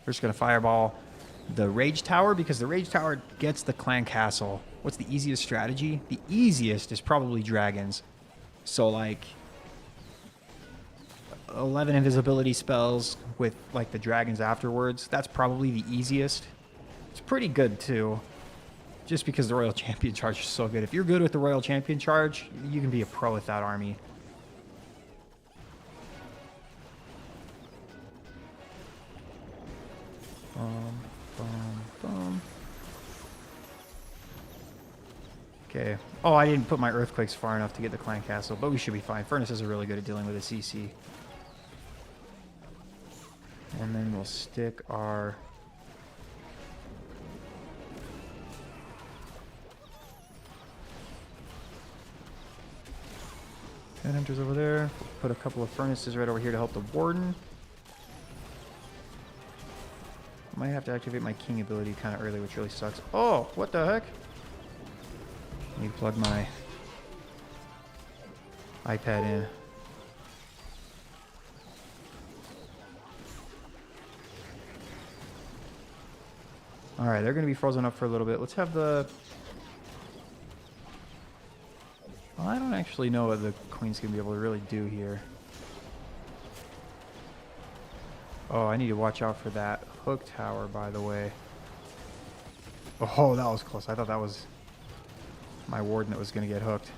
We're just going to fireball the Rage Tower because the Rage Tower gets the Clan Castle. What's the easiest strategy? The easiest is probably dragons. So like 11 invisibility spells with like the dragons afterwards. That's probably the easiest. It's pretty good too. Just because the Royal Champion Charge is so good. If you're good with the Royal Champion Charge, you can be a pro with that army. Okay. Oh, I didn't put my Earthquakes far enough to get the Clan Castle, but we should be fine. Furnaces are really good at dealing with a CC. And then we'll stick our... Headhunters over there. We'll put a couple of Furnaces right over here to help the Warden. Might have to activate my King ability kind of early, which really sucks. Oh, what the heck? Need to plug my iPad in. Alright, they're going to be frozen up for a little bit. Let's have the... Well, I don't actually know what the Queen's going to be able to really do here. Oh, I need to watch out for that hook tower, by the way. Oh, that was close. I thought that was my Warden that was going to get hooked.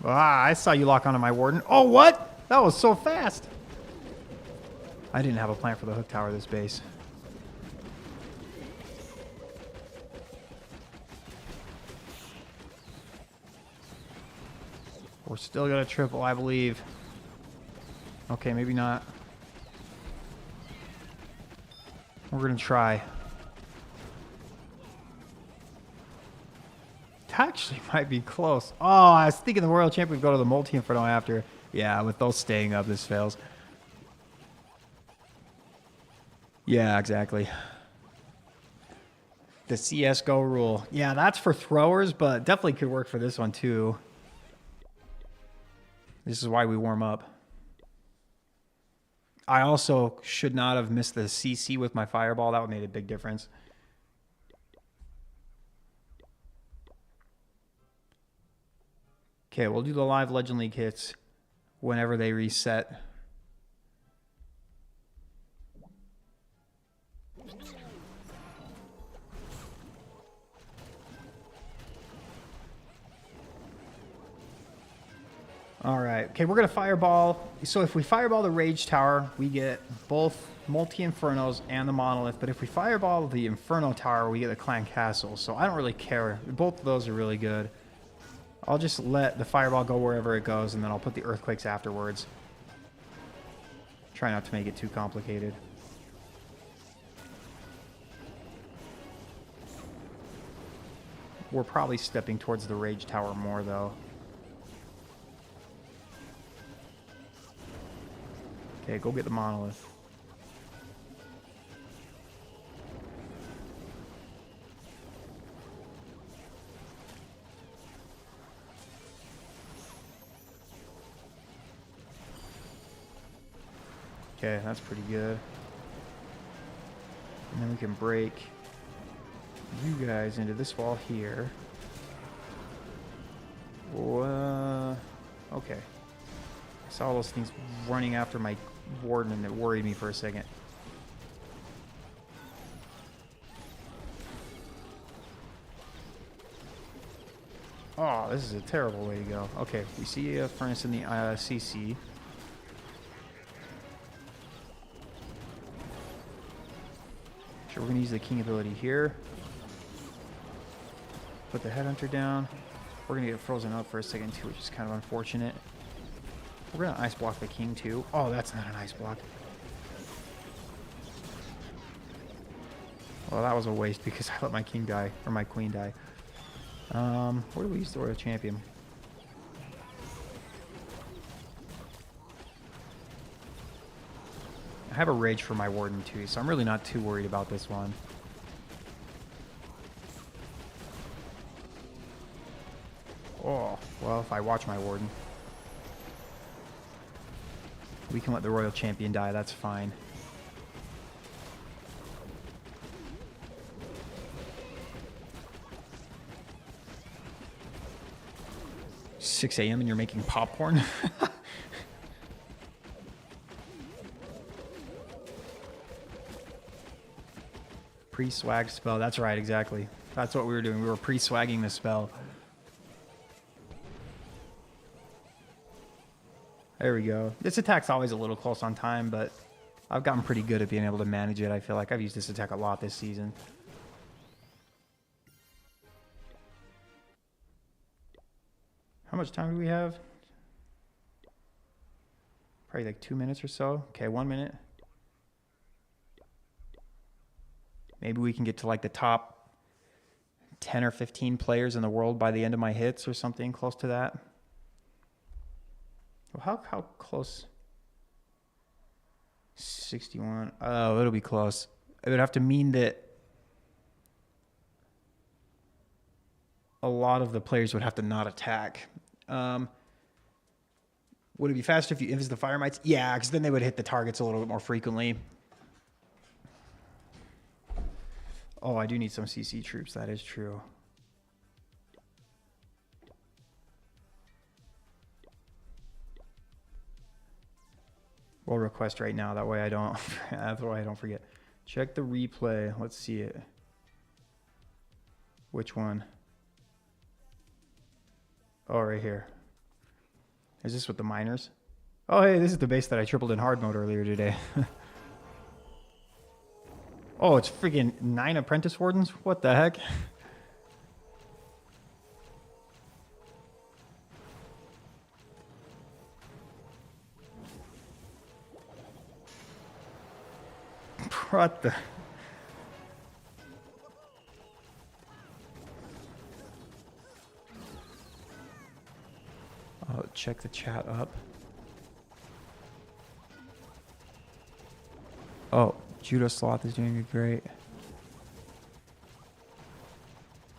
Ah, I saw you lock onto my Warden. Oh, what? That was so fast. I didn't have a plan for the hook tower this base. We're still going to triple, I believe. Okay, maybe not. We're going to try. It actually might be close. Oh, I was thinking the Royal Champion would go to the multi-inferno after. Yeah, with those staying up, this fails. Yeah, exactly. The CSGO rule. Yeah, that's for throwers, but definitely could work for this one too. This is why we warm up. I also should not have missed the CC with my fireball. That would have made a big difference. Okay, we'll do the live Legend League hits whenever they reset. All right. Okay, we're going to fireball. So if we fireball the Rage Tower, we get both Multi-Infernos and the Monolith. But if we fireball the Inferno Tower, we get the Clan Castle. So I don't really care. Both of those are really good. I'll just let the fireball go wherever it goes, and then I'll put the Earthquakes afterwards. Try not to make it too complicated. We're probably stepping towards the Rage Tower more, though. Okay, go get the Monolith. Okay, that's pretty good. And then we can break you guys into this wall here. Okay. I saw all those things running after my Warden and it worried me for a second. Oh, this is a terrible way to go. Okay, we see a furnace in the CC. Sure, we're going to use the King ability here. Put the Headhunter down. We're going to get frozen up for a second too, which is kind of unfortunate. We're going to ice block the King too. Oh, that's not an ice block. Well, that was a waste because I let my King die, or my Queen die. Where do we use the Royal Champion? have a rage for my warden too, so I'm really not too worried about this one. Oh, well, if I watch my warden. We can let the royal champion die, that's fine. "6 a.m. and you're making popcorn?" Pre-swag spell. That's right, exactly. That's what we were doing. We were pre-swagging the spell. There we go. This attack's always a little close on time, but I've gotten pretty good at being able to manage it. I feel like I've used this attack a lot this season. How much time do we have? Probably like 2 minutes or so. Okay, 1 minute. Maybe we can get to like the top 10 or 15 players in the world by the end of my hits or something close to that. Well, how close? 61. Oh, it'll be close. It would have to mean that a lot of the players would have to not attack. Would it be faster if you invis the fire mites? Yeah, because then they would hit the targets a little bit more frequently. Oh, I do need some CC troops. That is true. We'll request right now. That way I don't. That's why I don't forget. Check the replay. Let's see it. Which one? Oh, right here. Is this with the miners? Oh, hey, this is the base that I tripled in hard mode earlier today. Oh, it's freaking 9 apprentice wardens? What the heck? What the? Oh, check the chat up. Oh, Judo Sloth is doing great.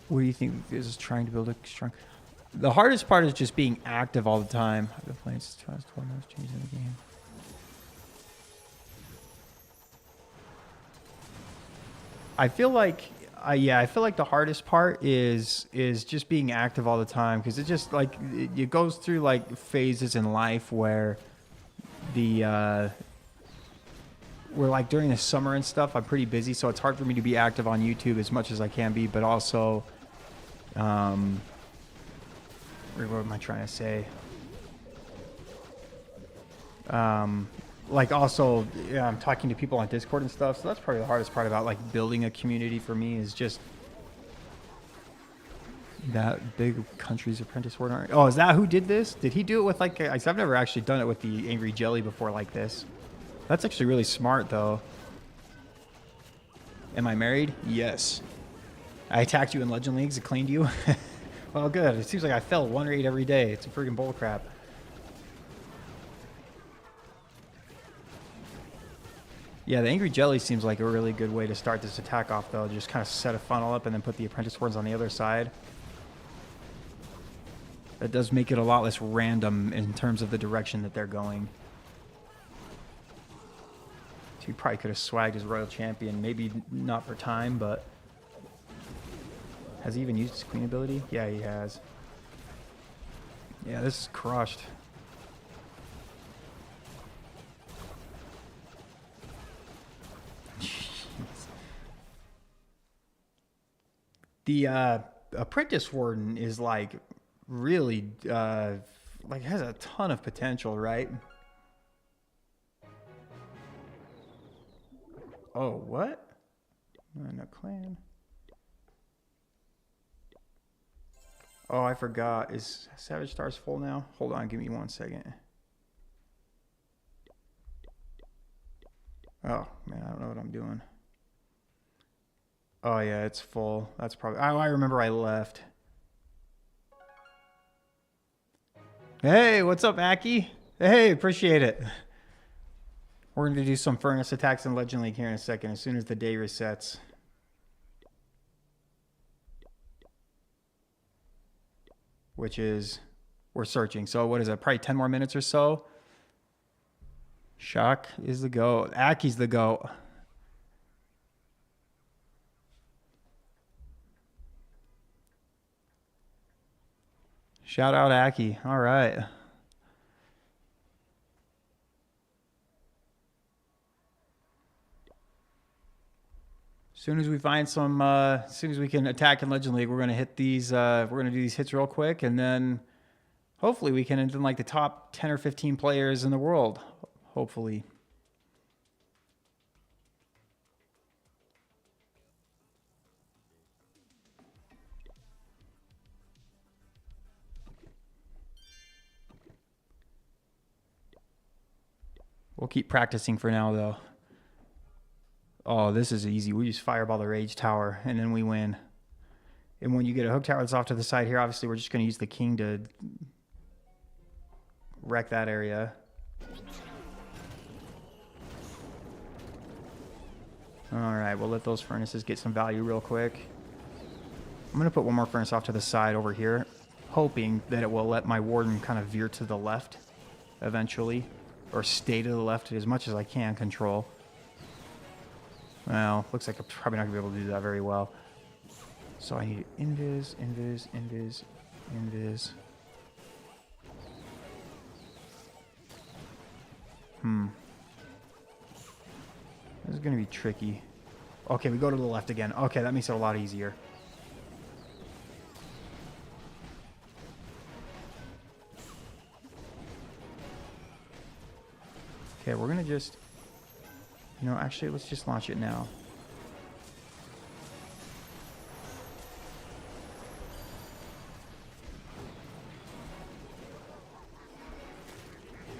What do you think this is trying to build a strong? The hardest part is just being active all the time. I've been playing since 2012. Most changes in the game. I feel like, yeah, I feel like the hardest part is just being active all the time, because it just like it goes through like phases in life where the where like during the summer and stuff I'm pretty busy, so it's hard for me to be active on YouTube as much as I can be, but also what am I trying to say? Like also, yeah, I'm talking to people on Discord and stuff, so that's probably the hardest part about like building a community for me, is just that big country's apprentice ward art. Oh, is that who did this? Did he do it with like I've never actually done it with the Angry Jelly before like this. That's actually really smart though. Am I married? Yes. I attacked you in Legend Leagues and claimed you. Well, good. It seems like I fell 1 raid every day. It's a freaking bullcrap. Yeah, the Angry Jelly seems like a really good way to start this attack off, though. Just kind of set a funnel up and then put the Apprentice Wards on the other side. That does make it a lot less random in terms of the direction that they're going. So he probably could have swagged his Royal Champion. Maybe not for time, but... Has he even used his Queen ability? Yeah, he has. Yeah, this is crushed. The Apprentice Warden is like really like has a ton of potential, right? Oh, what? No clan. Oh, I forgot. Is Savage Stars full now? Hold on, give me 1 second. Oh, man, I don't know what I'm doing. Oh, yeah, it's full. That's probably... Oh, I remember I left. Hey, what's up, Aki? Hey, appreciate it. We're going to do some furnace attacks in Legend League here in a second, as soon as the day resets. Which is, we're searching. So what is it? Probably 10 more minutes or so. Shock is the GOAT. Aki's the GOAT. Shout out Aki. All right. As soon as we find some, as soon as we can attack in Legend League, we're gonna hit these. We're gonna do these hits real quick, and then hopefully we can end in like the top 10 or 15 players in the world. Hopefully. We'll keep practicing for now, though. Oh, this is easy. We just fireball the Rage Tower, and then we win. And when you get a hook tower that's off to the side here, obviously we're just going to use the king to wreck that area. All right, we'll let those furnaces get some value real quick. I'm going to put one more furnace off to the side over here, hoping that it will let my warden kind of veer to the left eventually, or stay to the left as much as I can control. Well, looks like I'm probably not going to be able to do that very well. So I need invis, invis, invis, invis. This is going to be tricky. Okay, we go to the left again. Okay, that makes it a lot easier. Okay, we're going to just... You know, actually, let's just launch it now.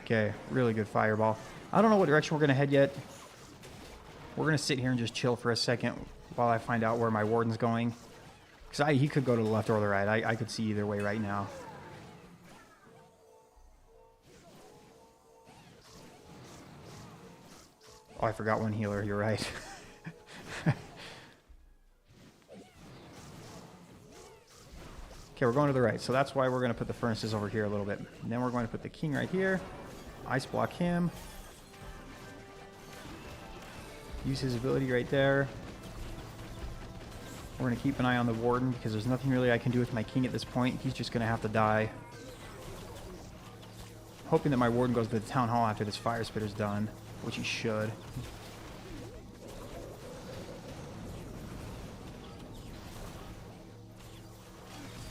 Okay, really good fireball. I don't know what direction we're going to head yet. We're going to sit here and just chill for a second while I find out where my warden's going. Because he could go to the left or the right. I could see either way right now. Oh, I forgot one healer. You're right. Okay, we're going to the right. So that's why we're going to put the furnaces over here a little bit. And then we're going to put the king right here. Ice block him. Use his ability right there. We're going to keep an eye on the warden because there's nothing really I can do with my king at this point. He's just going to have to die. Hoping that my warden goes to the town hall after this fire spitter's done, which he should.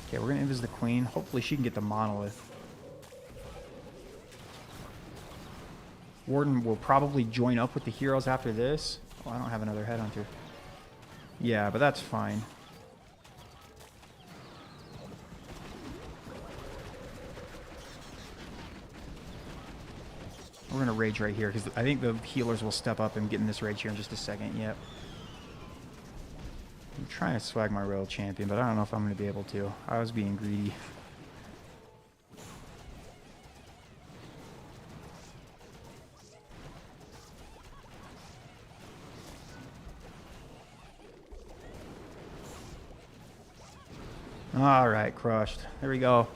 Okay, we're going to invis the queen. Hopefully she can get the monolith. Warden will probably join up with the heroes after this. Oh, I don't have another headhunter. Yeah, but that's fine. We're going to rage right here because I think the healers will step up and get in this rage here in just a second. Yep. I'm trying to swag my royal champion, but I don't know if I'm going to be able to. I was being greedy. All right, crushed. There we go.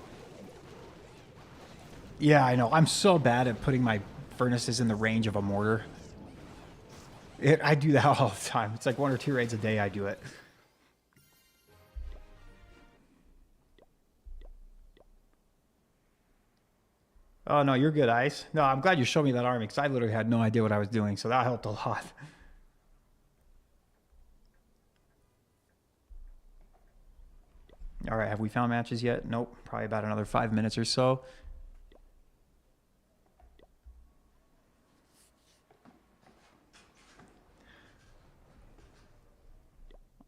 Yeah, I know. I'm so bad at putting my furnaces in the range of a mortar. I do that all the time. It's like 1 or 2 raids a day I do it. Oh, no, you're good, Ice. No, I'm glad you showed me that army because I literally had no idea what I was doing, so that helped a lot. All right, have we found matches yet? Nope, probably about another 5 minutes or so.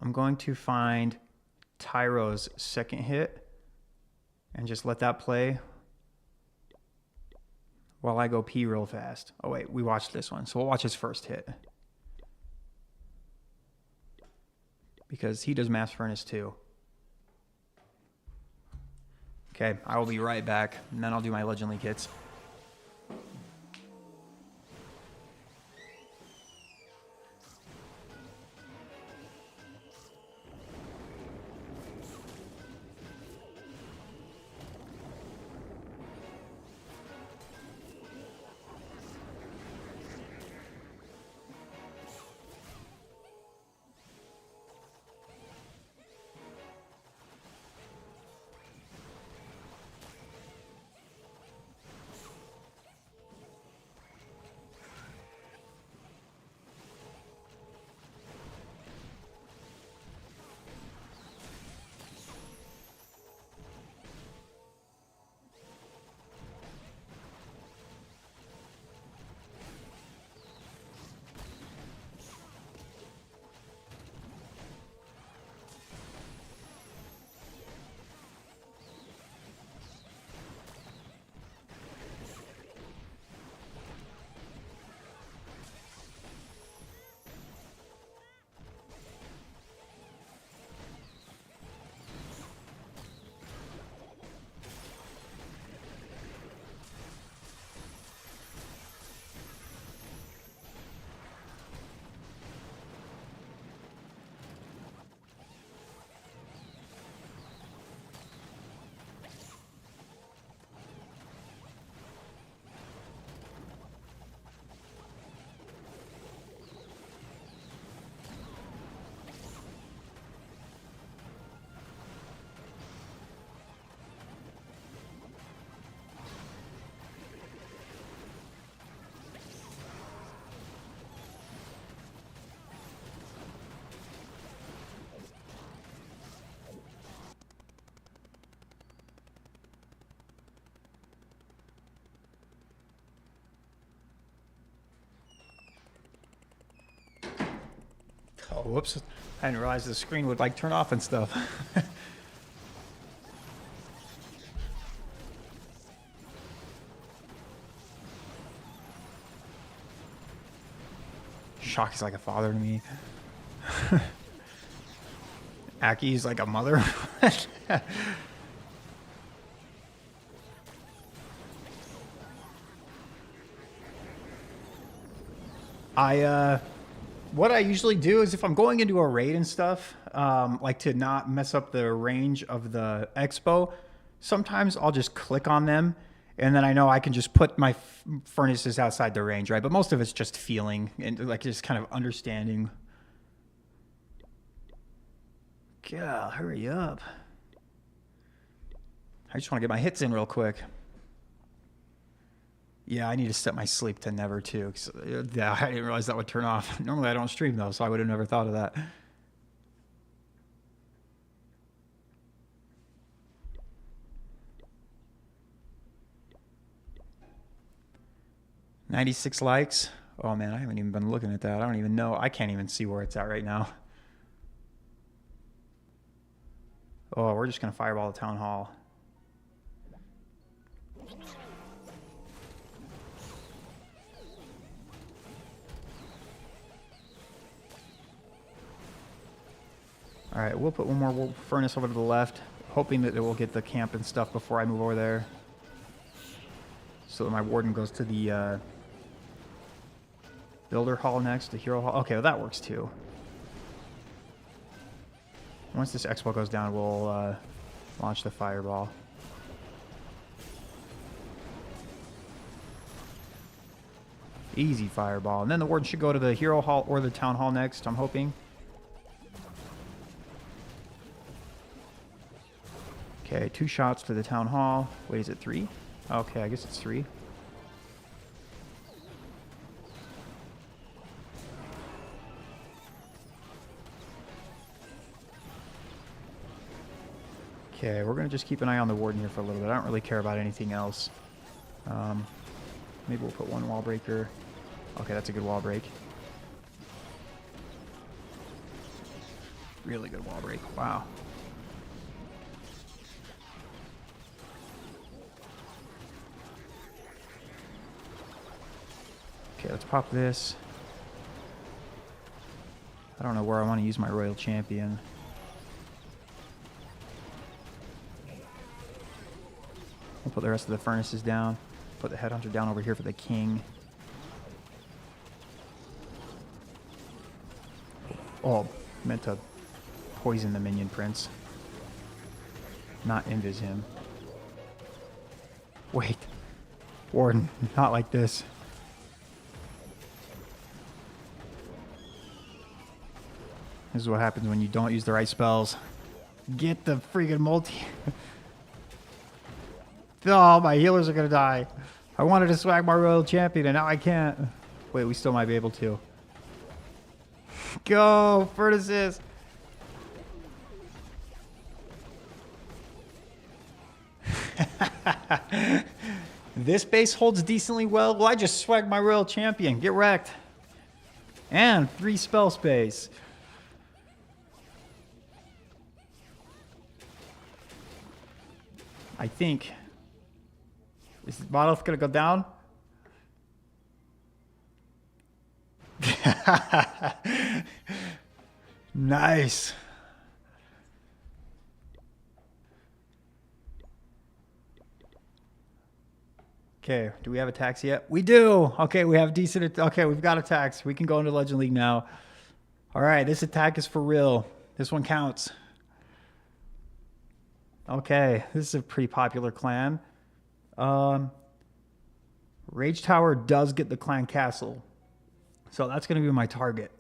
I'm going to find Tyro's second hit and just let that play while I go pee real fast. Oh, wait, we watched this one, so we'll watch his first hit. Because he does Mass Furnace too. Okay, I will be right back, and then I'll do my Legend League hits. Oh, whoops. I didn't realize the screen would like turn off and stuff. Shock is like a father to me. Aki's like a mother. What I usually do is if I'm going into a raid and stuff, like to not mess up the range of the expo, sometimes I'll just click on them and then I know I can just put my furnaces outside the range, right? But most of it's just feeling and like just kind of understanding. God, hurry up. I just want to get my hits in real quick. Yeah, I need to set my sleep to never too. Yeah, I didn't realize that would turn off. Normally I don't stream though, so I would have never thought of that. $96 likes. Oh man, I haven't even been looking at that. I don't even know. I can't even see where it's at right now. Oh, we're just gonna fireball the town hall. All right, we'll put one more furnace over to the left, hoping that it will get the camp and stuff before I move over there. So that my warden goes to the builder hall next, the hero hall. Okay, well, that works too. Once this expo goes down, we'll launch the fireball. Easy fireball. And then the warden should go to the hero hall or the town hall next, I'm hoping. Okay, 2 shots to the town hall. Wait, is it 3? Okay, I guess it's 3. Okay, we're going to just keep an eye on the warden here for a little bit. I don't really care about anything else. Maybe we'll put one wall breaker. Okay, that's a good wall break. Really good wall break. Wow. Okay, let's pop this. I don't know where I want to use my royal champion. We'll put the rest of the furnaces down. Put the headhunter down over here for the king. Oh, meant to poison the minion prince. Not invis him. Wait. Warden, not like this. This is what happens when you don't use the right spells. Get the freaking multi. Oh, my healers are gonna die. I wanted to swag my royal champion and now I can't. Wait, we still might be able to. Go, furnaces. This base holds decently well. Well, I just swagged my royal champion. Get wrecked. And 3 spell space. I think. Is the monolith gonna go down? Nice. Okay, do we have attacks yet? We do. Okay, we have decent. Okay, we've got attacks. We can go into Legend League now. All right, this attack is for real. This one counts. Okay, this is a pretty popular clan. Rage Tower does get the clan castle. So that's going to be my target.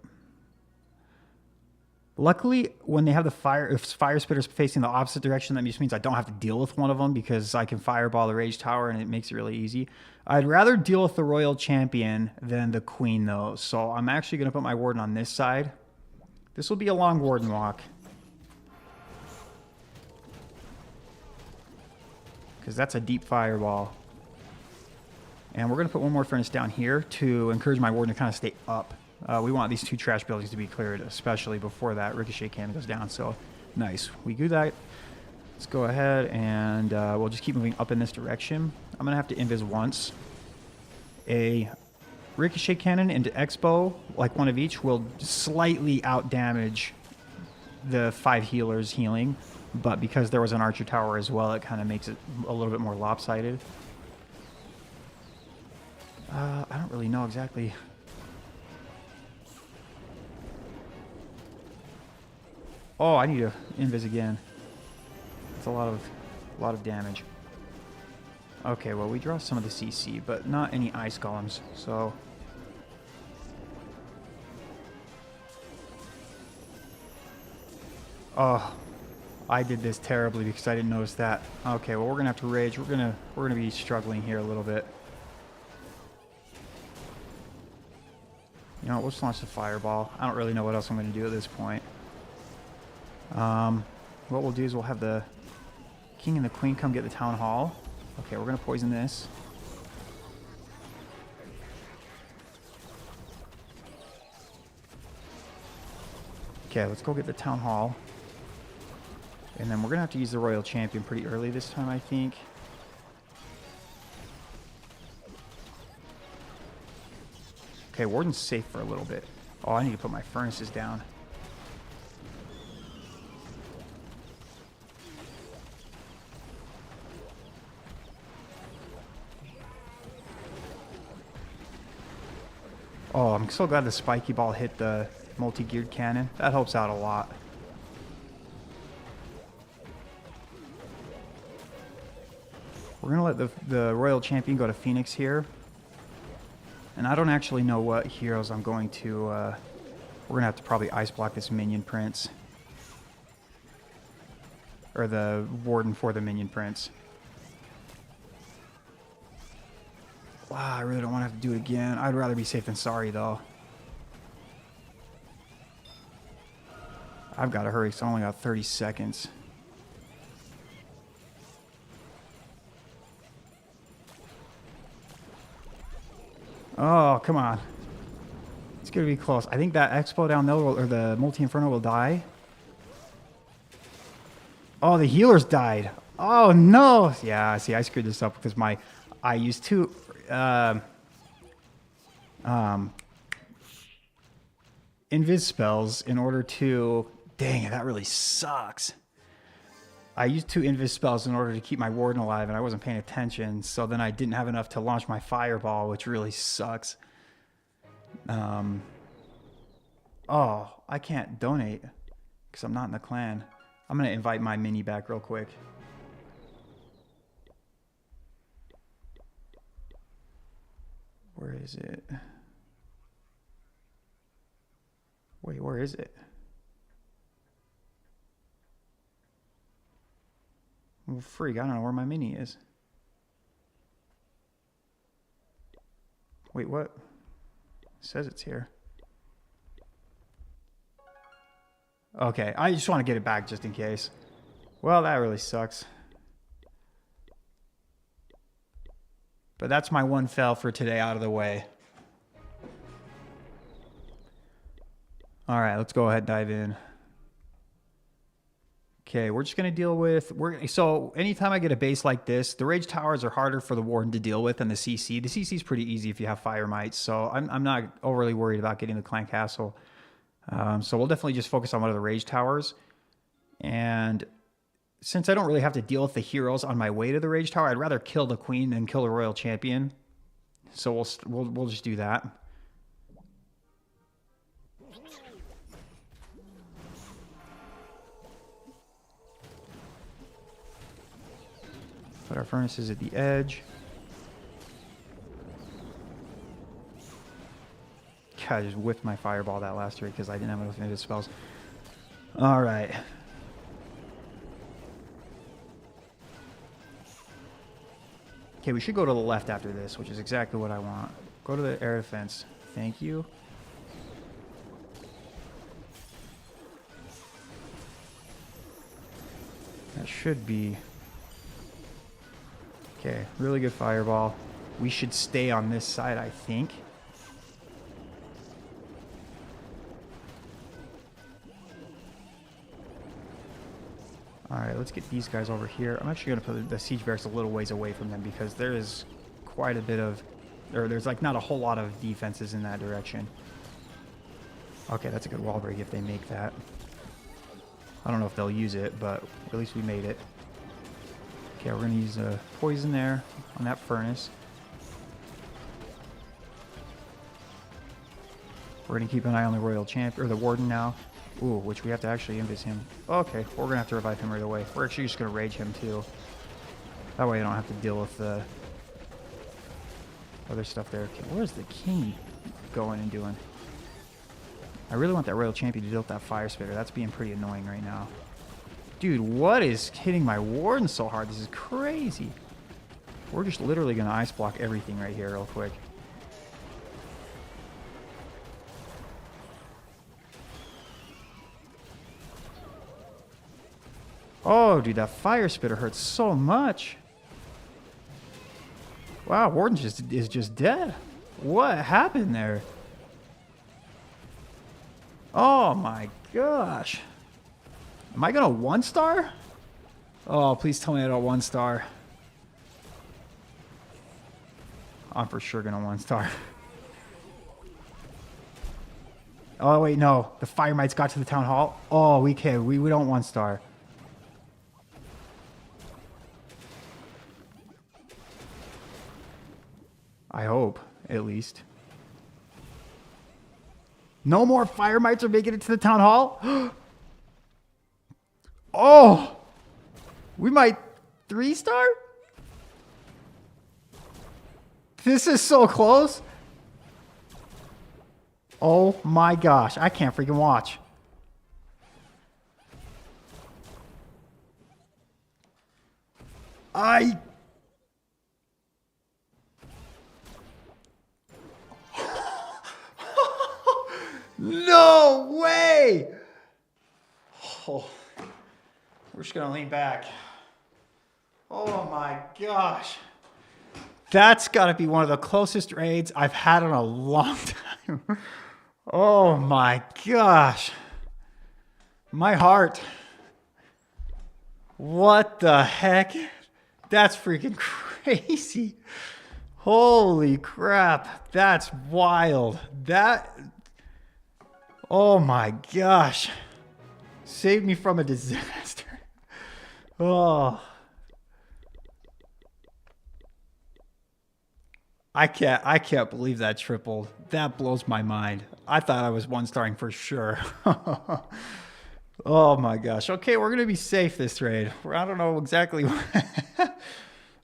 Luckily, when they have the fire spitters facing the opposite direction, that just means I don't have to deal with one of them because I can fireball the Rage Tower and it makes it really easy. I'd rather deal with the Royal Champion than the Queen though. So I'm actually going to put my Warden on this side. This will be a long Warden walk. Because that's a deep fireball. And we're going to put one more furnace down here to encourage my Warden to kind of stay up We want these 2 trash buildings to be cleared, especially before that ricochet cannon goes down. So nice. We do that. Let's go ahead and we'll just keep moving up in this direction. I'm going to have to invis once. A ricochet cannon into Expo, like one of each, will slightly out damage the 5 healers healing. But because there was an archer tower as well, it kind of makes it a little bit more lopsided. I don't really know exactly. Oh, I need to invis again. It's a lot of damage. Okay, well, we draw some of the CC, but not any ice golems, so... Oh, I did this terribly because I didn't notice that. Okay, well, we're gonna have to rage. We're gonna be struggling here a little bit. You know, we'll just launch the fireball. I don't really know what else I'm gonna do at this point. What we'll do is we'll have the king and the queen come get the town hall. Okay, we're gonna poison this. Okay, let's go get the town hall. And then we're gonna have to use the royal champion pretty early this time, I think. Okay, warden's safe for a little bit. Oh, I need to put my furnaces down. Oh, I'm so glad the spiky ball hit the multi-geared cannon. That helps out a lot. We're going to let the royal champion go to Phoenix here. And I don't actually know what heroes I'm going to... we're going to have to probably ice block this minion prince. Or the warden for the minion prince. Wow, I really don't want to have to do it again. I'd rather be safe than sorry, though. I've got to hurry, because I only got 30 seconds. Oh, come on. It's going to be close. I think that Expo down there, or the Multi-Inferno will die. Oh, the healers died. Oh, no. Yeah, see, I screwed this up because I used 2... invis spells in order to... Dang it, that really sucks. I used 2 invis spells in order to keep my warden alive, and I wasn't paying attention, so then I didn't have enough to launch my fireball, which really sucks. Oh, I can't donate because I'm not in the clan. I'm going to invite my mini back real quick. Where is it? Wait, where is it? Well, freak, I don't know where my mini is. Wait, what? It says it's here. Okay, I just want to get it back just in case. Well, that really sucks. But that's my one fail for today out of the way. All right, let's go ahead and dive in. Okay, we're just going to deal with... So anytime I get a base like this, the Rage Towers are harder for the Warden to deal with than the CC. The CC is pretty easy if you have Fire Mites, so I'm not overly worried about getting the Clan Castle. So we'll definitely just focus on one of the Rage Towers. And since I don't really have to deal with the heroes on my way to the Rage Tower, I'd rather kill the Queen than kill the Royal Champion. So we'll just do that. Put our furnaces at the edge. God, I just whiffed my fireball that last turn because I didn't have enough invis spells. All right. Okay, we should go to the left after this, which is exactly what I want. Go to the air defense. Thank you. That should be... Okay, really good fireball. We should stay on this side, I think. All right, let's get these guys over here. I'm actually going to put the siege barracks a little ways away from them because there is quite a bit of, or there's like not a whole lot of defenses in that direction. Okay, that's a good wall break if they make that. I don't know if they'll use it, but at least we made it. Okay, we're going to use poison there on that furnace. We're going to keep an eye on the royal champ, or the warden now. Ooh, which we have to actually invis him. Okay, well, we're going to have to revive him right away. We're actually just going to rage him too. That way I don't have to deal with the other stuff there. Okay, where's the king going and doing? I really want that royal champion to deal with that fire spitter. That's being pretty annoying right now. Dude, what is hitting my warden so hard? This is crazy. We're just literally going to ice block everything right here real quick. Oh, dude, that fire spitter hurts so much. Wow, Warden is just dead. What happened there? Oh my gosh. Am I gonna 1-star? Oh, please tell me I don't 1-star. I'm for sure gonna 1-star. Oh wait, no. The fire mites got to the town hall. Oh, we can. We don't 1-star. I hope, at least. No more fire mites are making it to the town hall? Oh! We might 3-star? This is so close. Oh my gosh, I can't freaking watch. No way! Oh, we're just gonna lean back. Oh my gosh. That's gotta be one of the closest raids I've had in a long time. Oh my gosh. My heart. What the heck? That's freaking crazy. Holy crap. That's wild. Oh my gosh. Saved me from a disaster. Oh. I can't believe that tripled. That blows my mind. I thought I was 1-starring for sure. Oh my gosh. Okay, we're going to be safe this raid. I don't know exactly what.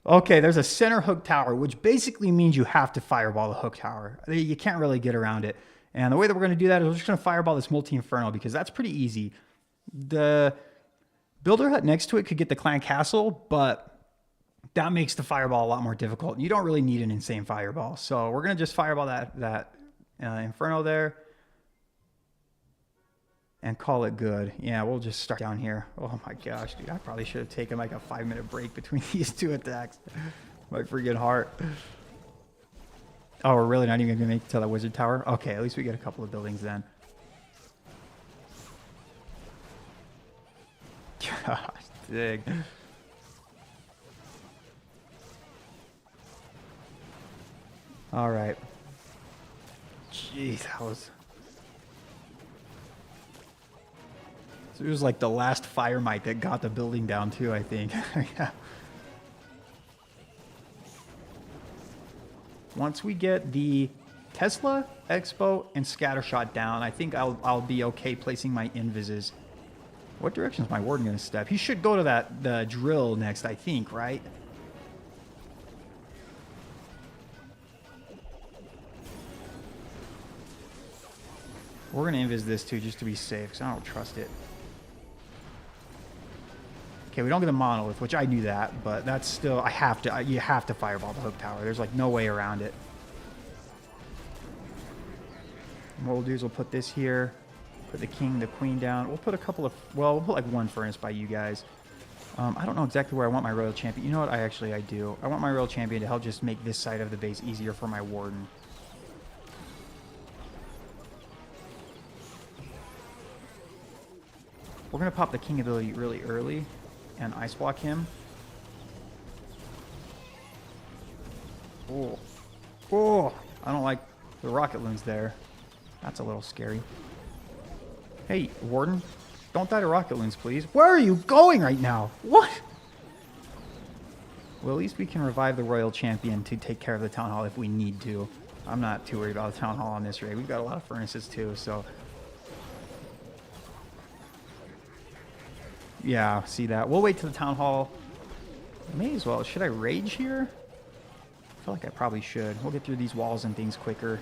Okay, there's a center hook tower, which basically means you have to fireball the hook tower. You can't really get around it. And the way that we're going to do that is we're just going to fireball this multi-inferno because that's pretty easy. The builder hut next to it could get the clan castle, but that makes the fireball a lot more difficult. You don't really need an insane fireball. So we're going to just fireball that inferno there and call it good. Yeah, we'll just start down here. Oh my gosh, dude. I probably should have taken like a 5-minute break between these two attacks. My freaking heart. Oh, we're really not even going to make it to that wizard tower? Okay, at least we get a couple of buildings then. Gosh, dig. All right. Jeez, that was... So it was like the last fire mite that got the building down too, I think. Yeah. Once we get the Tesla, Expo, and Scattershot down, I think I'll be okay placing my invises. What direction is my warden going to step? He should go to the drill next, I think, right? We're going to invis this too, just to be safe, because I don't trust it. Okay, we don't get the monolith, which I knew that, but that's still, you have to fireball the hook tower. There's like no way around it. And what we'll do is we'll put this here, put the king, the queen down. We'll put a couple of, well, we'll put like one furnace by you guys. I don't know exactly where I want my royal champion. You know what? I do. I want my royal champion to help just make this side of the base easier for my warden. We're going to pop the king ability really early. and ice block him. Oh, oh! I don't like the rocket loons there. That's a little scary. Hey, Warden, don't die to rocket loons, please. Where are you going right now? What? Well, at least we can revive the Royal Champion to take care of the Town Hall if we need to. I'm not too worried about the Town Hall on this raid. We've got a lot of furnaces too, so... Yeah, see that. We'll wait till the Town Hall. May as well. Should I rage here? I feel like I probably should. We'll get through these walls and things quicker.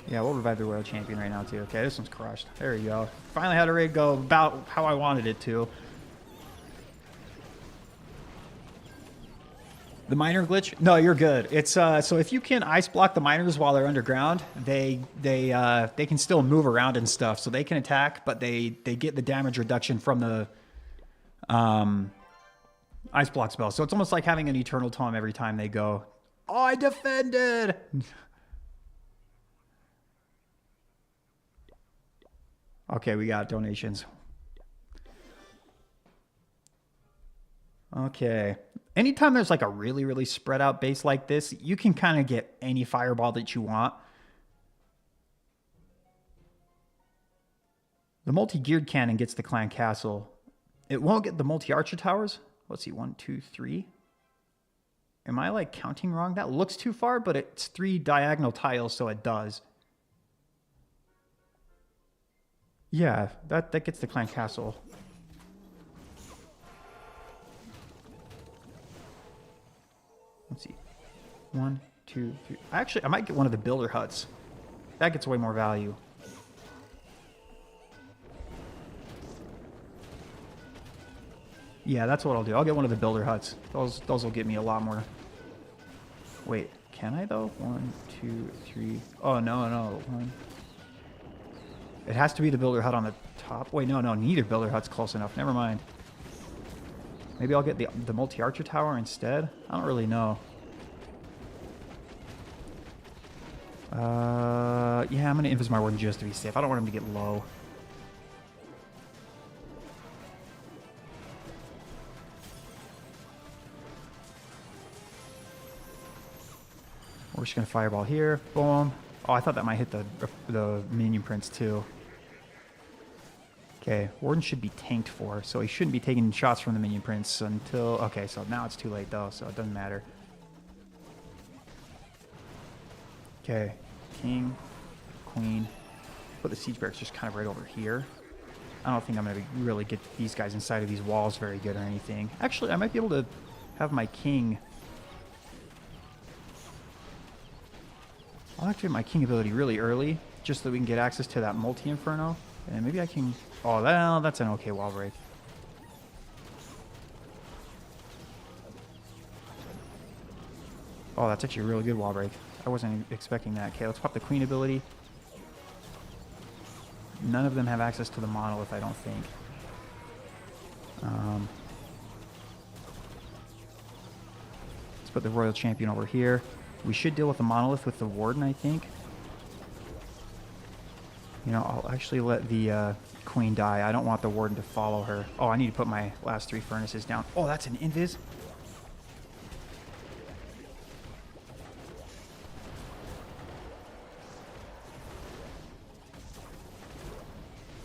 Yeah, we'll revive the Royal Champion right now, too. Okay, this one's crushed. There you go. Finally had a raid go about how I wanted it to. The miner glitch? No, you're good. It's so if you can ice block the miners while they're underground, they can still move around and stuff. So they can attack, but they get the damage reduction from the ice block spell. So it's almost like having an eternal tome every time they go. Oh, I defended. Okay, we got donations. Okay. Anytime there's like a really, really spread out base like this, you can kind of get any fireball that you want. The multi-geared cannon gets the clan castle. It won't get the multi-archer towers. Let's see, 1, 2, 3. Am I like counting wrong? That looks too far, but it's 3 diagonal tiles, so it does. Yeah, that gets the clan castle. Let's see. 1, 2, 3. Actually, I might get one of the builder huts. That gets way more value. Yeah, that's what I'll do. I'll get one of the builder huts. Those will get me a lot more. Wait, can I though? 1, 2, 3. Oh, no. 1. It has to be the builder hut on the top. Wait, no, neither builder hut's close enough. Never mind. Maybe I'll get the multi-archer tower instead? I don't really know. Yeah, I'm going to invis my warden just to be safe. I don't want him to get low. We're just going to fireball here. Boom. Oh, I thought that might hit the minion prince too. Okay, Warden should be tanked for, so he shouldn't be taking shots from the minion prince until... Okay, so now it's too late though, so it doesn't matter. Okay, king, queen. Put the siege barracks just kind of right over here. I don't think I'm going to really get these guys inside of these walls very good or anything. Actually, I might be able to have my king... I'll activate my king ability really early, just so that we can get access to that multi-inferno. And maybe I can... Oh, that's an okay wall break. Oh, that's actually a really good wall break. I wasn't expecting that. Okay, let's pop the queen ability. None of them have access to the monolith, I don't think. Let's put the royal champion over here. We should deal with the monolith with the warden, I think. You know, I'll actually let the queen die. I don't want the warden to follow her. Oh, I need to put my last 3 furnaces down. Oh, that's an invis.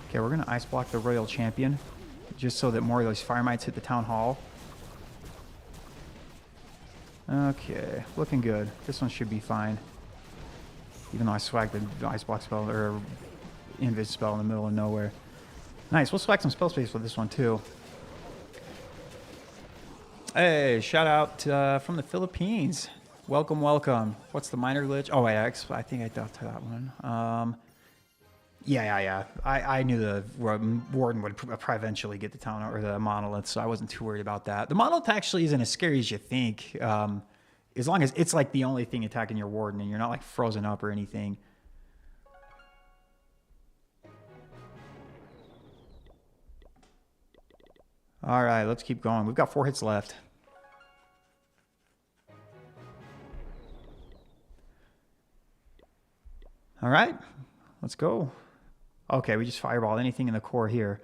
Okay, we're going to ice block the royal champion, just so that more of those fire mites hit the town hall. Okay, looking good. This one should be fine. Even though I swagged the ice block spell, or invis spell in the middle of nowhere. Nice, we'll swag some spell space with this one too. Hey, shout out from the Philippines. Welcome, welcome. What's the minor glitch? Oh, wait, I think I dealt to that one. Yeah. I knew the warden would eventually get the town or the monolith, so I wasn't too worried about that. The monolith actually isn't as scary as you think, as long as it's like the only thing attacking your warden and you're not like frozen up or anything. All right, let's keep going. We've got 4 hits left. All right, let's go. Okay, we just fireball anything in the core here.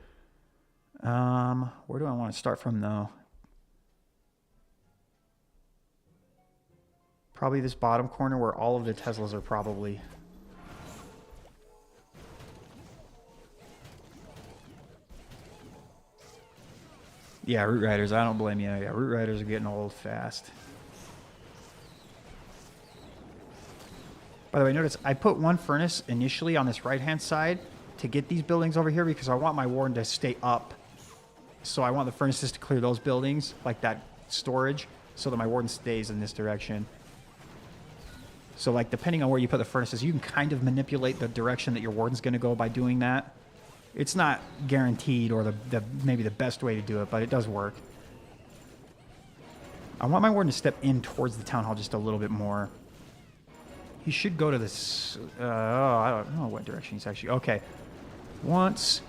Where do I want to start from, though? Probably this bottom corner where all of the Teslas are probably. Yeah, Root Riders. I don't blame you. Yeah, Root Riders are getting old fast. By the way, notice I put one furnace initially on this right-hand side to get these buildings over here because I want my warden to stay up. So I want the furnaces to clear those buildings, like that storage, so that my warden stays in this direction. So, like, depending on where you put the furnaces, you can kind of manipulate the direction that your warden's going to go by doing that. It's not guaranteed or maybe the best way to do it, but it does work. I want my warden to step in towards the town hall just a little bit more. He should go to this... I don't know what direction he's actually... Okay. Once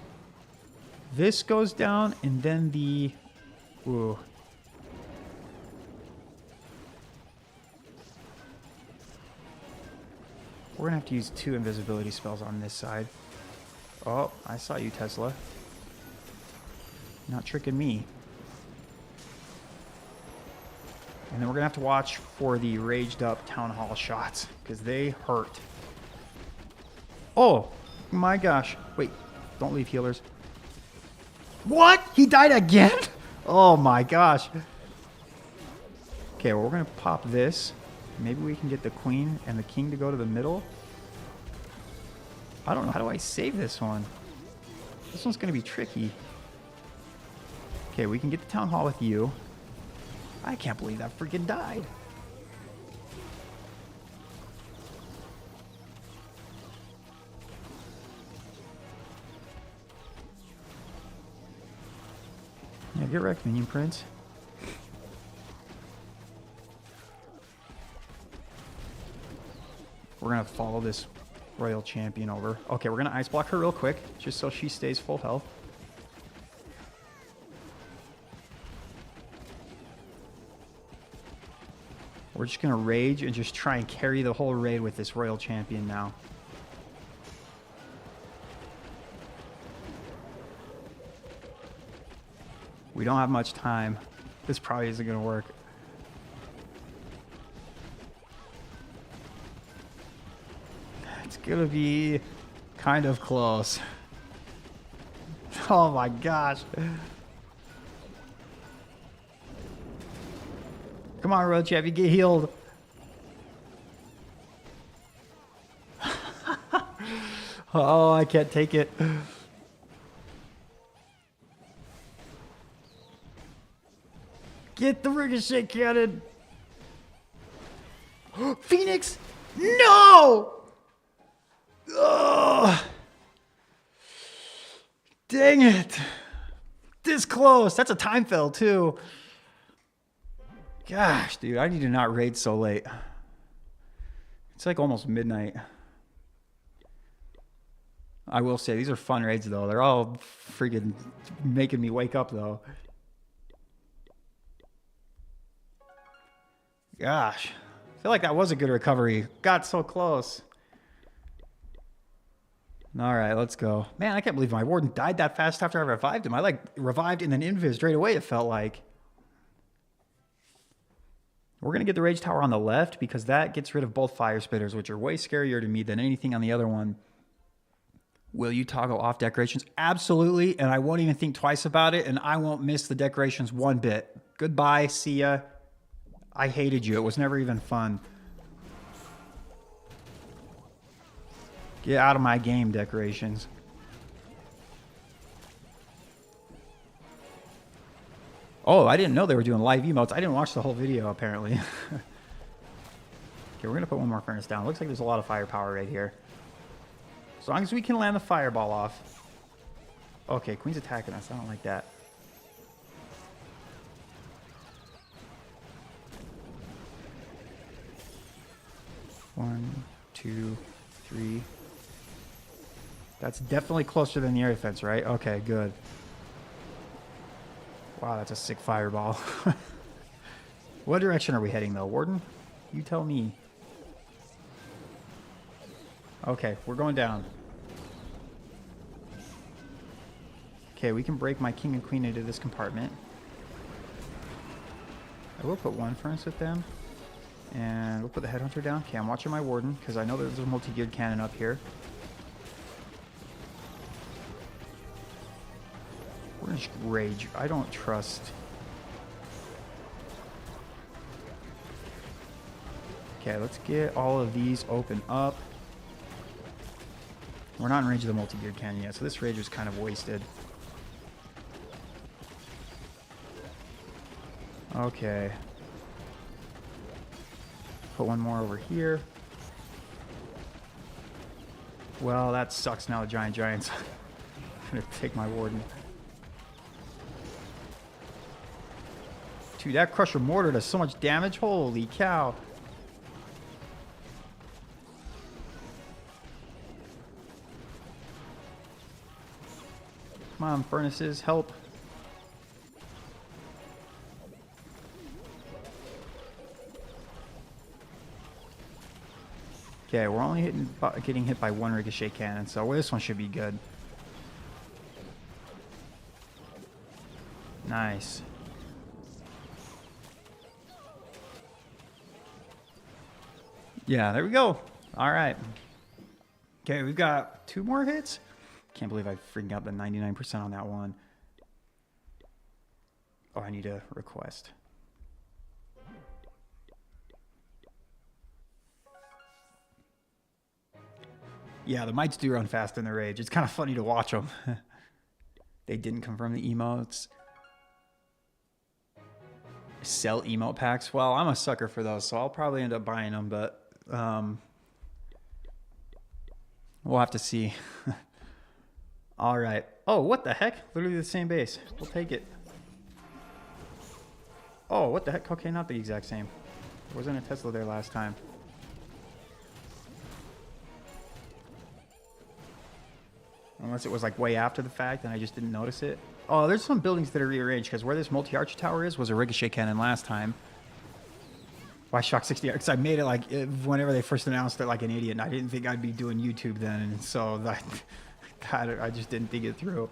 this goes down, and then the... Ooh. We're going to have to use 2 invisibility spells on this side. Oh, I saw you, Tesla. Not tricking me. And then we're going to have to watch for the raged up town hall shots, because they hurt. Oh, my gosh. Wait, don't leave healers. What? He died again? Oh my gosh. Okay, well, we're going to pop this. Maybe we can get the queen and the king to go to the middle. I don't know. How do I save this one? This one's going to be tricky. Okay, we can get the town hall with you. I can't believe that freaking died. Yeah, get wrecked, Minion Prince. We're going to follow this Royal Champion over. Okay, we're going to ice block her real quick, just so she stays full health. We're just going to rage and just try and carry the whole raid with this Royal Champion now. We don't have much time. This probably isn't going to work. It's going to be kind of close. Oh my gosh. Come on, Road Champion, get healed. Oh, I can't take it. Get the ricochet cannon. Phoenix! No! Ugh. Dang it. This close. That's a time fail, too. Gosh, dude, I need to not raid so late. It's like almost midnight. I will say, these are fun raids, though. They're all freaking making me wake up, though. Gosh. I feel like that was a good recovery. Got so close. All right, let's go. Man, I can't believe my warden died that fast after I revived him. I, like, revived and then invis right away, it felt like. We're going to get the Rage Tower on the left because that gets rid of both Fire Spitters, which are way scarier to me than anything on the other one. Will you toggle off decorations? Absolutely, and I won't even think twice about it, and I won't miss the decorations one bit. Goodbye, see ya. I hated you. It was never even fun. Get out of my game, decorations. Oh, I didn't know they were doing live emotes. I didn't watch the whole video, apparently. Okay, we're going to put one more furnace down. Looks like there's a lot of firepower right here. As long as we can land the fireball off. Okay, Queen's attacking us. I don't like that. One, two, three. That's definitely closer than the air defense, right? Okay, good. Wow, that's a sick fireball. What direction are we heading, though? Warden? You tell me. Okay, we're going down. Okay, we can break my king and queen into this compartment. I will put one furnace with them. And we'll put the headhunter down. Okay, I'm watching my warden because I know there's a multi-geared cannon up here. We're gonna just rage. I don't trust. Okay, let's get all of these open up. We're not in range of the multi-geared cannon yet, so this rage is kind of wasted. Okay. Put one more over here. Well, that sucks now, the giants. I'm gonna take my warden. Dude, that crusher mortar does so much damage. Holy cow. Come on, furnaces, help. Okay, we're only getting hit by one ricochet cannon, so this one should be good. Nice. Yeah, there we go. All right. Okay, we've got 2 more hits. Can't believe I freaking got the 99% on that one. Oh, I need a request. Yeah, the mites do run fast in the rage. It's kind of funny to watch them. They didn't confirm the emotes. Sell emote packs. Well, I'm a sucker for those, so I'll probably end up buying them, but we'll have to see. All right. Oh, what the heck? Literally the same base. We'll take it. Oh, what the heck? Okay, not the exact same. There wasn't a Tesla there last time. Unless it was like way after the fact and I just didn't notice it. Oh, there's some buildings that are rearranged because where this multi-arch tower is was a ricochet cannon last time. Why Shock 60? Because I made it like whenever they first announced it like an idiot, and I didn't think I'd be doing YouTube then, and so that, God, I just didn't think it through.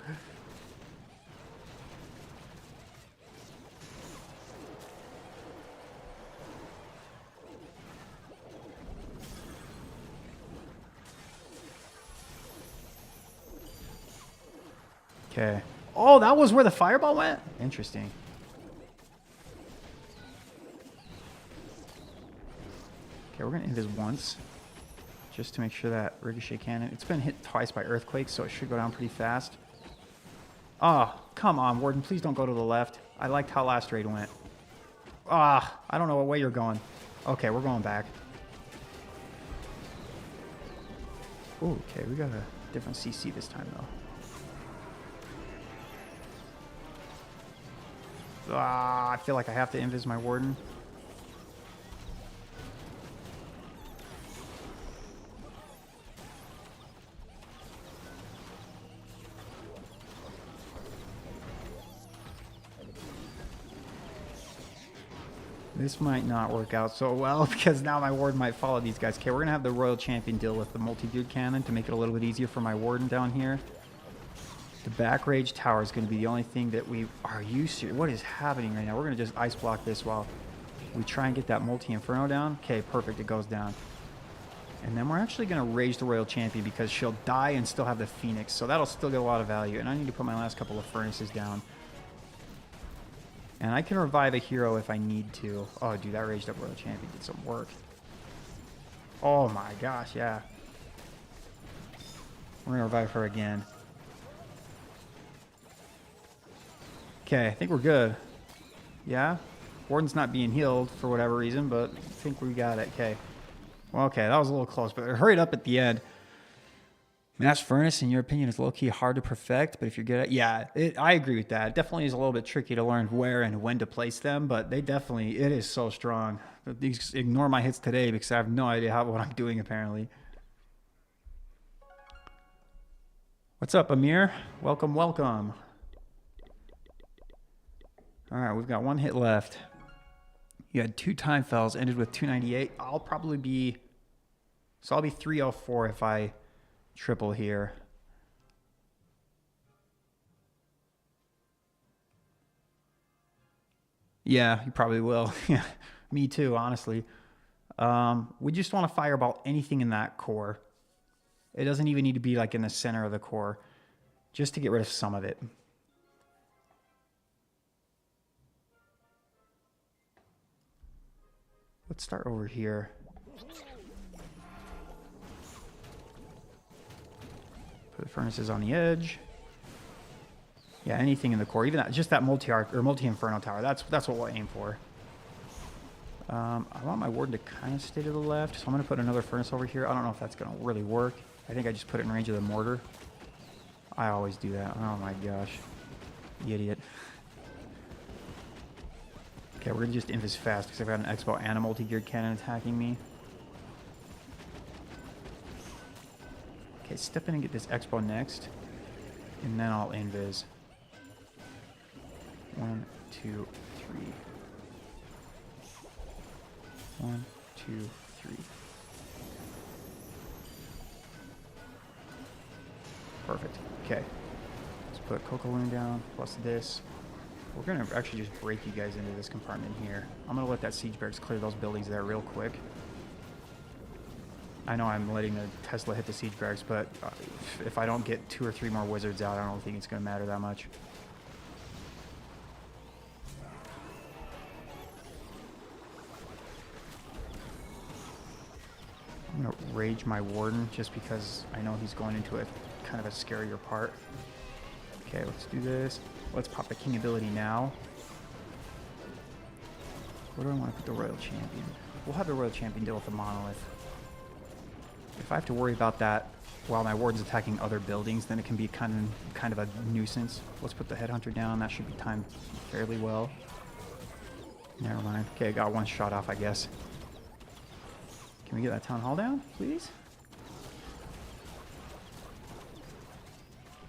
Okay. Oh, that was where the fireball went? Interesting. Okay, we're going to hit this once. Just to make sure that ricochet cannon... It's been hit twice by earthquakes, so it should go down pretty fast. Oh, come on, Warden. Please don't go to the left. I liked how last raid went. Ah, I don't know what way you're going. Okay, we're going back. Ooh, okay, we got a different CC this time, though. Ah, I feel like I have to invis my warden. This might not work out so well because now my warden might follow these guys. Okay, we're going to have the Royal Champion deal with the multi-dude cannon to make it a little bit easier for my warden down here. The back rage tower is going to be the only thing that we... Are you serious? What is happening right now? We're going to just ice block this while we try and get that multi-inferno down. Okay, perfect. It goes down. And then we're actually going to rage the Royal Champion because she'll die and still have the Phoenix. So that'll still get a lot of value. And I need to put my last couple of furnaces down. And I can revive a hero if I need to. Oh, dude, that raged up Royal Champion did some work. Oh my gosh, yeah. We're going to revive her again. Okay, I think we're good. Yeah? Warden's not being healed for whatever reason, but I think we got it. Okay. Well, okay, that was a little close, but it hurried up at the end. Mass Furnace, in your opinion, is low-key hard to perfect, but if you're good at... Yeah, I agree with that. It definitely is a little bit tricky to learn where and when to place them, but they definitely... It is so strong. Ignore my hits today because I have no idea what I'm doing, apparently. What's up, Amir? Welcome, welcome. All right, we've got one hit left. You had 2 time fells, ended with 298. I'll probably be... So I'll be 304 if I triple here. Yeah, you probably will. Yeah, me too, honestly. We just want to fireball anything in that core. It doesn't even need to be like in the center of the core, just to get rid of some of it. Let's start over here. Put the furnaces on the edge. Yeah, anything in the core, even that, just that multi-arc or multi-inferno tower. That's what we'll aim for. I want my warden to kind of stay to the left, so I'm going to put another furnace over here. I don't know if that's going to really work. I think I just put it in range of the mortar. I always do that. Oh my gosh. The idiot. Okay, we're going to just invis fast because I've got an Expo and a multi-geared cannon attacking me. Okay, step in and get this Expo next. And then I'll invis. 1, 2, 3. 1, 2, 3. Perfect. Okay. Let's put Coco Loon down, plus this. We're going to actually just break you guys into this compartment here. I'm going to let that siege barracks clear those buildings there real quick. I know I'm letting the Tesla hit the siege barracks, but if I don't get 2 or 3 more wizards out, I don't think it's going to matter that much. I'm going to rage my warden just because I know he's going into a kind of a scarier part. Okay, let's do this. Let's pop the king ability now. Where do I want to put the royal champion? We'll have the royal champion deal with the monolith. If I have to worry about that while my warden's attacking other buildings, then it can be kind of a nuisance. Let's put the headhunter down. That should be timed fairly well. Never mind. Okay, got one shot off, I guess. Can we get that town hall down, please?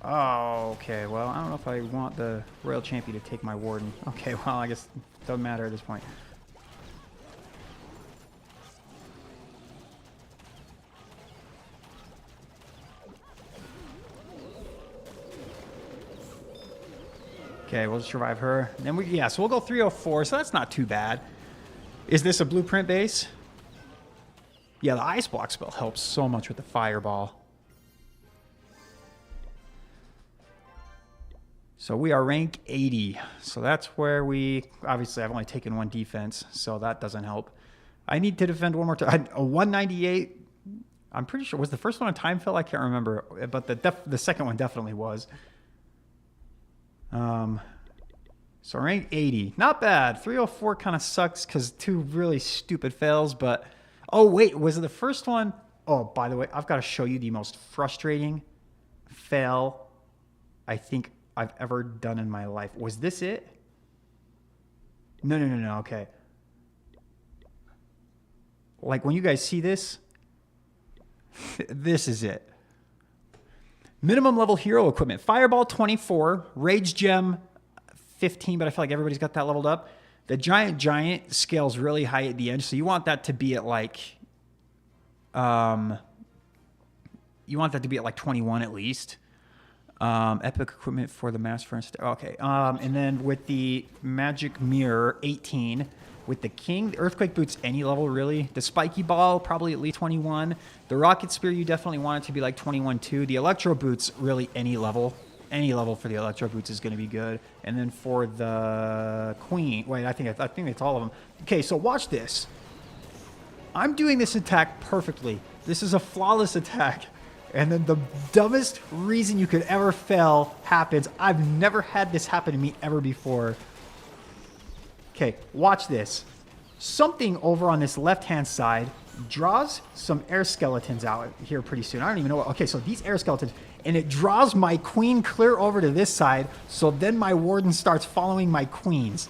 Oh, okay. Well, I don't know if I want the royal champion to take my warden. Okay, well, I guess it doesn't matter at this point. Okay, we'll just survive her. Then so we'll go 304, so that's not too bad. Is this a blueprint base? Yeah, the ice block spell helps so much with the fireball. So we are rank 80. So that's where obviously I've only taken 1 defense, so that doesn't help. I need to defend one more time. A 198, I'm pretty sure, was the first one a time fill? I can't remember, but the second one definitely was. So rank 80, not bad. 304 kind of sucks because 2 really stupid fails, but oh wait, was it the first one? Oh, by the way, I've got to show you the most frustrating fail I think I've ever done in my life. Was this it? No, okay. Like when you guys see this, this is it. Minimum level hero equipment. Fireball 24, Rage Gem 15, but I feel like everybody's got that leveled up. The giant scales really high at the end, so you want that to be at like 21 at least. Epic equipment for the mass furnace. Okay. And then with the magic mirror 18, with the king, the earthquake boots any level really. The spiky ball probably at least 21. The rocket spear you definitely want it to be like 21 too. The electro boots really any level. Any level for the electro boots is going to be good. And then for the queen, wait, I think it's all of them. Okay, so watch this. I'm doing this attack perfectly. This is a flawless attack. And then the dumbest reason you could ever fail happens. I've never had this happen to me ever before. Okay, watch this. Something over on this left-hand side draws some air skeletons out here pretty soon. I don't even know what. Okay, so these air skeletons, and it draws my queen clear over to this side, so then my warden starts following my queens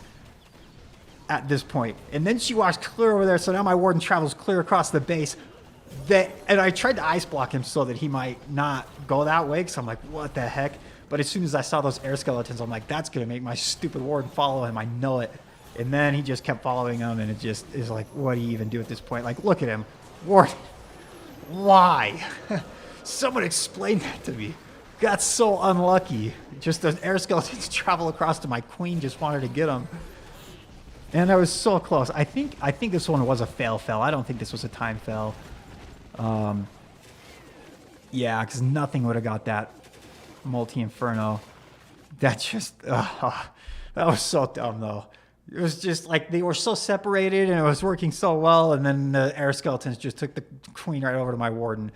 at this point. And then she walks clear over there, so now my warden travels clear across the base. And I tried to ice block him so that he might not go that way, because I'm like, what the heck? But as soon as I saw those air skeletons, I'm like, that's going to make my stupid warden follow him. I know it. And then he just kept following him, and it just is like, what do you even do at this point? Like, look at him. Warden, why? Someone explain that to me. Got so unlucky. Just the air skeletons travel across to my queen, just wanted to get him. And I was so close. I think this one was a fail. I don't think this was a time fail. Yeah, because nothing would have got that multi-inferno. That just, that was so dumb though. It was just like they were so separated and it was working so well, and then the air skeletons just took the queen right over to my warden.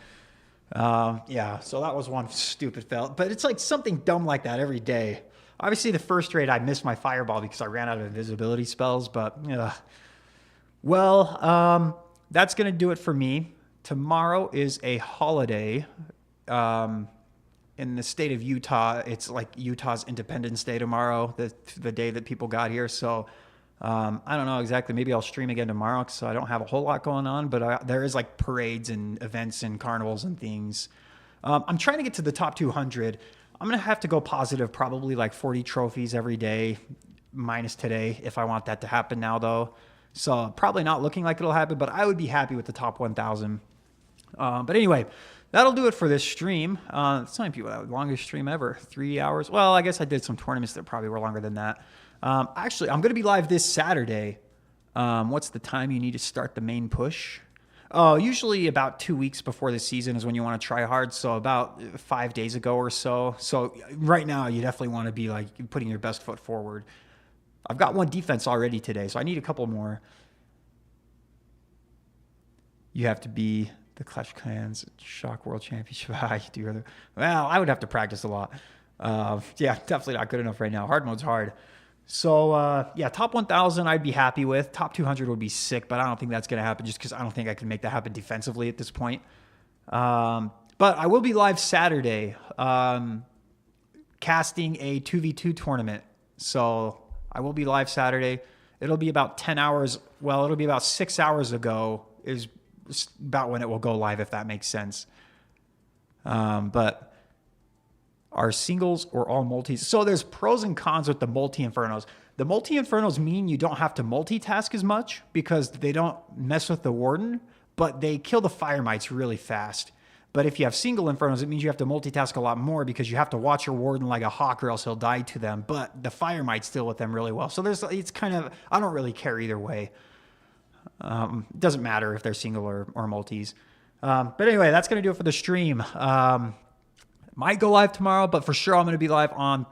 Yeah, so that was one stupid fail. But it's like something dumb like that every day. Obviously, the first raid I missed my fireball because I ran out of invisibility spells. But well, that's gonna do it for me. Tomorrow is a holiday. Um, in the state of Utah, it's like Utah's Independence Day tomorrow, the day that people got here. So I don't know exactly. Maybe I'll stream again tomorrow because I don't have a whole lot going on. But there is like parades and events and carnivals and things. I'm trying to get to the top 200. I'm gonna have to go positive, probably like 40 trophies every day, minus today, if I want that to happen now though. So probably not looking like it'll happen, but I would be happy with the top 1,000. But anyway, that'll do it for this stream. Some people that longest stream ever, 3 hours. Well, I guess I did some tournaments that probably were longer than that. Actually, I'm going to be live this Saturday. What's the time you need to start the main push? Oh, usually about 2 weeks before the season is when you want to try hard. So about 5 days ago or so. So right now, you definitely want to be like putting your best foot forward. I've got one defense already today, so I need a couple more. You have to be the Clash of Clans Shock World Championship. Well, I would have to practice a lot. Yeah, definitely not good enough right now. Hard mode's hard. So, yeah, top 1,000 I'd be happy with. Top 200 would be sick, but I don't think that's going to happen just because I don't think I can make that happen defensively at this point. But I will be live Saturday casting a 2v2 tournament. So I will be live Saturday. It'll be about 10 hours. Well, it'll be about 6 hours ago is about when it will go live, if that makes sense. But are singles or all multis? So there's pros and cons with the multi-infernos. The multi-infernos mean you don't have to multitask as much because they don't mess with the warden, but they kill the fire mites really fast. But if you have single infernos, it means you have to multitask a lot more because you have to watch your warden like a hawk or else he'll die to them. But the fire mites deal with them really well. So it's kind of, I don't really care either way. It doesn't matter if they're single or multis. But anyway, that's going to do it for the stream. Might go live tomorrow, but for sure I'm going to be live on